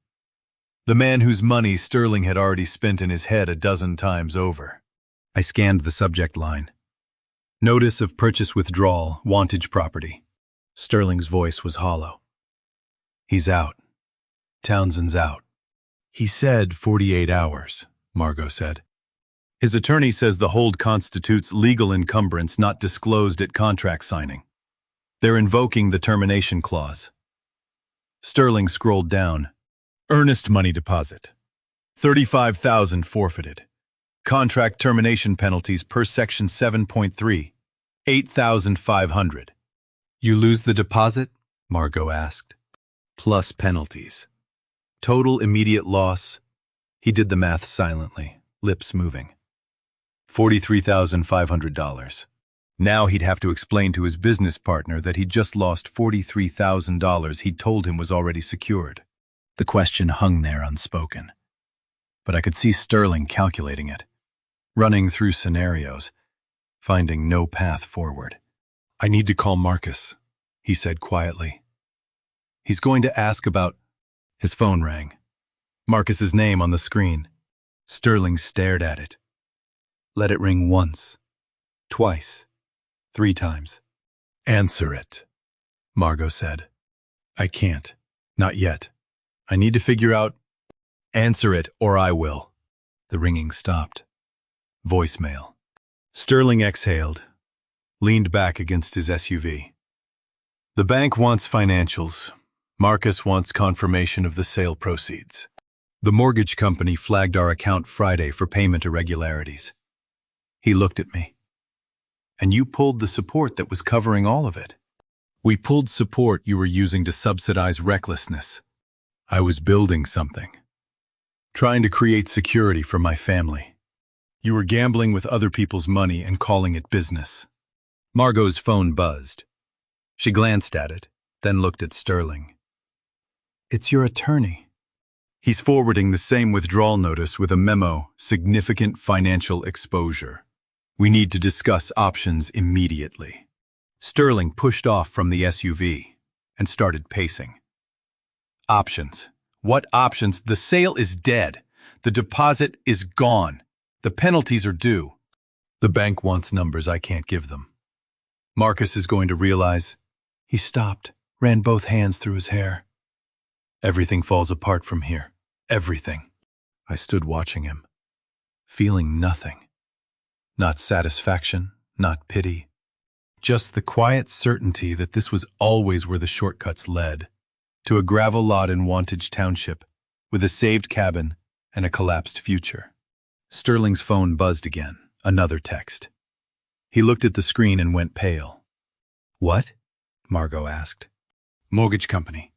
The man whose money Sterling had already spent in his head a dozen times over. I scanned the subject line. Notice of purchase withdrawal, Wantage property. Sterling's voice was hollow. He's out. Townsend's out. He said 48 hours, Margot said. His attorney says the hold constitutes legal encumbrance not disclosed at contract signing. They're invoking the termination clause. Sterling scrolled down. Earnest money deposit. $35,000 forfeited. Contract termination penalties per section 7.3. $8,500. You lose the deposit? Margot asked. Plus penalties. Total immediate loss. He did the math silently, lips moving. $43,500. Now he'd have to explain to his business partner that he'd just lost $43,000 he'd told him was already secured. The question hung there unspoken. But I could see Sterling calculating it, running through scenarios, finding no path forward. I need to call Marcus, he said quietly. He's going to ask about... His phone rang. Marcus's name on the screen. Sterling stared at it. Let it ring once, twice, 3 times. Answer it, Margot said. I can't. Not yet. I need to figure out... Answer it, or I will. The ringing stopped. Voicemail. Sterling exhaled, leaned back against his SUV. The bank wants financials. Marcus wants confirmation of the sale proceeds. The mortgage company flagged our account Friday for payment irregularities. He looked at me. And you pulled the support that was covering all of it. We pulled support you were using to subsidize recklessness. I was building something. Trying to create security for my family. You were gambling with other people's money and calling it business. Margot's phone buzzed. She glanced at it, then looked at Sterling. It's your attorney. He's forwarding the same withdrawal notice with a memo, significant financial exposure. We need to discuss options immediately. Sterling pushed off from the SUV and started pacing. Options. What options? The sale is dead. The deposit is gone. The penalties are due. The bank wants numbers I can't give them. Marcus is going to realize... He stopped, ran both hands through his hair. Everything falls apart from here. Everything. I stood watching him, feeling nothing. Not satisfaction, not pity. Just the quiet certainty that this was always where the shortcuts led, to a gravel lot in Wantage Township, with a saved cabin and a collapsed future. Sterling's phone buzzed again, another text. He looked at the screen and went pale. What? Margot asked. Mortgage company.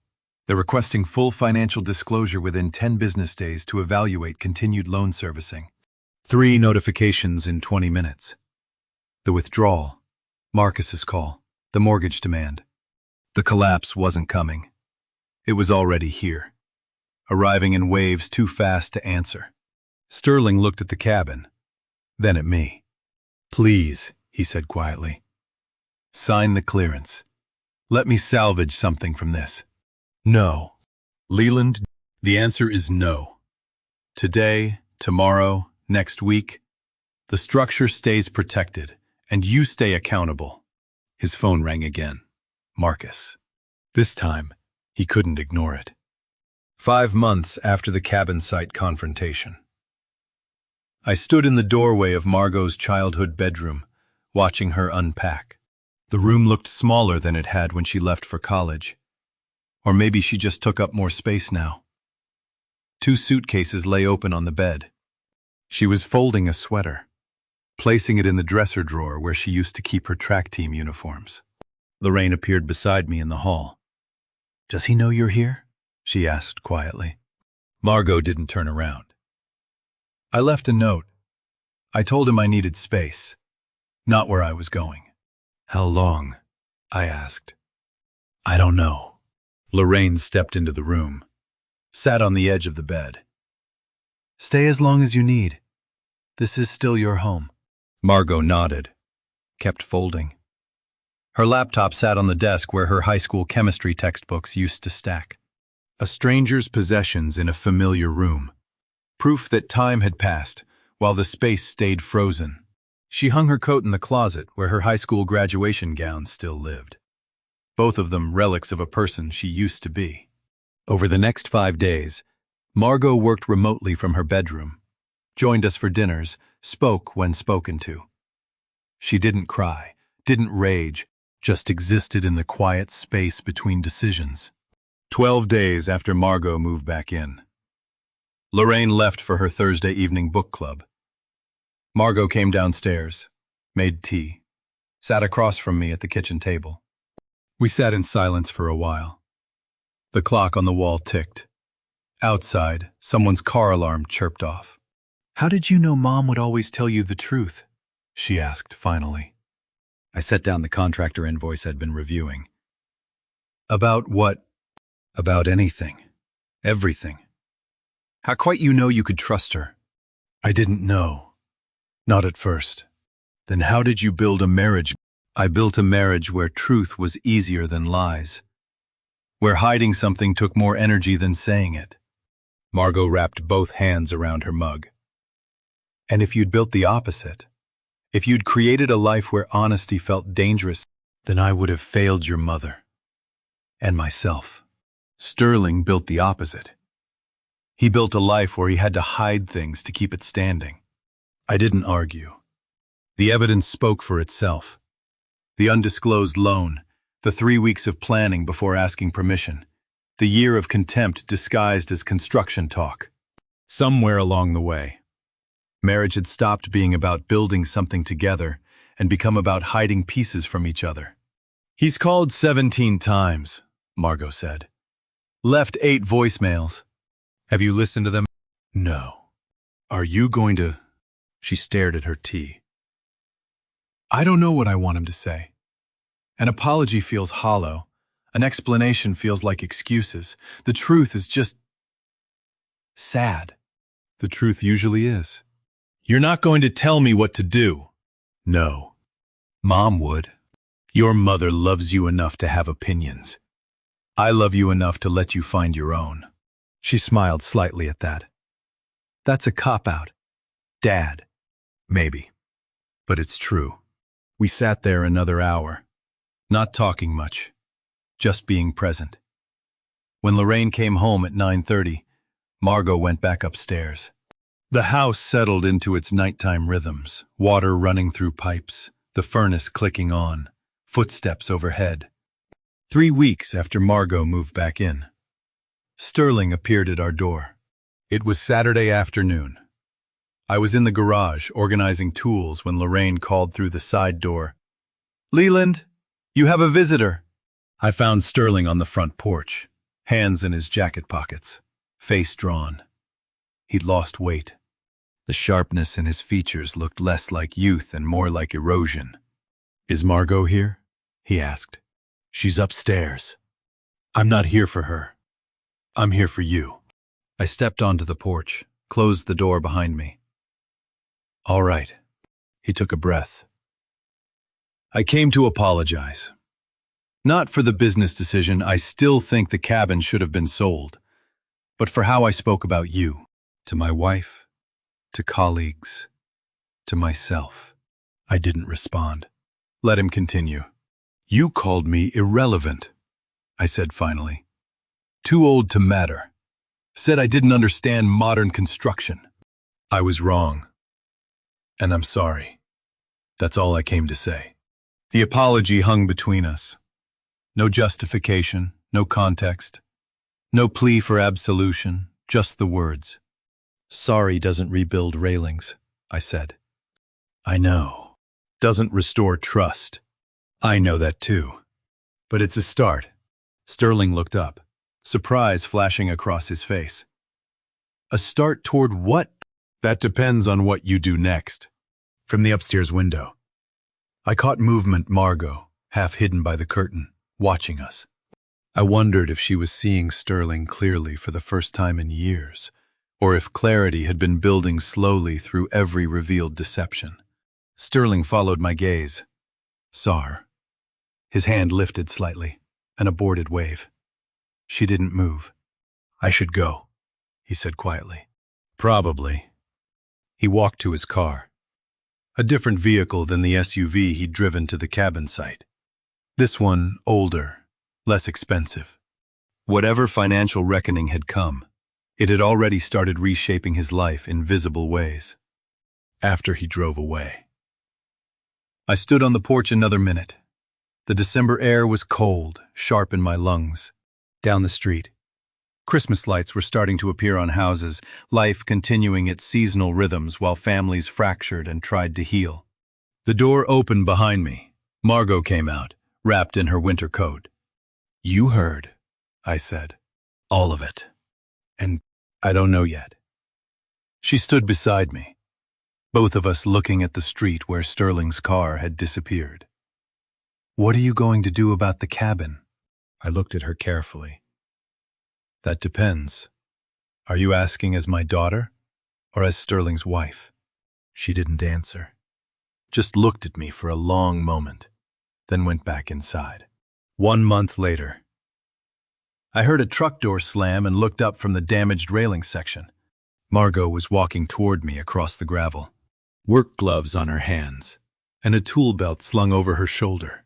They're requesting full financial disclosure within 10 business days to evaluate continued loan servicing. 3 notifications in 20 minutes. The withdrawal, Marcus's call, the mortgage demand. The collapse wasn't coming. It was already here, arriving in waves too fast to answer. Sterling looked at the cabin, then at me. Please, he said quietly. Sign the clearance. Let me salvage something from this. No. Leland, the answer is no. Today, tomorrow, next week, the structure stays protected, and you stay accountable. His phone rang again. Marcus. This time, he couldn't ignore it. 5 months after the cabin site confrontation. I stood in the doorway of Margot's childhood bedroom, watching her unpack. The room looked smaller than it had when she left for college. Or maybe she just took up more space now. 2 suitcases lay open on the bed. She was folding a sweater, placing it in the dresser drawer where she used to keep her track team uniforms. Lorraine appeared beside me in the hall. Does he know you're here? She asked quietly. Margot didn't turn around. I left a note. I told him I needed space, not where I was going. How long? I asked. I don't know. Lorraine stepped into the room, sat on the edge of the bed. Stay as long as you need. This is still your home. Margot nodded, kept folding. Her laptop sat on the desk where her high school chemistry textbooks used to stack. A stranger's possessions in a familiar room. Proof that time had passed while the space stayed frozen. She hung her coat in the closet where her high school graduation gown still lived. Both of them relics of a person she used to be. Over the next 5 days, Margot worked remotely from her bedroom, joined us for dinners, spoke when spoken to. She didn't cry, didn't rage, just existed in the quiet space between decisions. 12 days after Margot moved back in, Lorraine left for her Thursday evening book club. Margot came downstairs, made tea, sat across from me at the kitchen table. We sat in silence for a while. The clock on the wall ticked. Outside, someone's car alarm chirped off. "How did you know Mom would always tell you the truth?" she asked finally. I set down the contractor invoice I'd been reviewing. "About what?" "About anything. Everything. How quite you know you could trust her?" "I didn't know. Not at first." "Then how did you build a marriage?" "I built a marriage where truth was easier than lies. Where hiding something took more energy than saying it." Margot wrapped both hands around her mug. "And if you'd built the opposite, if you'd created a life where honesty felt dangerous, then I would have failed your mother. And myself." Sterling built the opposite. He built a life where he had to hide things to keep it standing. I didn't argue. The evidence spoke for itself. The undisclosed loan, the 3 weeks of planning before asking permission, the year of contempt disguised as construction talk. Somewhere along the way, marriage had stopped being about building something together and become about hiding pieces from each other. "He's called 17 times, Margot said. "Left 8 voicemails. Have you listened to them?" "No." "Are you going to—" She stared at her tea. "I don't know what I want him to say. An apology feels hollow. An explanation feels like excuses. The truth is just sad." "The truth usually is." "You're not going to tell me what to do." "No. Mom would. Your mother loves you enough to have opinions. I love you enough to let you find your own." She smiled slightly at that. "That's a cop-out, Dad." "Maybe. But it's true." We sat there another hour, not talking much, just being present. When Lorraine came home at 9:30, Margot went back upstairs. The house settled into its nighttime rhythms, water running through pipes, the furnace clicking on, footsteps overhead. 3 weeks after Margot moved back in, Sterling appeared at our door. It was Saturday afternoon. I was in the garage organizing tools when Lorraine called through the side door. "Leland, you have a visitor." I found Sterling on the front porch, hands in his jacket pockets, face drawn. He'd lost weight. The sharpness in his features looked less like youth and more like erosion. "Is Margot here?" he asked. "She's upstairs. I'm not here for her. I'm here for you." I stepped onto the porch, closed the door behind me. "All right." He took a breath. "I came to apologize. Not for the business decision. I still think the cabin should have been sold, but for how I spoke about you, to my wife, to colleagues, to myself." I didn't respond. Let him continue. "You called me irrelevant," I said finally. "Too old to matter. Said I didn't understand modern construction. I was wrong. And I'm sorry. That's all I came to say." The apology hung between us. No justification, no context, no plea for absolution, just the words. "Sorry doesn't rebuild railings," I said. "I know. Doesn't restore trust. I know that too. But it's a start." Sterling looked up, surprise flashing across his face. "A start toward what?" "That depends on what you do next." From the upstairs window, I caught movement. Margot, half hidden by the curtain, watching us. I wondered if she was seeing Sterling clearly for the first time in years, or if clarity had been building slowly through every revealed deception. Sterling followed my gaze. Saw her. His hand lifted slightly, an aborted wave. She didn't move. "I should go," he said quietly. "Probably." He walked to his car. A different vehicle than the SUV he'd driven to the cabin site. This one, older, less expensive. Whatever financial reckoning had come, it had already started reshaping his life in visible ways. After he drove away. I stood on the porch another minute. The December air was cold, sharp in my lungs. Down the street, Christmas lights were starting to appear on houses, life continuing its seasonal rhythms while families fractured and tried to heal. The door opened behind me. Margot came out, wrapped in her winter coat. "You heard," I said. "All of it. And I don't know yet." She stood beside me, both of us looking at the street where Sterling's car had disappeared. "What are you going to do about the cabin?" I looked at her carefully. "That depends. Are you asking as my daughter or as Sterling's wife?" She didn't answer, just looked at me for a long moment, then went back inside. 1 month later. I heard a truck door slam and looked up from the damaged railing section. Margot was walking toward me across the gravel, work gloves on her hands, and a tool belt slung over her shoulder.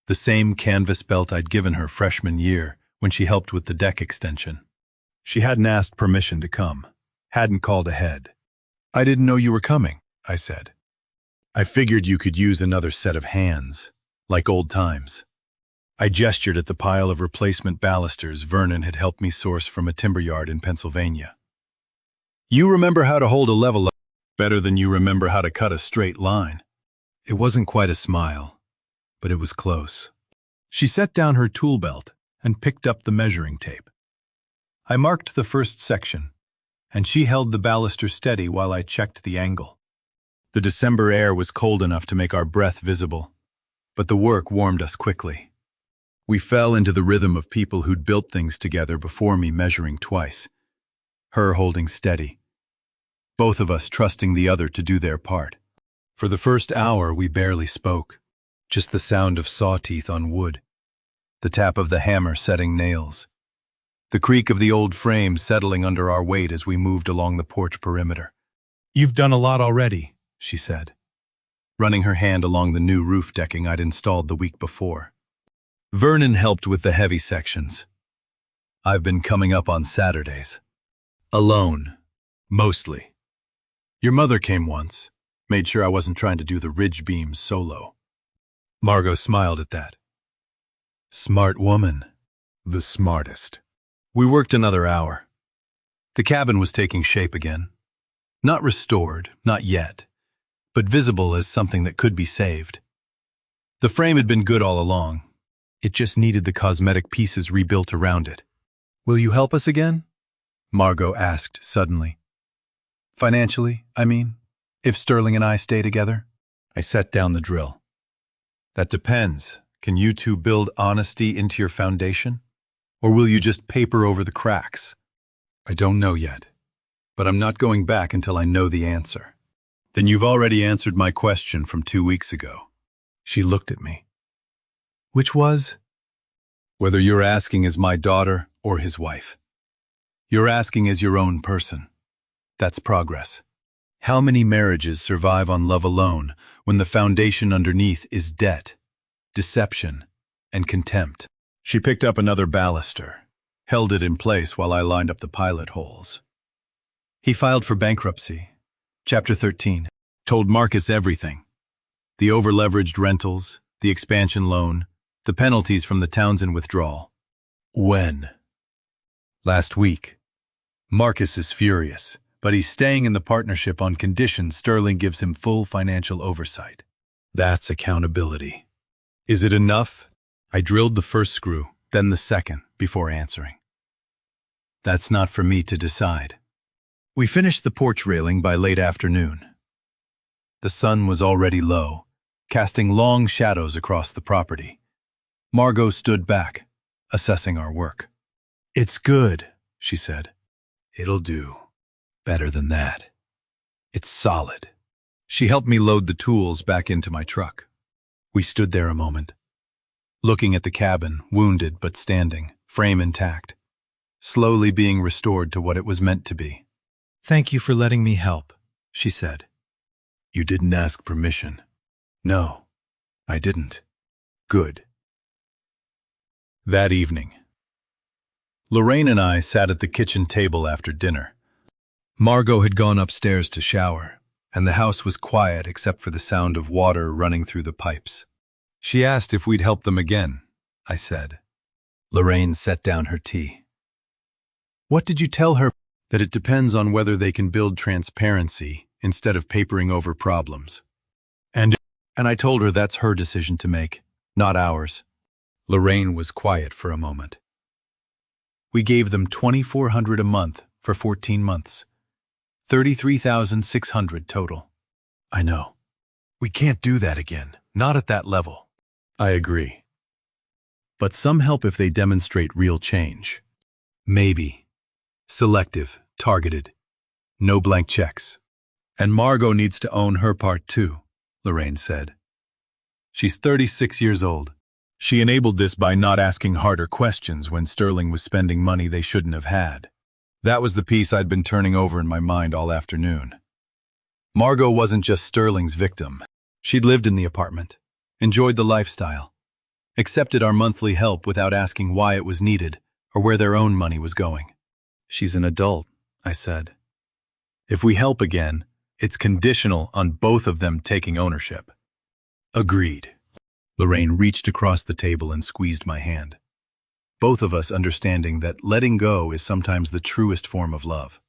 The same canvas belt I'd given her freshman year when she helped with the deck extension. She hadn't asked permission to come, hadn't called ahead. "I didn't know you were coming," I said. "I figured you could use another set of hands, like old times." I gestured at the pile of replacement balusters Vernon had helped me source from a timber yard in Pennsylvania. "You remember how to hold a level up better than you remember how to cut a straight line." It wasn't quite a smile, but it was close. She set down her tool belt and picked up the measuring tape. I marked the first section, and she held the baluster steady while I checked the angle. The December air was cold enough to make our breath visible, but the work warmed us quickly. We fell into the rhythm of people who'd built things together before me, measuring twice. Her holding steady, both of us trusting the other to do their part. For the first hour, we barely spoke, just the sound of saw teeth on wood, the tap of the hammer setting nails, the creak of the old frame settling under our weight as we moved along the porch perimeter. "You've done a lot already," she said, running her hand along the new roof decking I'd installed the week before. Vernon helped with the heavy sections. I've been coming up on Saturdays. Alone, mostly. Your mother came once, made sure I wasn't trying to do the ridge beams solo. Margot smiled at that. Smart woman. The smartest. We worked another hour. The cabin was taking shape again. Not restored, not yet, but visible as something that could be saved. The frame had been good all along. It just needed the cosmetic pieces rebuilt around it. "Will you help us again?" Margot asked suddenly. "Financially, I mean, if Sterling and I stay together?" I set down the drill. "That depends. Can you two build honesty into your foundation? Or will you just paper over the cracks?" "I don't know yet, but I'm not going back until I know the answer." "Then you've already answered my question from 2 weeks ago." She looked at me. "Which was?" "Whether you're asking as my daughter or his wife. You're asking as your own person. That's progress. How many marriages survive on love alone when the foundation underneath is debt, deception, and contempt?" She picked up another baluster, held it in place while I lined up the pilot holes. "He filed for bankruptcy. Chapter 13. Told Marcus everything. The over-leveraged rentals, the expansion loan, the penalties from the Townsend withdrawal." "When?" "Last week. Marcus is furious, but he's staying in the partnership on conditions Sterling gives him full financial oversight." That's accountability. "Is it enough?" I drilled the first screw, then the second, before answering. "That's not for me to decide." We finished the porch railing by late afternoon. The sun was already low, casting long shadows across the property. Margot stood back, assessing our work. "It's good," she said. "It'll do. Better than that. It's solid." She helped me load the tools back into my truck. We stood there a moment, looking at the cabin, wounded but standing, frame intact, slowly being restored to what it was meant to be. "Thank you for letting me help," she said. You didn't ask permission. No, I didn't. Good. That evening, Lorraine and I sat at the kitchen table after dinner. Margot had gone upstairs to shower, and the house was quiet except for the sound of water running through the pipes. She asked if we'd help them again, I said. Lorraine set down her tea. What did you tell her? That it depends on whether they can build transparency instead of papering over problems. And I told her that's her decision to make, not ours. Lorraine was quiet for a moment. We gave them $2,400 a month for 14 months. $33,600 total. I know. We can't do that again, not at that level. I agree. But some help if they demonstrate real change. Maybe. Selective, targeted. No blank checks. And Margot needs to own her part too, Lorraine said. She's 36 years old. She enabled this by not asking harder questions when Sterling was spending money they shouldn't have had. That was the piece I'd been turning over in my mind all afternoon. Margot wasn't just Sterling's victim. She'd lived in the apartment, enjoyed the lifestyle, accepted our monthly help without asking why it was needed or where their own money was going. She's an adult, I said. If we help again, it's conditional on both of them taking ownership. Agreed. Lorraine reached across the table and squeezed my hand. Both of us understanding that letting go is sometimes the truest form of love.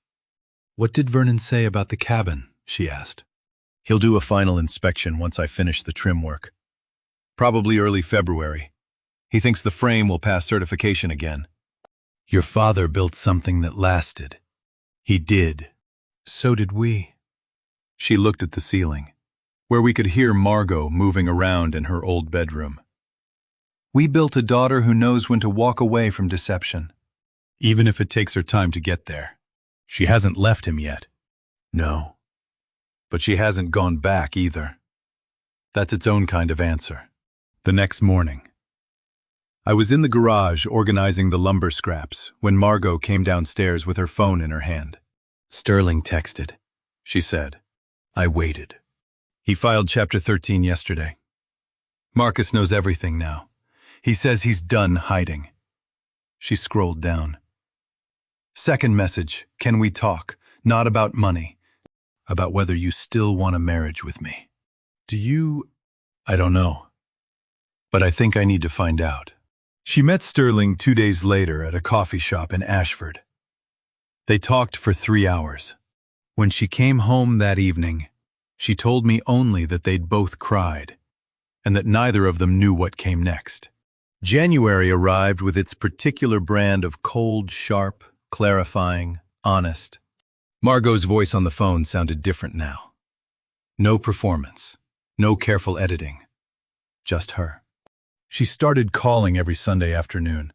What did Vernon say about the cabin? She asked. He'll do a final inspection once I finish the trim work. Probably early February. He thinks the frame will pass certification again. Your father built something that lasted. He did. So did we. She looked at the ceiling, where we could hear Margot moving around in her old bedroom. We built a daughter who knows when to walk away from deception, even if it takes her time to get there. She hasn't left him yet. No. But she hasn't gone back either. That's its own kind of answer. The next morning, I was in the garage organizing the lumber scraps when Margot came downstairs with her phone in her hand. Sterling texted, she said. I waited. He filed Chapter 13 yesterday. Marcus knows everything now. He says he's done hiding. She scrolled down. Second message, can we talk? Not about money. About whether you still want a marriage with me. Do you? I don't know. But I think I need to find out. She met Sterling 2 days later at a coffee shop in Ashford. They talked for 3 hours. When she came home that evening, she told me only that they'd both cried, and that neither of them knew what came next. January arrived with its particular brand of cold, sharp, clarifying, honest. Margot's voice on the phone sounded different now. No performance, no careful editing, just her. She started calling every Sunday afternoon.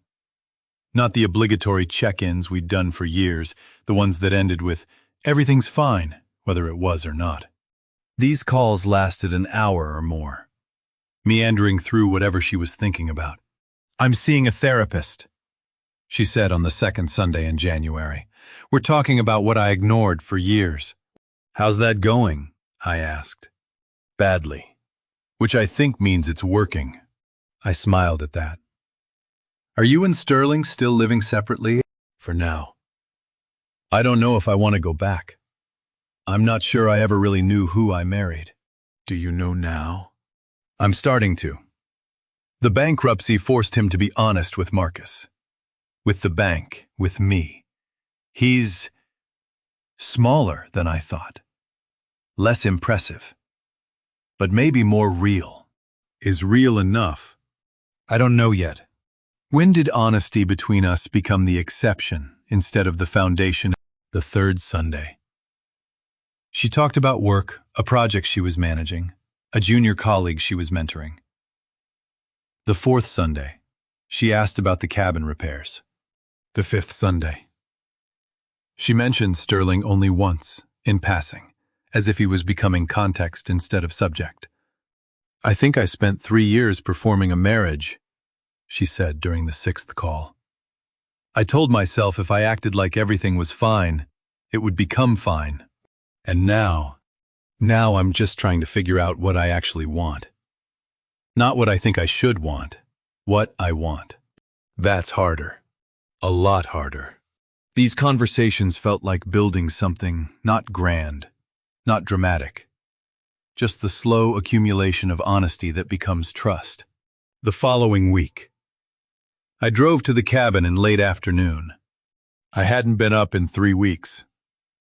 Not the obligatory check-ins we'd done for years, the ones that ended with, everything's fine, whether it was or not. These calls lasted an hour or more, meandering through whatever she was thinking about. I'm seeing a therapist, she said on the second Sunday in January. We're talking about what I ignored for years. How's that going? I asked. Badly, which I think means it's working. I smiled at that. Are you and Sterling still living separately? For now. I don't know if I want to go back. I'm not sure I ever really knew who I married. Do you know now? I'm starting to. The bankruptcy forced him to be honest with Marcus. With the bank, with me. He's smaller than I thought. Less impressive. But maybe more real. Is real enough? I don't know yet. When did honesty between us become the exception instead of the foundation? The third Sunday. She talked about work, a project she was managing, a junior colleague she was mentoring. The fourth Sunday. She asked about the cabin repairs. The fifth Sunday. She mentioned Sterling only once, in passing, as if he was becoming context instead of subject. I think I spent 3 years performing a marriage, she said during the sixth call. I told myself if I acted like everything was fine, it would become fine. And now, Now I'm just trying to figure out what I actually want. Not what I think I should want. What I want. That's harder. A lot harder. These conversations felt like building something not grand, not dramatic. Just the slow accumulation of honesty that becomes trust. The following week, I drove to the cabin in late afternoon. I hadn't been up in 3 weeks.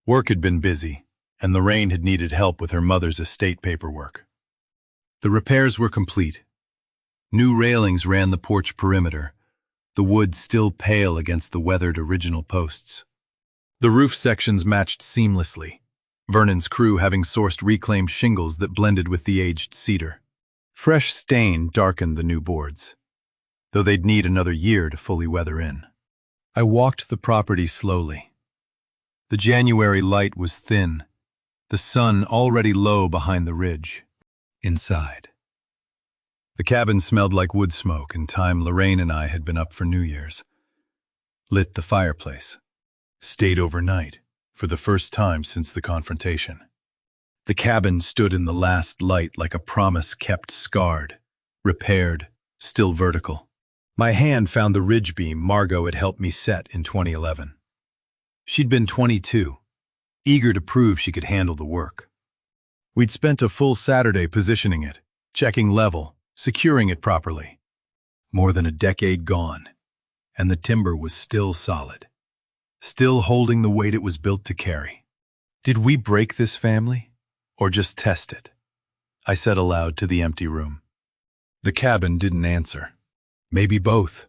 Work had been busy, and Lorraine had needed help with her mother's estate paperwork. The repairs were complete. New railings ran the porch perimeter, the wood still pale against the weathered original posts. The roof sections matched seamlessly, Vernon's crew having sourced reclaimed shingles that blended with the aged cedar. Fresh stain darkened the new boards, though they'd need another year to fully weather in. I walked the property slowly. The January light was thin, the sun already low behind the ridge. Inside, the cabin smelled like wood smoke and time Lorraine and I had been up for New Year's. Lit the fireplace. Stayed overnight, for the first time since the confrontation. The cabin stood in the last light like a promise kept scarred, repaired, still vertical. My hand found the ridge beam Margot had helped me set in 2011. She'd been 22, eager to prove she could handle the work. We'd spent a full Saturday positioning it, checking level, securing it properly. More than a decade gone, and the timber was still solid, still holding the weight it was built to carry. Did we break this family, or just test it? I said aloud to the empty room. The cabin didn't answer. Maybe both.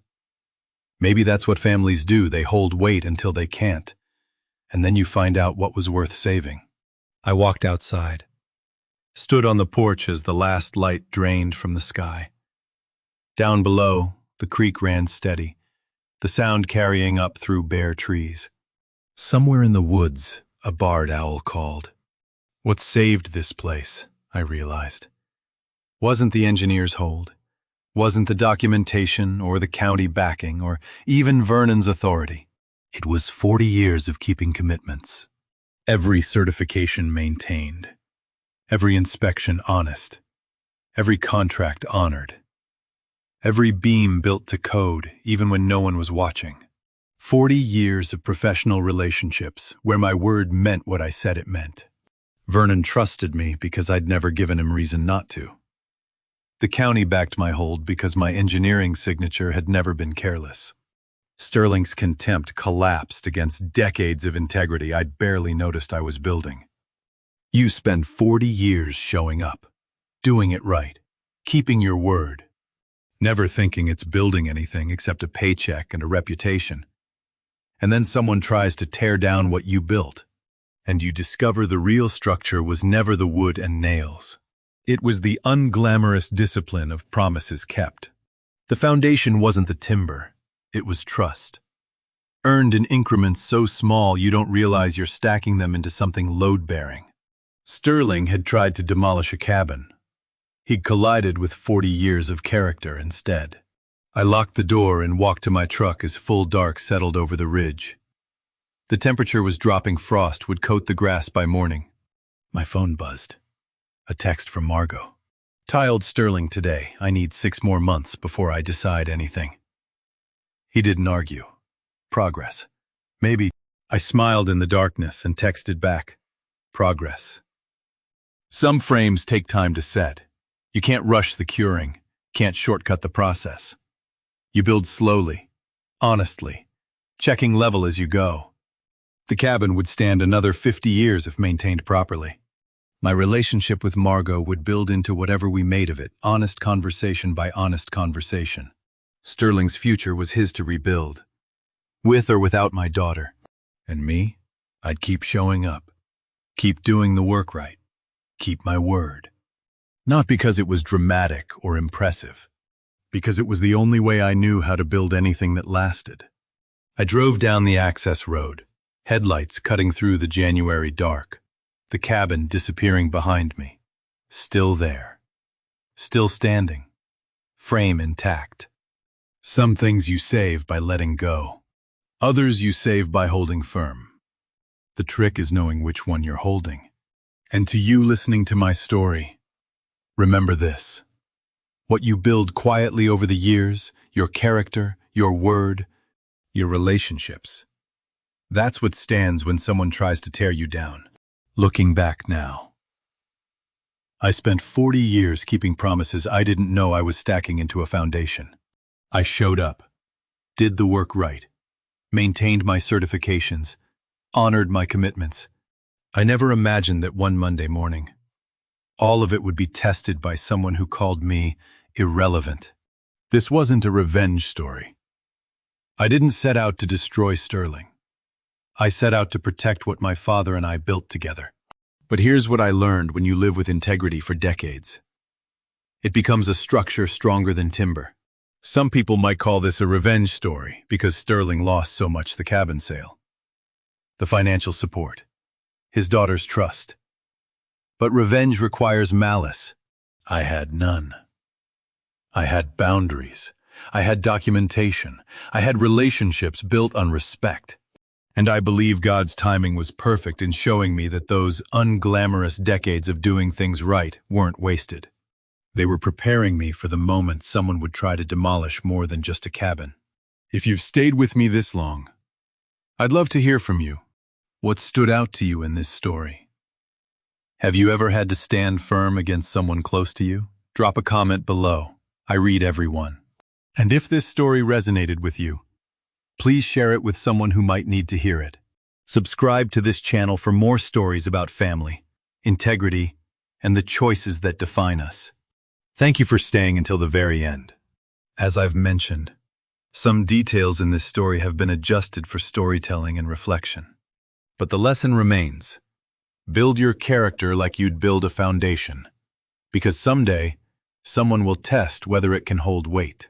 Maybe that's what families do, they hold weight until they can't, and then you find out what was worth saving. I walked outside. Stood on the porch as the last light drained from the sky. Down below, the creek ran steady, the sound carrying up through bare trees. Somewhere in the woods, a barred owl called. What saved this place, I realized, wasn't the engineer's hold, wasn't the documentation or the county backing or even Vernon's authority. It was 40 years of keeping commitments. Every certification maintained. Every inspection honest, every contract honored, every beam built to code even when no one was watching. 40 years of professional relationships where my word meant what I said it meant. Vernon trusted me because I'd never given him reason not to. The county backed my hold because my engineering signature had never been careless. Sterling's contempt collapsed against decades of integrity I'd barely noticed I was building. You spend 40 years showing up, doing it right, keeping your word, never thinking it's building anything except a paycheck and a reputation. And then someone tries to tear down what you built, and you discover the real structure was never the wood and nails. It was the unglamorous discipline of promises kept. The foundation wasn't the timber, it was trust. Earned in increments so small you don't realize you're stacking them into something load-bearing. Sterling had tried to demolish a cabin. He'd collided with 40 years of character instead. I locked the door and walked to my truck as full dark settled over the ridge. The temperature was dropping, frost would coat the grass by morning. My phone buzzed. A text from Margot. Tiled Sterling today. I need 6 more months before I decide anything. He didn't argue. Progress. Maybe. I smiled in the darkness and texted back. Progress. Some frames take time to set. You can't rush the curing, can't shortcut the process. You build slowly, honestly, checking level as you go. The cabin would stand another 50 years if maintained properly. My relationship with Margot would build into whatever we made of it, honest conversation by honest conversation. Sterling's future was his to rebuild, with or without my daughter. And me, I'd keep showing up, keep doing the work right, keep my word. Not because it was dramatic or impressive, because it was the only way I knew how to build anything that lasted. I drove down the access road, headlights cutting through the January dark, the cabin disappearing behind me. Still there. Still standing. Frame intact. Some things you save by letting go. Others you save by holding firm. The trick is knowing which one you're holding. And to you listening to my story, remember this. What you build quietly over the years, your character, your word, your relationships, that's what stands when someone tries to tear you down. Looking back now, I spent 40 years keeping promises I didn't know I was stacking into a foundation. I showed up, did the work right, maintained my certifications, honored my commitments. I never imagined that one Monday morning, all of it would be tested by someone who called me irrelevant. This wasn't a revenge story. I didn't set out to destroy Sterling. I set out to protect what my father and I built together. But here's what I learned when you live with integrity for decades. It becomes a structure stronger than timber. Some people might call this a revenge story because Sterling lost so much the cabin sale. The financial support, his daughter's trust. But revenge requires malice. I had none. I had boundaries. I had documentation. I had relationships built on respect. And I believe God's timing was perfect in showing me that those unglamorous decades of doing things right weren't wasted. They were preparing me for the moment someone would try to demolish more than just a cabin. If you've stayed with me this long, I'd love to hear from you. What stood out to you in this story? Have you ever had to stand firm against someone close to you? Drop a comment below. I read every one. And if this story resonated with you, please share it with someone who might need to hear it. Subscribe to this channel for more stories about family, integrity, and the choices that define us. Thank you for staying until the very end. As I've mentioned, some details in this story have been adjusted for storytelling and reflection. But the lesson remains. Build your character like you'd build a foundation, because someday, someone will test whether it can hold weight.